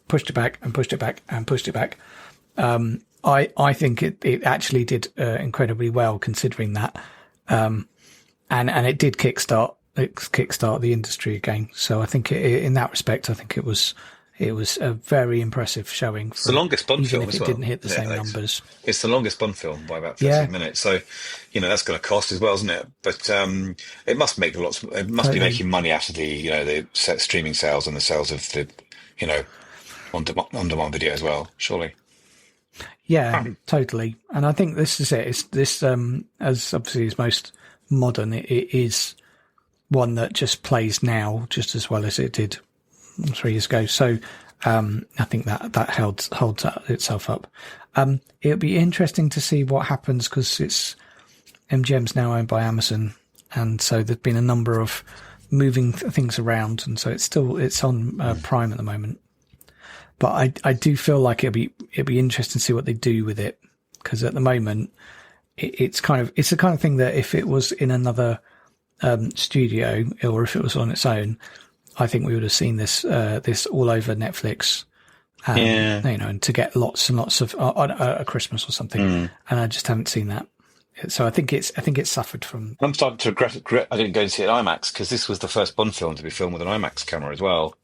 S8: pushed it back and pushed it back and pushed it back. I think it actually did incredibly well considering that, and it did kickstart the industry again. So I think in that respect, I think it was a very impressive showing.
S9: It's the longest Bond film
S8: if
S9: as
S8: it
S9: well.
S8: didn't hit the same numbers.
S9: It's the longest Bond film by about 30 minutes. So, that's going to cost as well, isn't it? But it must make lots. It must be making money out of the the streaming sales and the sales of the on-demand video as well. Surely.
S8: Yeah, totally. And I think this is it. It's this as obviously is most modern. It is one that just plays now just as well as it did 3 years ago. So I think that holds itself up. It'll be interesting to see what happens because MGM's now owned by Amazon, and so there's been a number of moving things around, and so it's on Prime at the moment. But I do feel like it'll be interesting to see what they do with it, because at the moment it's the kind of thing that if it was in another studio or if it was on its own, I think we would have seen this all over Netflix, and to get lots and lots of at Christmas or something, and I just haven't seen that. So I think it's suffered from.
S9: I'm starting to regret I didn't go and see it in IMAX, because this was the first Bond film to be filmed with an IMAX camera as well.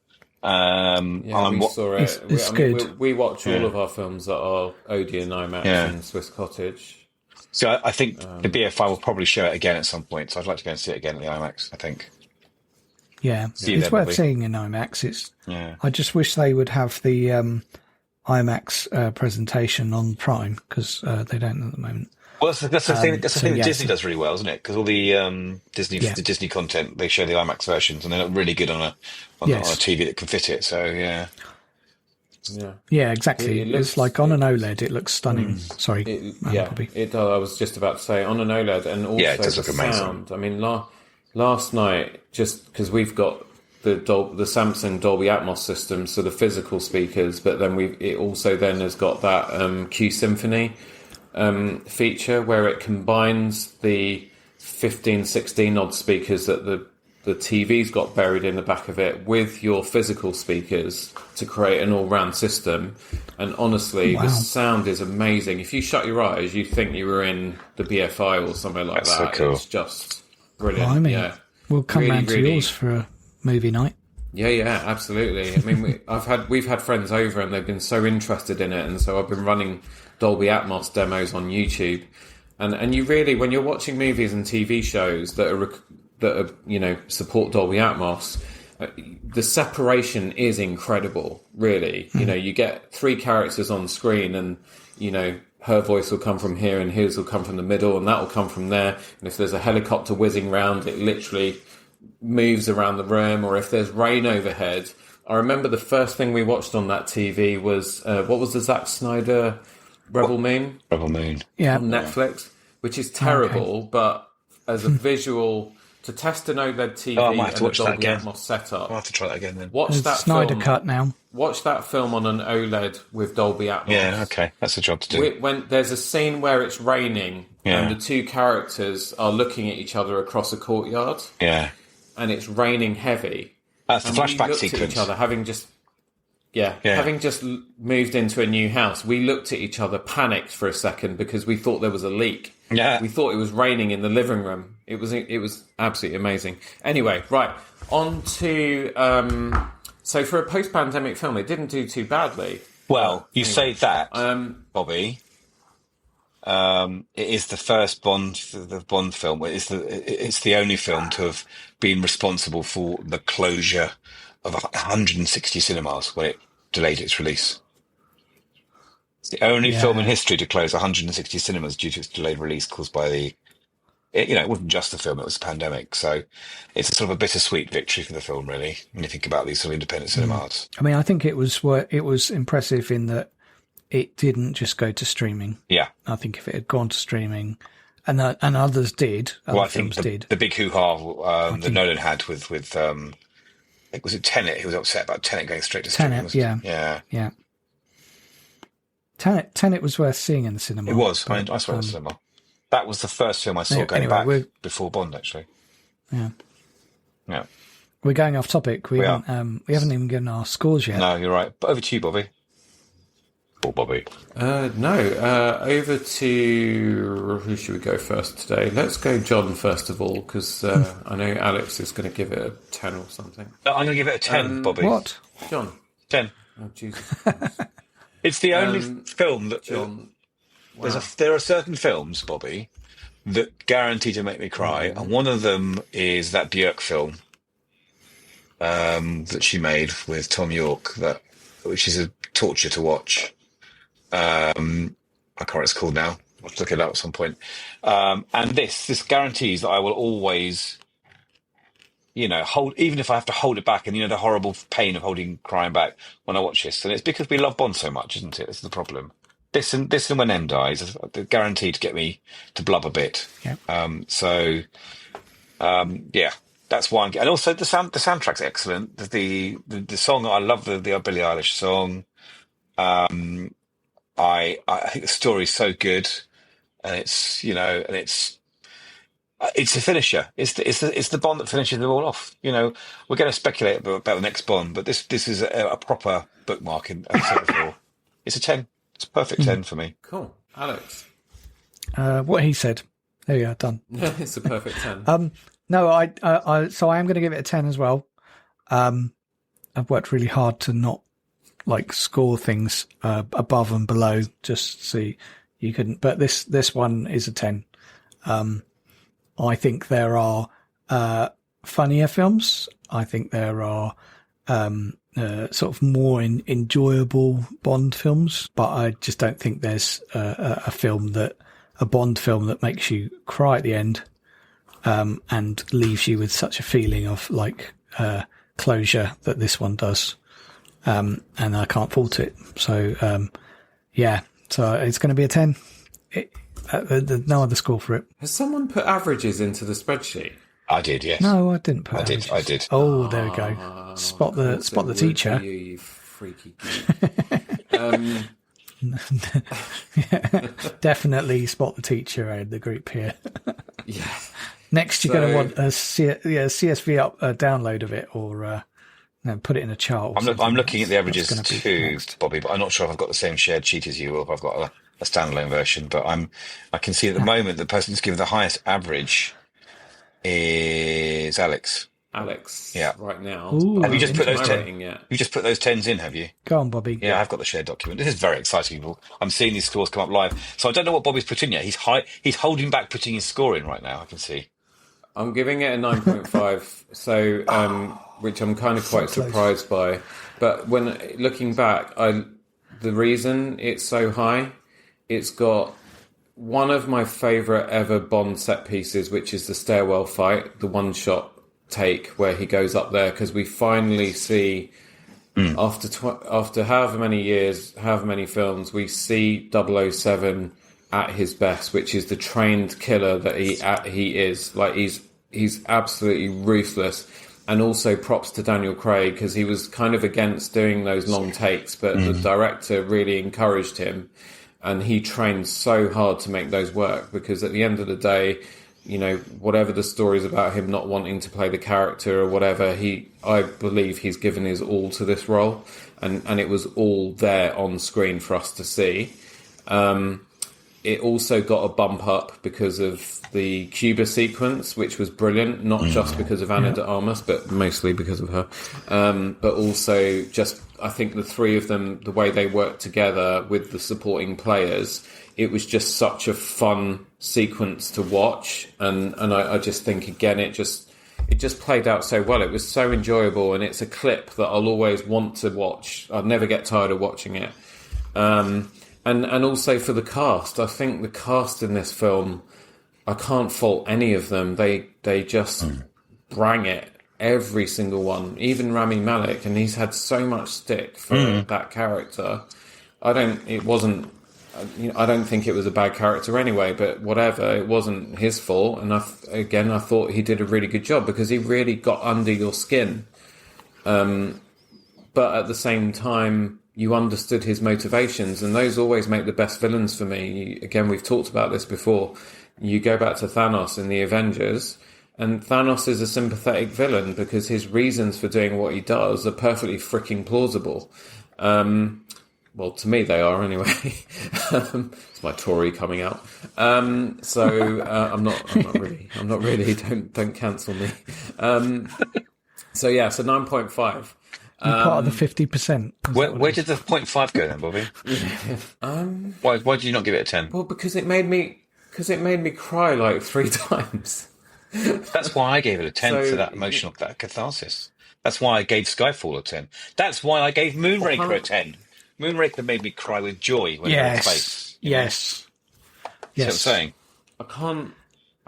S7: We saw it.
S8: It's good.
S7: We watch all of our films that are Odeon, IMAX, and Swiss Cottage.
S9: So I think the BFI will probably show it again at some point. So I'd like to go and see it again at the IMAX, I think.
S8: Yeah, it's worth seeing in IMAX. I just wish they would have the IMAX presentation on Prime, because they don't at the moment.
S9: Well, that's the thing. That's the thing that Disney does really well, isn't it? Because all the Disney content, they show the IMAX versions, and they look really good on a TV that can fit it. So
S8: yeah, exactly. It's like on an OLED, it looks stunning. Sorry,
S7: it does. I was just about to say on an OLED, and also
S9: it does look amazing.
S7: Sound. I mean, last night, just because we've got the Samsung Dolby Atmos system, so the physical speakers, but then it also then has got that Q Symphony feature where it combines the 16 odd speakers that the TV's got buried in the back of it with your physical speakers to create an all-round system. And honestly, the sound is amazing. If you shut your eyes, you think you were in the BFI or somewhere like that. So cool. It's just brilliant.
S8: Well, we'll come round to yours for a movie night.
S7: Yeah, absolutely. I mean, we've had friends over and they've been so interested in it, and so I've been running Dolby Atmos demos on YouTube, and you really, when you're watching movies and TV shows that are support Dolby Atmos, the separation is incredible. Really, you get 3 characters on screen, and her voice will come from here and his will come from the middle, and that will come from there. And if there's a helicopter whizzing round, it literally moves around the room. Or if there's rain overhead, I remember the first thing we watched on that TV was what was the Zack Snyder Rebel Moon?
S9: Rebel Moon.
S8: Yeah.
S7: On Netflix, which is terrible, but as a visual, to test an OLED TV
S9: I might have to watch that again.
S7: Atmos setup.
S9: I'll have to try that again then.
S7: Watch that
S8: Snyder
S7: film.
S8: cut now.
S7: Watch that film on an OLED with Dolby Atmos.
S9: Yeah, okay. That's a job to do.
S7: When there's a scene where it's raining and the 2 characters are looking at each other across a courtyard.
S9: Yeah.
S7: And it's raining heavy.
S9: That's the flashback
S7: looked
S9: sequence.
S7: At each other, having just moved into a new house, we looked at each other, panicked for a second because we thought there was a leak.
S9: Yeah,
S7: we thought it was raining in the living room. It was absolutely amazing. Anyway, right on to so for a post-pandemic film, it didn't do too badly.
S9: Well, you say that, Bobby. It is the first Bond film. It's the only film to have been responsible for the closure of 160 cinemas when it delayed its release. It's the only film in history to close 160 cinemas due to its delayed release caused by it wasn't just the film, it was the pandemic. So it's a sort of a bittersweet victory for the film, really, when you think about these sort of independent cinemas.
S8: I mean, I think it was impressive in that it didn't just go to streaming.
S9: Yeah.
S8: I think if it had gone to streaming, and others did. Other
S9: Well, I think
S8: films did.
S9: the big hoo-ha that Nolan had with was it Tenet? He was upset about Tenet going straight to streaming.
S8: Tenet, yeah. Tenet was worth seeing in the cinema.
S9: It was.
S8: But,
S9: I saw it in the cinema. That was the first film I saw going back before Bond, actually.
S8: Yeah.
S9: Yeah.
S8: We're going off topic. We haven't even given our scores yet.
S9: No, you're right. But over to you, Bobby. Or Bobby.
S7: Over to who should we go first today? Let's go John first of all, because I know Alex is going to give it a 10 or something.
S9: I'm going to give it a 10, Bobby.
S8: What?
S7: John?
S9: 10.
S7: Oh, Jesus.
S9: It's the only film that...
S7: John. Wow.
S9: There are certain films, Bobby, that guarantee to make me cry, and one of them is that Björk film that she made with Tom York, which is a torture to watch. I can't remember what it's called now. I'll have to look it up at some point. And this guarantees that I will always, hold, even if I have to hold it back, and the horrible pain of crying back when I watch this. And it's because we love Bond so much, isn't it? This is the problem. This and When M Dies, they're guaranteed to get me to blub a bit.
S8: Yeah.
S9: That's why. And also the soundtrack's excellent. The song, I love the Billie Eilish song. I think the story's so good, and it's a finisher. It's the Bond that finishes it all off. We're going to speculate about the next Bond, but this is a proper bookmark in before. It's a 10. It's a perfect 10 for me.
S7: Cool. Alex?
S8: What he said. There you go, done.
S7: It's a perfect 10.
S8: No, so I am going to give it a 10 as well. I've worked really hard to not score things above and below, just so you couldn't. But this one is a 10. I think there are funnier films. I think there are sort of more enjoyable Bond films, but I just don't think there's a Bond film that makes you cry at the end and leaves you with such a feeling of closure that this one does. And I can't fault it. So so it's going to be a 10. There's no other score for it.
S7: Has someone put averages into the spreadsheet?
S9: I did, yes.
S8: No, I didn't put averages.
S9: I did.
S8: Oh, there we go. Spot the teacher.
S7: You freaky geek.
S8: Definitely spot the teacher in the group here.
S7: Yeah.
S8: Next, you're going to want a CSV download of it, or put it in a chart.
S9: I'm looking at the averages too, Bobby, but I'm not sure if I've got the same shared sheet as you, or if I've got a standalone version. But I can see at the moment the person who's given the highest average is Alex.
S7: Yeah. Right now.
S8: Ooh,
S9: have you just put those
S7: 10?
S9: You just put those 10s in, have you?
S8: Go on, Bobby.
S9: Yeah, I've got the shared document. This is very exciting, people. I'm seeing these scores come up live. So I don't know what Bobby's put in yet. He's holding back putting his score in right now, I can see.
S7: I'm giving it a 9.5, so which I'm kind of quite surprised by. But when looking back, the reason it's so high, it's got one of my favourite ever Bond set pieces, which is the stairwell fight, the one-shot take where he goes up there, because we finally see, after however many years, however many films, we see 007 at his best, which is the trained killer that he is. He's absolutely ruthless. And also props to Daniel Craig, because he was kind of against doing those long takes, but the director really encouraged him, and he trained so hard to make those work, because at the end of the day, whatever the stories about him not wanting to play the character or whatever, I believe he's given his all to this role, and it was all there on screen for us to see. It also got a bump up because of the Cuba sequence, which was brilliant, not just because of Ana de Armas, but mostly because of her. But also just, I think the three of them, the way they worked together with the supporting players, it was just such a fun sequence to watch. And I just think, again, it just played out so well. It was so enjoyable, and it's a clip that I'll always want to watch. I'll never get tired of watching it. And also for the cast, I think the cast in this film, I can't fault any of them. They just brang it, every single one. Even Rami Malek, and he's had so much stick for that character. It wasn't I don't think it was a bad character anyway, but whatever, it wasn't his fault. And I thought he did a really good job because he really got under your skin. But at the same time, you understood his motivations, and those always make the best villains for me. Again, we've talked about this before. You go back to Thanos in the Avengers, and Thanos is a sympathetic villain because his reasons for doing what he does are perfectly freaking plausible. Well, to me, they are anyway. It's my Tory coming out. I'm not really. Don't cancel me. So 9.5.
S8: Part of the 50%.
S9: Where did the 0.5 go then, Bobby? Why did you not give it a 10?
S7: Well, because it made me cry like 3 times.
S9: That's why I gave it a 10 for that emotional, that catharsis. That's why I gave Skyfall a 10. That's why I gave Moonraker a 10. Moonraker made me cry with joy when it was space.
S8: Yes.
S9: See what I'm saying?
S7: I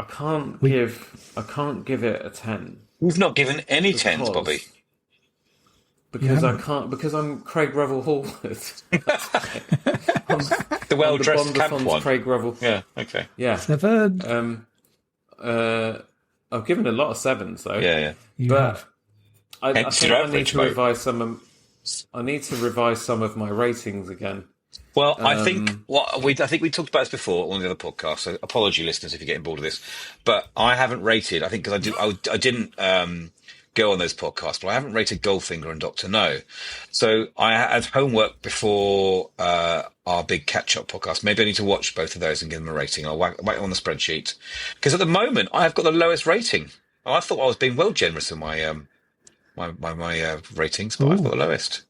S7: can't give it a 10.
S9: We've not given any 10s, Bobby.
S7: Because I can't. Because I'm Craig Revel Hallwood.
S9: The well-dressed camp one.
S7: Craig Revel.
S9: Yeah. Okay.
S7: Yeah.
S8: 7.
S7: I've given a lot of 7s though.
S9: Yeah.
S7: But I
S9: Hence
S7: think
S9: your
S7: I need
S9: average,
S7: to
S9: mate.
S7: revise some. I need to revise some of my ratings again.
S9: Well, I think we talked about this before on the other podcast. So, apology, listeners, if you're getting bored of this. But I haven't rated. I think because I didn't go on those podcasts, but I haven't rated Goldfinger and Doctor No. So I had homework before our big catch-up podcast. Maybe I need to watch both of those and give them a rating. I'll whack it on the spreadsheet because at the moment I've got the lowest rating. I thought I was being well generous in my my ratings, but I've got the lowest.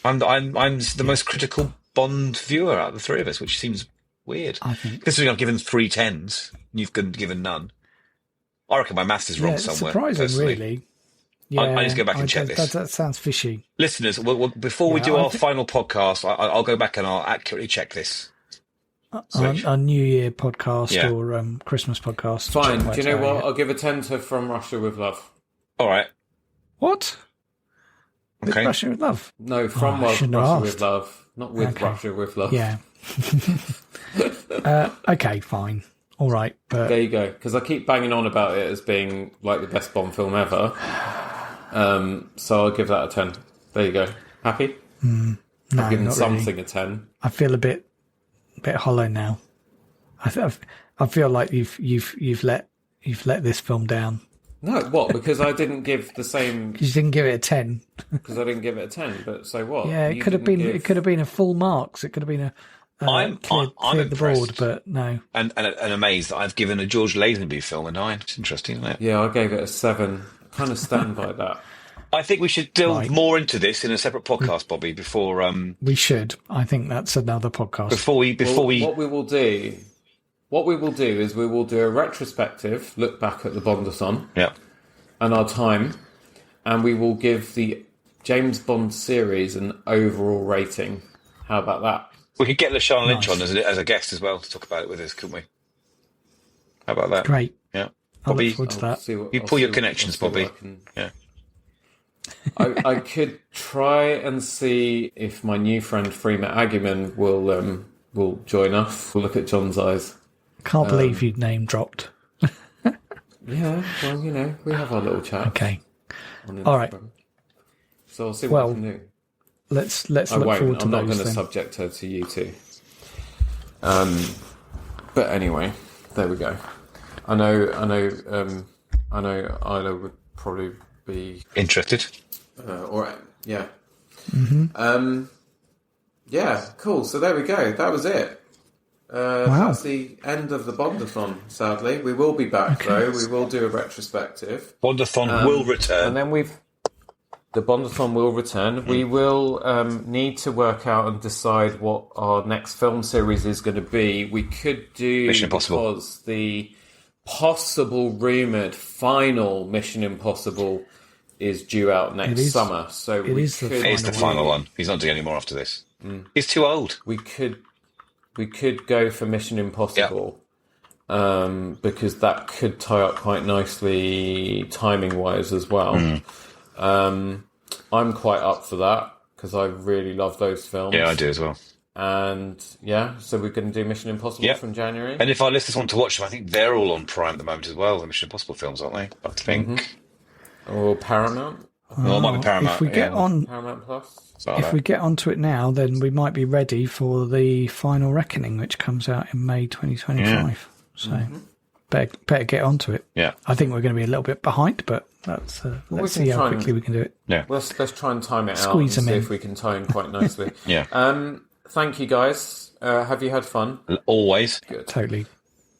S9: I'm the most critical Bond viewer out of the three of us, which seems weird.
S8: I think.
S9: Considering I've given 3 10s, you've given none. I reckon my maths is wrong
S8: It's
S9: somewhere.
S8: surprising,
S9: personally.
S8: really.
S9: I need to go back and check this.
S8: That sounds fishy.
S9: Listeners, before we do our final podcast, I'll go back and I'll accurately check this.
S8: Our New Year podcast or Christmas podcast.
S7: Fine. Do you know what? I'll give a 10 to From Russia with Love.
S9: All right.
S8: What?
S9: Okay.
S8: With Russia with Love?
S7: No, From Russia with Love. Not with Russia with Love.
S8: Yeah. Okay, fine. All right. But
S7: there you go. Because I keep banging on about it as being like the best Bond film ever. So I'll give that a 10. There you go. Happy?
S8: No,
S7: I've given
S8: not
S7: something
S8: really.
S7: a 10.
S8: I feel a bit hollow now. I feel like you've let this film down.
S7: No, what? Because I didn't give the same.
S8: You didn't give it a 10.
S7: Because I didn't give it a 10. But so what?
S8: Yeah, it could have been. It could have been a full marks. It could have been a.
S9: I'm
S8: cleared the board,
S9: impressed.
S8: but no.
S9: And amazed that I've given a George Lazenby film a 9. It's interesting, isn't it?
S7: Yeah, I gave it a 7. I kind of stand by that.
S9: I think we should delve more into this in a separate podcast, Bobby. Before
S8: we should. I think that's another podcast.
S7: What we will do is we will do a retrospective look back at the Bondathon.
S9: Yeah.
S7: And our time, and we will give the James Bond series an overall rating. How about that?
S9: We could get LaShawn Lynch on as a guest as well to talk about it with us, couldn't we? How about that?
S8: Great.
S9: Yeah.
S8: I'll
S9: Bobby,
S8: look forward to that.
S9: you pull your connections, Bobby. Yeah.
S7: I could try and see if my new friend Freema Agyeman will join us. We'll look at John's eyes.
S8: Can't believe you'd name dropped.
S7: Yeah, well, we have our little chat.
S8: Okay.
S7: On
S8: All right.
S7: So I'll see what I can do.
S8: Let's look forward to
S7: I'm not
S8: those
S7: going to
S8: then.
S7: subject her to you two. But anyway, there we go. I know Isla would probably be
S9: interested.
S7: Yeah.
S8: Mm-hmm.
S7: Yeah, cool. So there we go. That was it. That's the end of the Bondathon, sadly. We will be back, though. We will do a retrospective.
S9: Bondathon will return.
S7: And then the Bondathon will return. We will need to work out and decide what our next film series is going to be. We could do
S9: Mission Impossible.
S7: Because the possible rumoured final Mission Impossible is due out next summer. So
S8: it is
S9: the final one. He's not doing any more after this. He's too old.
S7: We could go for Mission Impossible, because that could tie up quite nicely timing-wise as well. I'm quite up for that because I really love those films.
S9: Yeah, I do as well.
S7: And yeah, so we're going to do Mission Impossible
S9: Yep.
S7: from January.
S9: And if our listeners want to watch them, I think they're all on Prime at the moment as well, the Mission Impossible films, aren't they? I think.
S7: Or Paramount.
S9: Well, it might be Paramount.
S8: If we get
S9: yeah.
S8: on,
S7: Paramount Plus.
S9: Something like
S8: if we get onto it now, then we might be ready for the Final Reckoning, which comes out in May 2025. So better get onto it.
S9: that. Yeah.
S8: I think we're going to be a little bit behind, but let's
S7: we
S8: see
S7: can
S8: how
S7: try and-
S8: quickly we can do it.
S9: Yeah.
S7: Let's try and time it out
S8: Squeeze
S7: and
S8: them
S7: see
S8: in.
S7: if we can time quite nicely.
S9: Yeah.
S7: Thank you, guys. Have you had fun?
S9: Always.
S8: Totally.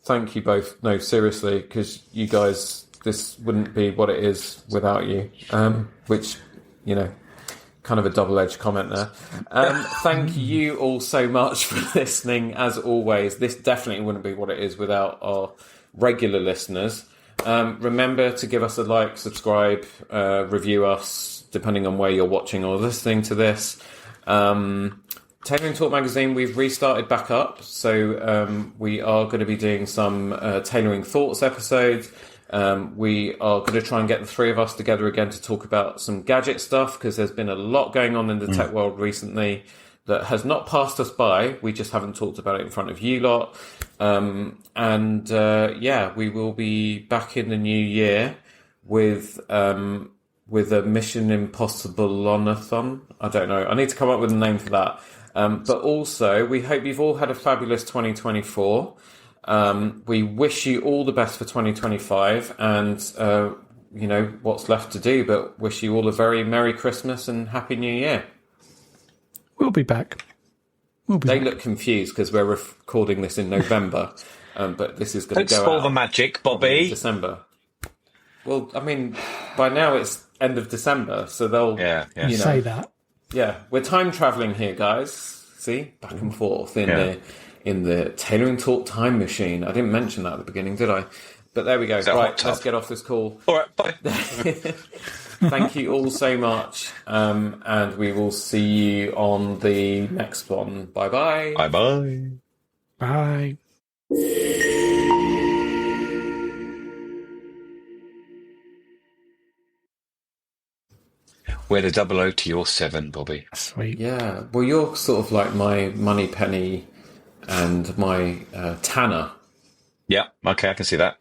S7: Thank you both. No, seriously, because you guys, this wouldn't be what it is without you. Which, you know, kind of a double-edged comment there. Thank you all so much for listening. As always, this definitely wouldn't be what it is without our regular listeners. Remember to give us a like, subscribe, review us, depending on where you're watching or listening to this. Tailoring Talk Magazine, we've restarted back up. So we are going to be doing some Tailoring Thoughts episodes. We are going to try and get the three of us together again to talk about some gadget stuff, because there's been a lot going on in the tech world recently that has not passed us by. We just haven't talked about it in front of you lot. Yeah, we will be back in the new year with a Mission Impossible-onathon. I don't know. I need to come up with a name for that. But also, we hope you've all had a fabulous 2024. We wish you all the best for 2025 and, you know, what's left to do, but wish you all a very Merry Christmas and Happy New Year.
S8: We'll be back.
S7: They look confused because we're recording this in November, but this is going
S9: Don't
S7: to go
S9: spoil
S7: out
S9: the magic,
S7: in
S9: Bobby.
S7: December. Well, I mean, by now it's end of December, so they'll,
S9: Yeah.
S7: you know,
S8: Say that.
S7: yeah, we're time traveling here, guys. See, back and forth in the Tailoring Talk time machine. I didn't mention that at the beginning, did I? But there we go.
S9: that a
S7: Right,
S9: hot tub?
S7: let's get off this call.
S9: All right, bye.
S7: Thank you all so much, and we will see you on the next one. Bye bye.
S9: Bye-bye.
S8: Bye.
S9: We're the 00 to your 7, Bobby.
S8: Sweet.
S7: Yeah, well, you're sort of like my Money Penny and my Tanner.
S9: Yeah, okay, I can see that.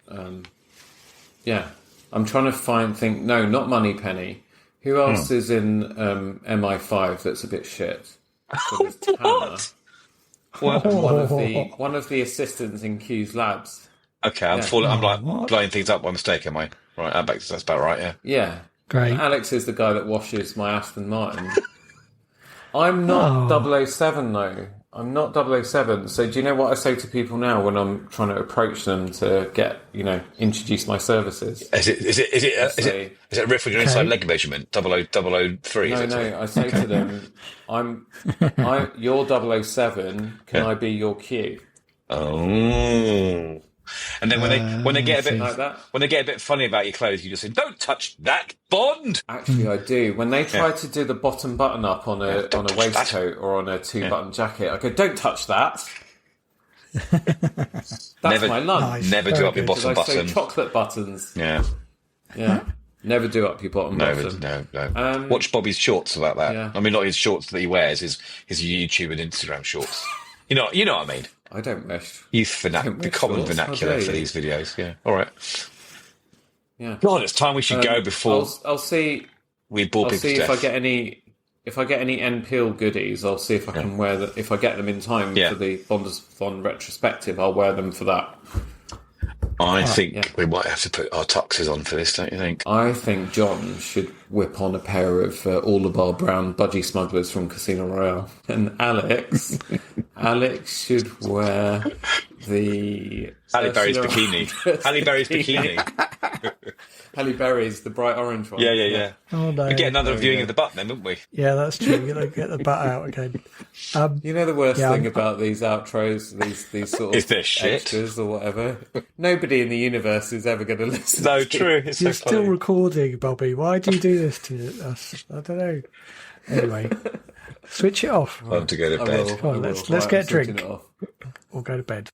S7: Yeah, I'm trying to think. No, not Money Penny. Who else is in MI5 that's a bit shit? So there's Tanner. One of the assistants in Q's labs.
S9: Okay, I'm like blowing things up by mistake, am I? Right, that's about right, yeah.
S7: Yeah.
S8: Great.
S7: Alex is the guy that washes my Aston Martin. I'm not 007 though. I'm not 007. So do you know what I say to people now when I'm trying to approach them to get, introduce my services?
S9: Is it a riff with your inside leg measurement? 003?
S7: No. I say to them, you're 007. Can I be your Q?
S9: Oh. And then when they get a bit
S7: like that.
S9: When they get a bit funny about your clothes, you just say, "Don't touch that, Bond."
S7: Actually, I do. When they try to do the bottom button up on a waistcoat or on a 2-button jacket, I go, "Don't touch that." That's my lunch.
S8: Nice.
S9: Never do up your bottom
S7: I say
S9: button.
S7: chocolate buttons.
S9: Yeah.
S7: Never do up your bottom button.
S9: No. Watch Bobby's shorts about that.
S7: Yeah.
S9: I mean, not his shorts that he wears, his YouTube and Instagram shorts. You know what I mean.
S7: I don't wish.
S9: The common
S7: shorts,
S9: vernacular
S7: how dare
S9: for
S7: you.
S9: these videos. Yeah. All right.
S7: Yeah.
S9: God, it's time we should go before
S7: I'll see.
S9: we bore
S7: I'll
S9: people
S7: see
S9: to
S7: if
S9: death.
S7: I get any. If I get any NPL goodies, I'll see if I can wear them. If I get them in time for the Bond retrospective, I'll wear them for that.
S9: I think we might have to put our tuxes on for this, don't you think?
S7: I think John should whip on a pair of all of our brown budgie smugglers from Casino Royale, and Alex should wear the
S9: Halle Berry's bikini. Halle Berry's bikini.
S7: Halle Berry's the bright orange one.
S9: Yeah.
S8: Oh, no.
S9: We'd get another viewing of the butt then, wouldn't we?
S8: Yeah, that's true. You gotta get the butt out again.
S7: You know the worst
S8: Yeah,
S7: thing about these outros, these sort
S9: Is
S7: of
S9: they're shit.
S7: extras or whatever? Nobody in the universe is ever going to listen.
S9: No,
S7: to
S9: true. It's so
S8: You're still
S9: funny.
S8: recording, Bobby. Why do you do this to us? I don't know. Anyway, switch it off.
S9: Time to go to
S7: I
S9: bed.
S7: will,
S8: Come on,
S7: I will.
S8: let's
S7: Right,
S8: get a
S7: I'm switching
S8: drink.
S7: it off.
S8: Or go to bed.